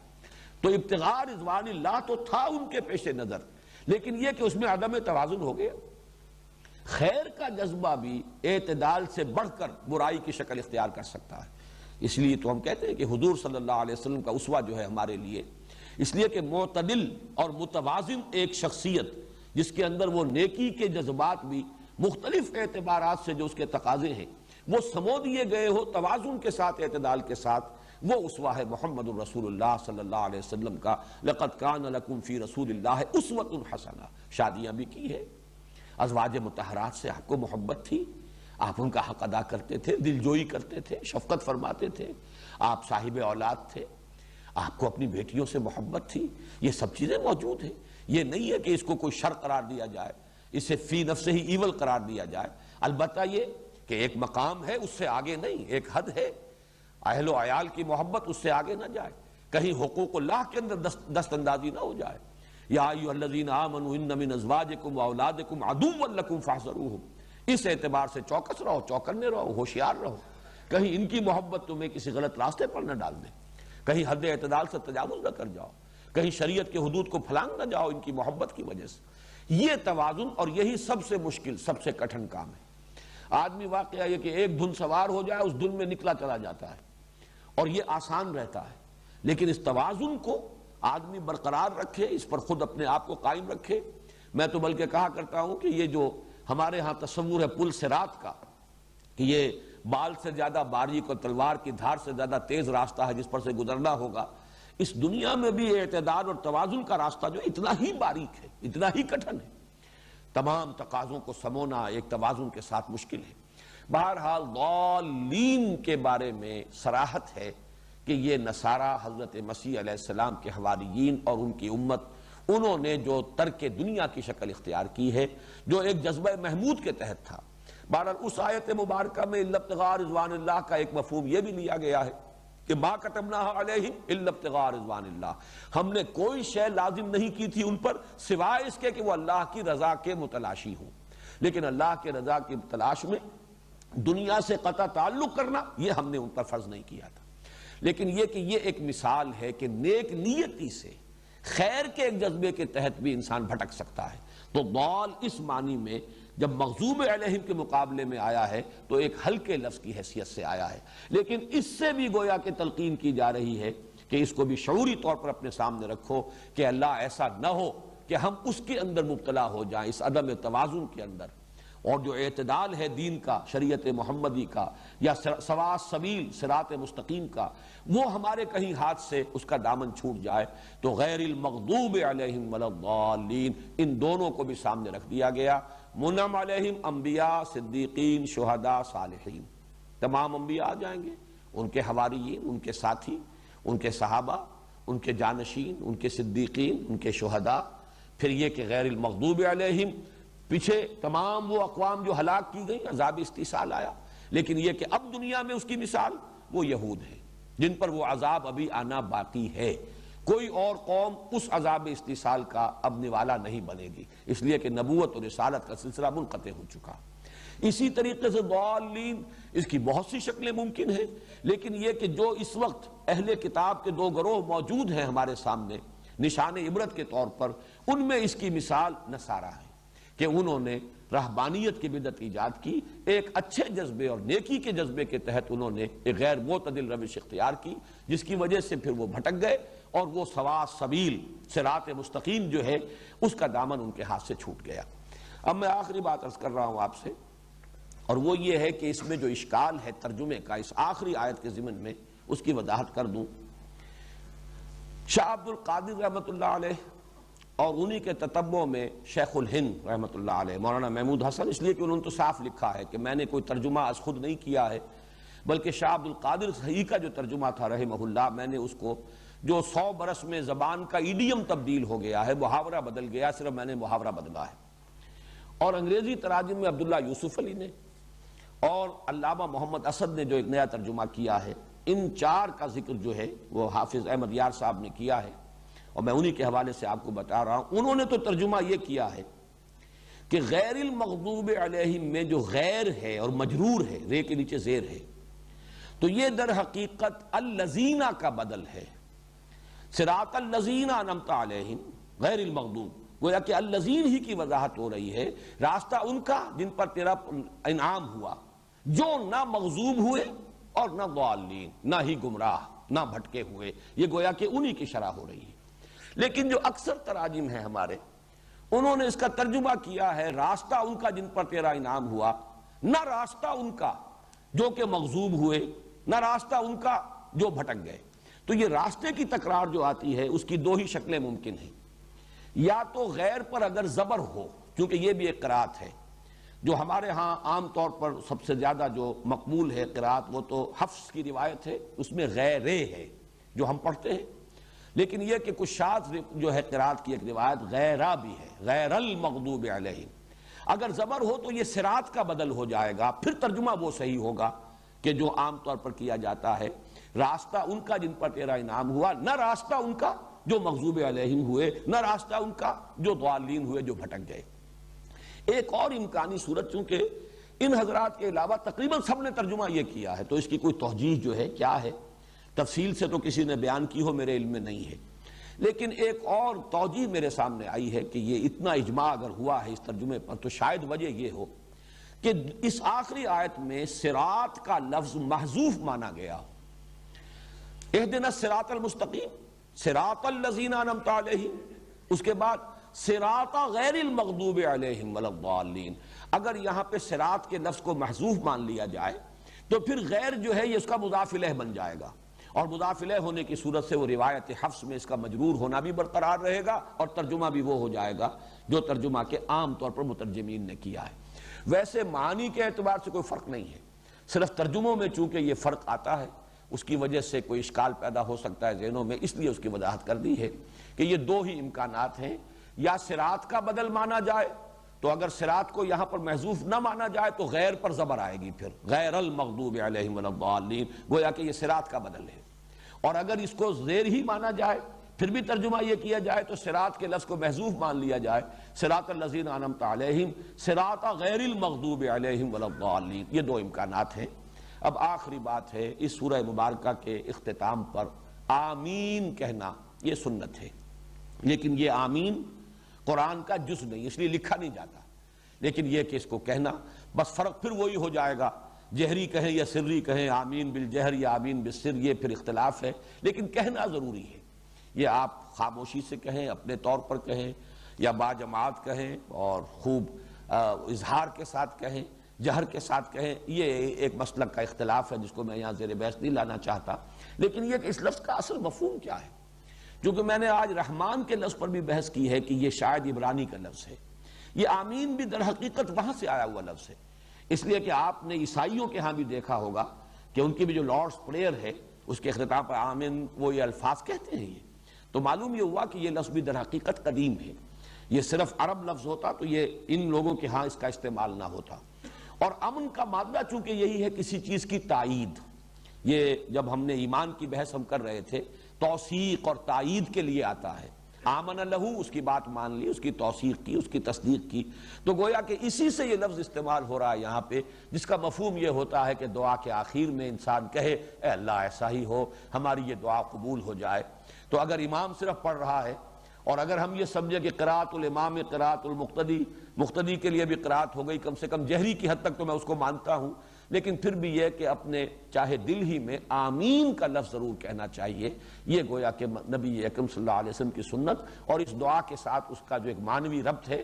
A: تو ابتغاء رضوان اللہ تو تھا ان کے پیش نظر، لیکن یہ کہ اس میں عدم توازن ہو گیا۔ خیر کا جذبہ بھی اعتدال سے بڑھ کر برائی کی شکل اختیار کر سکتا ہے، اس لیے تو ہم کہتے ہیں کہ حضور صلی اللہ علیہ وسلم کا اسوہ جو ہے ہمارے لیے، اس لیے کہ معتدل اور متوازن ایک شخصیت جس کے اندر وہ نیکی کے جذبات بھی مختلف اعتبارات سے جو اس کے تقاضے ہیں وہ سمو دیے گئے ہو، توازن کے ساتھ، اعتدال کے ساتھ، وہ اسوہ ہے محمد الرسول اللہ صلی اللہ علیہ وسلم کا لقد کان لکم فی رسول اللہ اسوۃ حسنہ. شادیاں بھی کی ہے، ازواج مطہرات سے آپ کو محبت تھی، آپ ان کا حق ادا کرتے تھے، دلجوئی کرتے تھے، شفقت فرماتے تھے، آپ صاحب اولاد تھے، آپ کو اپنی بیٹیوں سے محبت تھی. یہ سب چیزیں موجود ہیں. یہ نہیں ہے کہ اس کو کوئی شر قرار دیا جائے، اسے فی نفس ہی ایول قرار دیا جائے. البتہ یہ کہ ایک مقام ہے، اس سے آگے نہیں، ایک حد ہے. اہل و عیال کی محبت اس سے آگے نہ جائے، کہیں حقوق اللہ کے اندر دست اندازی نہ ہو جائے. یا ایھا الذین آمنوا ان من ازواجکم واولادکم عدوا لکم فاحذروہم. اس اعتبار سے چوکس رہو، چوکنے رہو، ہوشیار رہو، کہیں ان کی محبت تمہیں کسی غلط راستے پر نہ ڈال دے، کہیں حد اعتدال سے تجاوز نہ کر جاؤ، کہیں شریعت کے حدود کو پھلانگ نہ جاؤ ان کی محبت کی وجہ سے. یہ توازن، اور یہی سب سے مشکل، سب سے کٹھن کام ہے. آدمی واقعہ یہ کہ ایک دھن سوار ہو جائے، اس دھن میں نکلا چلا جاتا ہے، اور یہ آسان رہتا ہے. لیکن اس توازن کو آدمی برقرار رکھے، اس پر خود اپنے آپ کو قائم رکھے. میں تو بلکہ کہا کرتا ہوں کہ یہ جو ہمارے ہاں تصور ہے پل صراط کا، کہ یہ بال سے زیادہ باریک اور تلوار کی دھار سے زیادہ تیز راستہ ہے جس پر سے گزرنا ہوگا، اس دنیا میں بھی اعتدال اور توازن کا راستہ جو اتنا ہی باریک ہے، اتنا ہی کٹھن ہے. تمام تقاضوں کو سمونا ایک توازن کے ساتھ مشکل ہے. بہرحال ضالین کے بارے میں صراحت ہے کہ یہ نصارہ حضرت مسیح علیہ السلام کے حواریین اور ان کی امت، انہوں نے جو ترک دنیا کی شکل اختیار کی ہے، جو ایک جذبہ محمود کے تحت تھا. بہرحال اس آیت مبارکہ میں الا ابتغاء رضوان اللہ کا ایک مفہوم یہ بھی لیا گیا ہے کہ ما کتبناها علیہم الا ابتغاء رضوان اللہ. ہم نے کوئی شے لازم نہیں کی تھی ان پر سوائے اس کے کہ وہ اللہ کی رضا کے متلاشی ہوں. لیکن اللہ کے رضا کی تلاش میں دنیا سے قطع تعلق کرنا یہ ہم نے ان پر فرض نہیں کیا تھا. لیکن یہ کہ یہ ایک مثال ہے کہ نیک نیتی سے خیر کے ایک جذبے کے تحت بھی انسان بھٹک سکتا ہے. تو ضال اس معنی میں جب مغضوب علیہم کے مقابلے میں آیا ہے تو ایک ہلکے لفظ کی حیثیت سے آیا ہے. لیکن اس سے بھی گویا کہ تلقین کی جا رہی ہے کہ اس کو بھی شعوری طور پر اپنے سامنے رکھو کہ اللہ ایسا نہ ہو کہ ہم اس کے اندر مبتلا ہو جائیں، اس عدم توازن کے اندر. اور جو اعتدال ہے دین کا، شریعت محمدی کا، یا سواء السبیل صراط مستقیم کا، وہ ہمارے کہیں ہاتھ سے اس کا دامن چھوٹ جائے تو غیر المغضوب علیہم ولا الضالین ان دونوں کو بھی سامنے رکھ دیا گیا. منعم علیہم انبیاء، صدیقین، شہداء، صالحین. تمام انبیاء آ جائیں گے، ان کے حواریین، ان کے ساتھی، ان کے صحابہ، ان کے جانشین، ان کے صدیقین، ان کے شہداء. پھر یہ کہ غیر المغضوب علیہم، پیچھے تمام وہ اقوام جو ہلاک کی گئی، عذاب استیصال آیا. لیکن یہ کہ اب دنیا میں اس کی مثال وہ یہود ہیں جن پر وہ عذاب ابھی آنا باقی ہے. کوئی اور قوم اس عذاب استیصال کا اب نوالا نہیں بنے گی، اس لیے کہ نبوت اور رسالت کا سلسلہ منقطع ہو چکا. اسی طریقے سے ضالین، اس کی بہت سی شکلیں ممکن ہیں. لیکن یہ کہ جو اس وقت اہل کتاب کے دو گروہ موجود ہیں ہمارے سامنے نشان عبرت کے طور پر، ان میں اس کی مثال نصارہ ہے کہ انہوں نے رہبانیت کی بدعت ایجاد کی. ایک اچھے جذبے اور نیکی کے جذبے کے تحت انہوں نے ایک غیر معتدل روش اختیار کی، جس کی وجہ سے پھر وہ بھٹک گئے اور وہ سواء السبیل صراط مستقیم جو ہے اس کا دامن ان کے ہاتھ سے چھوٹ گیا. اب میں آخری بات عرض کر رہا ہوں آپ سے، اور وہ یہ ہے کہ اس میں جو اشکال ہے ترجمے کا اس آخری آیت کے ضمن میں، اس کی وضاحت کر دوں. شاہ عبد القادر رحمۃ اللہ علیہ اور انہی کے تتبع میں شیخ الہند رحمۃ اللہ علیہ مولانا محمود حسن، اس لیے کہ انہوں نے تو صاف لکھا ہے کہ میں نے کوئی ترجمہ از خود نہیں کیا ہے، بلکہ شاہ عبد القادر صحیح کا جو ترجمہ تھا رحمہ اللہ، میں نے اس کو جو 100 برس میں زبان کا ایڈیم تبدیل ہو گیا ہے، محاورہ بدل گیا، صرف میں نے محاورہ بدلا ہے. اور انگریزی تراجم میں عبداللہ یوسف علی نے اور علامہ محمد اسد نے جو ایک نیا ترجمہ کیا ہے، ان چار کا ذکر جو ہے وہ حافظ احمد یار صاحب نے کیا ہے، اور میں انہی کے حوالے سے آپ کو بتا رہا ہوں. انہوں نے تو ترجمہ یہ کیا ہے کہ غیر المغضوب علیہم میں جو غیر ہے اور مجرور ہے، رے کے نیچے زیر ہے، تو یہ در حقیقت الذین کا بدل ہے. صراط الذین انعمت علیہم غیر المغضوب، گویا کہ الذین ہی کی وضاحت ہو رہی ہے، راستہ ان کا جن پر تیرا انعام ہوا، جو نہ مغضوب ہوئے اور نہ ضالین، نہ ہی گمراہ، نہ بھٹکے ہوئے. یہ گویا کہ انہی کی شرح ہو رہی ہے. لیکن جو اکثر تراجم ہیں ہمارے، انہوں نے اس کا ترجمہ کیا ہے راستہ ان کا جن پر تیرا انعام ہوا، نہ راستہ ان کا جو کہ مغضوب ہوئے، نہ راستہ ان کا جو بھٹک گئے۔ تو یہ راستے کی تکرار جو آتی ہے اس کی دو ہی شکلیں ممکن ہیں، یا تو غیر پر اگر زبر ہو، کیونکہ یہ بھی ایک قرات ہے جو ہمارے ہاں عام طور پر سب سے زیادہ جو مقبول ہے قرات، وہ تو حفص کی روایت ہے، اس میں غیرے ہے جو ہم پڑھتے ہیں، لیکن یہ کہ کچھ شاذ جو ہے قرات کی ایک روایت غیرہ بھی ہے، غیر المغضوب علیہم۔ اگر زبر ہو تو یہ صراط کا بدل ہو جائے گا، پھر ترجمہ وہ صحیح ہوگا کہ جو عام طور پر کیا جاتا ہے، راستہ ان کا جن پر تیرا انعام ہوا، نہ راستہ ان کا جو مغضوب علیہم ہوئے، نہ راستہ ان کا جو ضالین ہوئے، جو بھٹک گئے۔ ایک اور امکانی صورت، چونکہ ان حضرات کے علاوہ تقریباً سب نے ترجمہ یہ کیا ہے، تو اس کی کوئی توجیہ جو ہے کیا ہے، تفصیل سے تو کسی نے بیان کی ہو میرے علم میں نہیں ہے، لیکن ایک اور توجیہ میرے سامنے آئی ہے کہ یہ اتنا اجماع اگر ہوا ہے اس ترجمے پر، تو شاید وجہ یہ ہو کہ اس آخری آیت میں صراط کا لفظ محذوف مانا گیا، اہدنا الصراط المستقیم، صراط الذین انعمت علیہم، اس کے بعد صراط غیر المغضوب علیہم ولا الضالین۔ اگر یہاں پہ صراط کے لفظ کو محذوف مان لیا جائے تو پھر غیر جو ہے یہ اس کا مضاف الیہ بن جائے گا، اور مضاف الیہ ہونے کی صورت سے وہ روایت حفص میں اس کا مجرور ہونا بھی برقرار رہے گا، اور ترجمہ بھی وہ ہو جائے گا جو ترجمہ کے عام طور پر مترجمین نے کیا ہے۔ ویسے معنی کے اعتبار سے کوئی فرق نہیں ہے، صرف ترجموں میں چونکہ یہ فرق آتا ہے اس کی وجہ سے کوئی اشکال پیدا ہو سکتا ہے ذہنوں میں، اس لیے اس کی وضاحت کر دی ہے کہ یہ دو ہی امکانات ہیں، یا صراط کا بدل مانا جائے، تو اگر صراط کو یہاں پر محذوف نہ مانا جائے تو غیر پر زبر آئے گی، پھر غیر المغضوب علیہم ولا الضالین، گویا کہ یہ صراط کا بدل ہے، اور اگر اس کو زیر ہی مانا جائے پھر بھی ترجمہ یہ کیا جائے تو صراط کے لفظ کو محذوف مان لیا جائے، صراط الذین انعمت علیہم، صراط غیر المغضوب علیہم ولا الضالین، یہ دو امکانات ہیں۔ اب آخری بات ہے، اس سورہ مبارکہ کے اختتام پر آمین کہنا یہ سنت ہے، لیکن یہ آمین قرآن کا جز نہیں، اس لیے لکھا نہیں جاتا، لیکن یہ کہ اس کو کہنا، بس فرق پھر وہی ہو جائے گا، جہری کہیں یا سری کہیں، آمین بالجہر یا آمین بالسر، یہ پھر اختلاف ہے، لیکن کہنا ضروری ہے۔ یہ آپ خاموشی سے کہیں، اپنے طور پر کہیں، یا باجماعت کہیں، اور خوب اظہار کے ساتھ کہیں، جہر کے ساتھ کہیں، یہ ایک مسلک کا اختلاف ہے جس کو میں یہاں زیر بحث نہیں لانا چاہتا، لیکن یہ کہ اس لفظ کا اصل مفہوم کیا ہے، کیونکہ میں نے آج رحمان کے لفظ پر بھی بحث کی ہے کہ یہ شاید عبرانی کا لفظ ہے، یہ آمین بھی در حقیقت وہاں سے آیا ہوا لفظ ہے، اس لیے کہ آپ نے عیسائیوں کے ہاں بھی دیکھا ہوگا کہ ان کی بھی جو لارڈس پریئر ہے اس کے اختتام پر آمین وہ یہ الفاظ کہتے ہیں، یہ تو معلوم یہ ہوا کہ یہ لفظ بھی در حقیقت قدیم ہے، یہ صرف عرب لفظ ہوتا تو یہ ان لوگوں کے ہاں اس کا استعمال نہ ہوتا۔ اور امن کا مادہ چونکہ یہی ہے کسی چیز کی تائید، یہ جب ہم نے ایمان کی بحث ہم کر رہے تھے، توثیق اور تائید کے لیے آتا ہے، آمن لہو، اس کی بات مان لی، اس کی توثیق کی، اس کی تصدیق کی، تو گویا کہ اسی سے یہ لفظ استعمال ہو رہا ہے یہاں پہ، جس کا مفہوم یہ ہوتا ہے کہ دعا کے آخر میں انسان کہے اے اللہ ایسا ہی ہو، ہماری یہ دعا قبول ہو جائے۔ تو اگر امام صرف پڑھ رہا ہے، اور اگر ہم یہ سمجھے کہ قراءۃ الامام قراءۃ المقتدی، مقتدی کے لیے بھی قراءت ہو گئی، کم سے کم جہری کی حد تک تو میں اس کو مانتا ہوں، لیکن پھر بھی یہ کہ اپنے چاہے دل ہی میں آمین کا لفظ ضرور کہنا چاہیے، یہ گویا کہ نبی اکرم صلی اللہ علیہ وسلم کی سنت، اور اس دعا کے ساتھ اس کا جو ایک معنوی ربط ہے،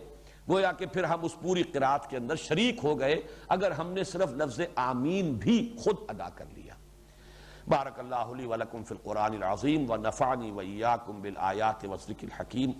A: گویا کہ پھر ہم اس پوری قراءت کے اندر شریک ہو گئے اگر ہم نے صرف لفظ آمین بھی خود ادا کر لیا۔ بارک اللہ لی ولکم فی القرآن العظیم ونفعنی وإیاکم بالآیات والذکر الحکیم۔